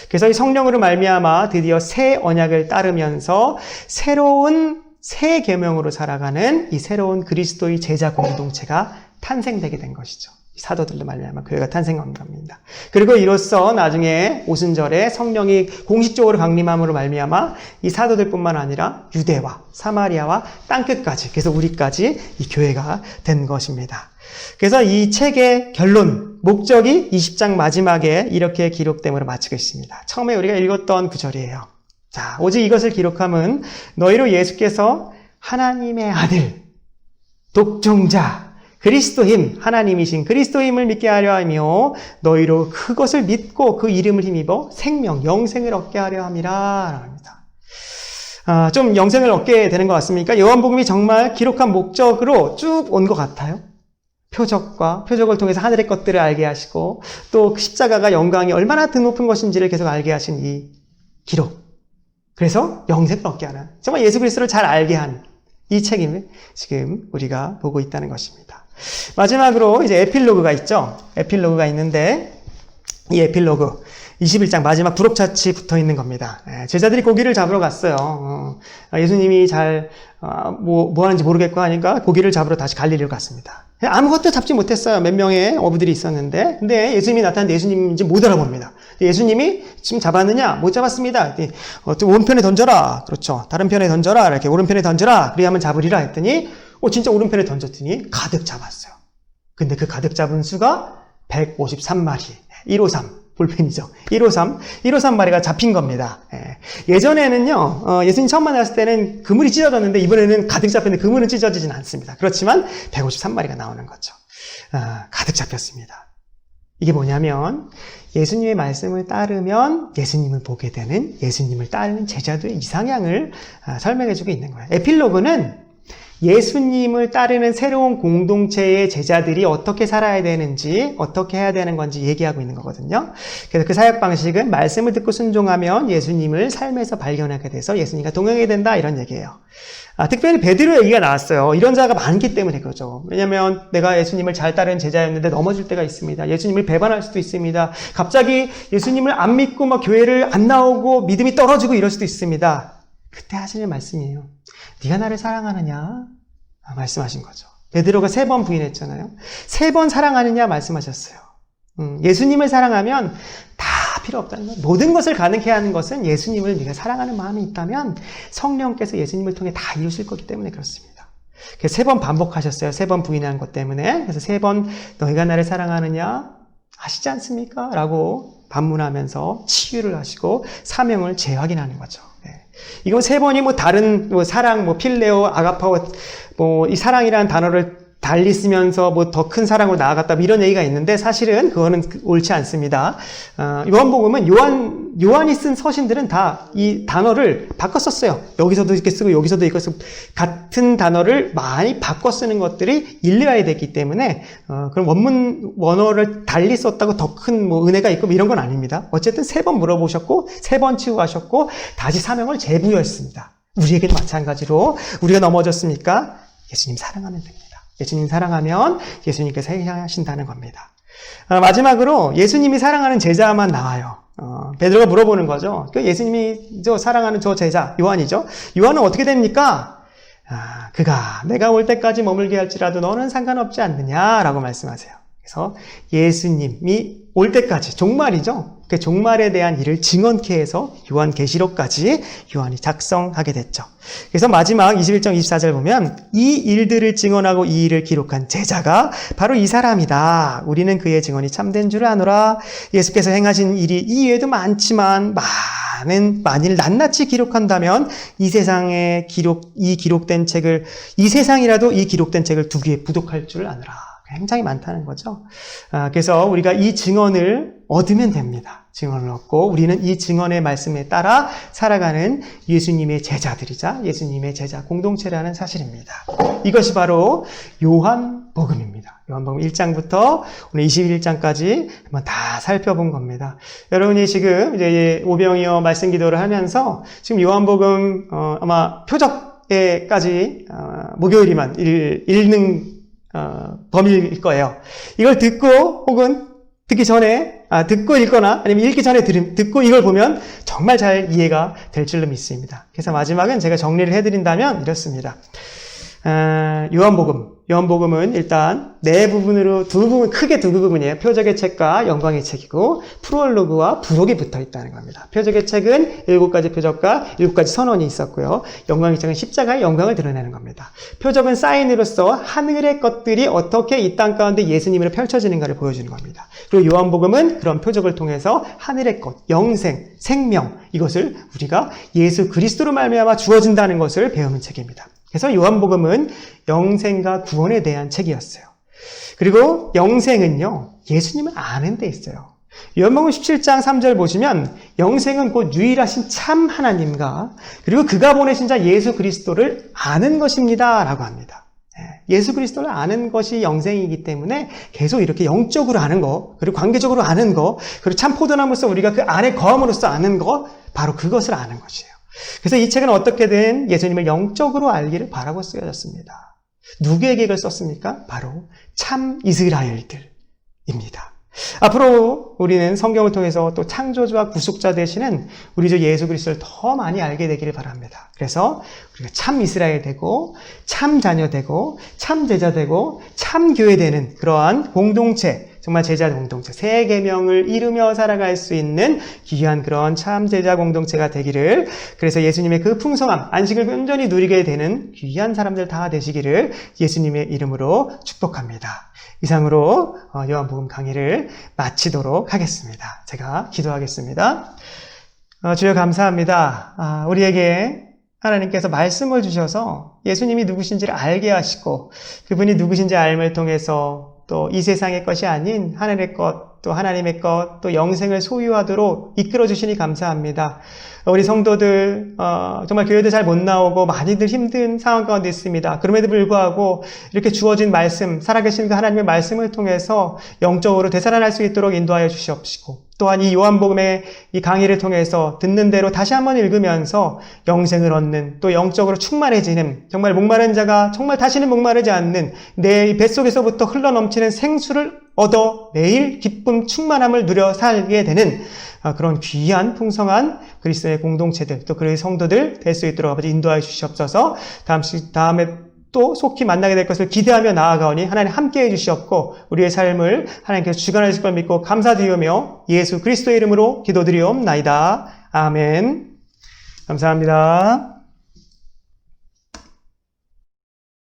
그래서 이 성령으로 말미암아 드디어 새 언약을 따르면서 새로운 새 계명으로 살아가는 이 새로운 그리스도의 제자 공동체가 탄생되게 된 것이죠. 사도들로 말미암아 교회가 탄생한 겁니다. 그리고 이로써 나중에 오순절에 성령이 공식적으로 강림함으로 말미암아 이 사도들뿐만 아니라 유대와 사마리아와 땅끝까지, 그래서 우리까지 이 교회가 된 것입니다. 그래서 이 책의 결론, 목적이 20장 마지막에 이렇게 기록됨으로 마치고 있습니다. 처음에 우리가 읽었던 구절이에요. 자, 오직 이것을 기록함은 너희로 예수께서 하나님의 아들, 독종자, 그리스도임, 하나님이신 그리스도임을 믿게 하려 하며 너희로 그것을 믿고 그 이름을 힘입어 생명, 영생을 얻게 하려 함이라 합니다. 좀 영생을 얻게 되는 것 같습니까? 요한복음이 정말 기록한 목적으로 쭉 온 것 같아요. 표적을 통해서 하늘의 것들을 알게 하시고 또 그 십자가가 영광이 얼마나 드높은 것인지를 계속 알게 하신 이 기록. 그래서 영생을 얻게 하는, 정말 예수 그리스도를 잘 알게 한 이 책임을 지금 우리가 보고 있다는 것입니다. 마지막으로 이제 에필로그가 있죠. 에필로그가 있는데 이 에필로그 21장 마지막 부록자치 붙어 있는 겁니다. 제자들이 고기를 잡으러 갔어요. 예수님이 뭐 하는지 모르겠고 하니까 고기를 잡으러 다시 갈릴리로 갔습니다. 아무것도 잡지 못했어요. 몇 명의 어부들이 있었는데, 근데 예수님이 나타났는데 예수님인지 못 알아봅니다. 예수님이 지금 잡았느냐? 못 잡았습니다. 오른편에 던져라. 그렇죠. 다른 편에 던져라. 이렇게 오른편에 던져라. 그래야만 잡으리라 했더니, 진짜 오른편에 던졌더니 가득 잡았어요. 근데 그 가득 잡은 수가 153마리. 153. 볼펜이죠. 153마리가 잡힌 겁니다. 예전에는요, 예수님 처음 만났을 때는 그물이 찢어졌는데 이번에는 가득 잡혔는데 그물은 찢어지진 않습니다. 그렇지만 153마리가 나오는 거죠. 가득 잡혔습니다. 이게 뭐냐면 예수님의 말씀을 따르면 예수님을 보게 되는, 예수님을 따르는 제자들의 이상향을 설명해주고 있는 거예요. 에필로그는 예수님을 따르는 새로운 공동체의 제자들이 어떻게 살아야 되는지, 어떻게 해야 되는 건지 얘기하고 있는 거거든요. 그래서 그 사역 방식은 말씀을 듣고 순종하면 예수님을 삶에서 발견하게 돼서 예수님과 동행하게 된다, 이런 얘기예요. 특별히 베드로 얘기가 나왔어요. 이런 자가 많기 때문에 그러죠. 왜냐하면 내가 예수님을 잘 따르는 제자였는데 넘어질 때가 있습니다. 예수님을 배반할 수도 있습니다. 갑자기 예수님을 안 믿고 교회를 안 나오고 믿음이 떨어지고 이럴 수도 있습니다. 그때 하시는 말씀이에요. 네가 나를 사랑하느냐? 말씀하신 거죠. 베드로가 3번 부인했잖아요. 3번 사랑하느냐 말씀하셨어요. 예수님을 사랑하면 다 필요 없다는 거예요. 모든 것을 가능케 하는 것은 예수님을 네가 사랑하는 마음이 있다면 성령께서 예수님을 통해 다 이루실 거기 때문에 그렇습니다. 그래서 3번 반복하셨어요. 3번 부인한 것 때문에. 그래서 3번 너희가 나를 사랑하느냐? 아시지 않습니까? 라고 방문하면서 치유를 하시고 사명을 재확인하는 거죠. 이거 세 번이 다른 사랑, 필레오, 아가파오, 이 사랑이라는 단어를 달리 쓰면서 더 큰 사랑으로 나아갔다 이런 얘기가 있는데 사실은 그거는 옳지 않습니다. 요한복음은 요한이 쓴 서신들은 다 이 단어를 바꿔 썼어요. 여기서도 이렇게 쓰고 여기서도 이렇게 쓰고 같은 단어를 많이 바꿔 쓰는 것들이 인류화에 됐기 때문에 그럼 원어를 달리 썼다고 더 큰 은혜가 있고 이런 건 아닙니다. 어쨌든 3번 물어보셨고 3번 치유하셨고 다시 사명을 재부여했습니다. 우리에게도 마찬가지로 우리가 넘어졌습니까? 예수님 사랑하면 됩니다. 예수님 사랑하면 예수님께서 행하신다는 겁니다. 마지막으로 예수님이 사랑하는 제자만 나와요. 베드로가 물어보는 거죠. 예수님이 사랑하는 저 제자 요한이죠. 요한은 어떻게 됩니까? 그가 내가 올 때까지 머물게 할지라도 너는 상관없지 않느냐라고 말씀하세요. 그래서 예수님이 올 때까지 종말이죠. 그 종말에 대한 일을 증언케 해서 요한계시록까지 요한이 작성하게 됐죠. 그래서 마지막 21장 24절 보면 이 일들을 증언하고 이 일을 기록한 제자가 바로 이 사람이다. 우리는 그의 증언이 참된 줄 아노라. 예수께서 행하신 일이 이외에도 많지만 만일 낱낱이 기록한다면 이 세상이라도 이 기록된 책을 두기에 부족할 줄 아노라. 굉장히 많다는 거죠. 그래서 우리가 이 증언을 얻으면 됩니다. 증언을 얻고 우리는 이 증언의 말씀에 따라 살아가는 예수님의 제자들이자 예수님의 제자 공동체라는 사실입니다. 이것이 바로 요한복음입니다. 요한복음 1장부터 오늘 21장까지 한번 다 살펴본 겁니다. 여러분이 지금 이제 오병이어 말씀 기도를 하면서 지금 요한복음 아마 표적에까지 목요일이만 읽는 범위일 거예요. 이걸 듣고 혹은 듣기 전에 듣고 읽거나 아니면 읽기 전에 듣고 이걸 보면 정말 잘 이해가 될 줄로 믿습니다. 그래서 마지막은 제가 정리를 해드린다면 이렇습니다. 요한복음은 일단 네 부분으로 크게 두 부분이에요. 표적의 책과 영광의 책이고 프롤로그와 부록이 붙어 있다는 겁니다. 표적의 책은 7가지 표적과 7가지 선언이 있었고요. 영광의 책은 십자가의 영광을 드러내는 겁니다. 표적은 사인으로서 하늘의 것들이 어떻게 이 땅 가운데 예수님으로 펼쳐지는가를 보여주는 겁니다. 그리고 요한복음은 그런 표적을 통해서 하늘의 것, 영생, 생명 이것을 우리가 예수 그리스도로 말미암아 주어진다는 것을 배우는 책입니다. 그래서 요한복음은 영생과 구원에 대한 책이었어요. 그리고 영생은요, 예수님을 아는 데 있어요. 요한복음 17장 3절 보시면 영생은 곧 유일하신 참 하나님과 그리고 그가 보내신 자 예수 그리스도를 아는 것입니다 라고 합니다. 예수 그리스도를 아는 것이 영생이기 때문에 계속 이렇게 영적으로 아는 거, 그리고 관계적으로 아는 거, 그리고 참 포도나무로서 우리가 그 안에 거함으로써 아는 거, 바로 그것을 아는 것이에요. 그래서 이 책은 어떻게든 예수님을 영적으로 알기를 바라고 쓰여졌습니다. 누구에게 이걸 썼습니까? 바로 참 이스라엘들입니다. 앞으로 우리는 성경을 통해서 또 창조주와 구속자 되시는 우리 주 예수 그리스도를 더 많이 알게 되기를 바랍니다. 그래서 우리가 참 이스라엘 되고 참 자녀 되고 참 제자 되고 참 교회 되는 그러한 공동체, 정말 제자 공동체, 새 계명을 이루며 살아갈 수 있는 귀한 그런 참 제자 공동체가 되기를, 그래서 예수님의 그 풍성함, 안식을 온전히 누리게 되는 귀한 사람들 다 되시기를 예수님의 이름으로 축복합니다. 이상으로 요한복음 강의를 마치도록 하겠습니다. 제가 기도하겠습니다. 주여 감사합니다. 우리에게 하나님께서 말씀을 주셔서 예수님이 누구신지를 알게 하시고 그분이 누구신지 알음을 통해서 또 이 세상의 것이 아닌 하늘의 것, 또 하나님의 것, 또 영생을 소유하도록 이끌어 주시니 감사합니다. 우리 성도들 정말 교회도 잘 못 나오고 많이들 힘든 상황 가운데 있습니다. 그럼에도 불구하고 이렇게 주어진 말씀, 살아계신 그 하나님의 말씀을 통해서 영적으로 되살아날 수 있도록 인도하여 주시옵시고, 또한 이 요한복음의 이 강의를 통해서 듣는 대로 다시 한번 읽으면서 영생을 얻는, 또 영적으로 충만해지는, 정말 목마른 자가 정말 다시는 목마르지 않는 내 뱃속에서부터 흘러넘치는 생수를 얻어 매일 기쁨 충만함을 누려 살게 되는 그런 귀한 풍성한 그리스도의 공동체들, 또 그의 성도들 될 수 있도록 아버지 인도하여 주시옵소서. 다음에 또 속히 만나게 될 것을 기대하며 나아가오니 하나님 함께해 주시옵고 우리의 삶을 하나님께서 주관하실 걸 믿고 감사드리오며 예수 그리스도의 이름으로 기도드리옵나이다. 아멘. 감사합니다.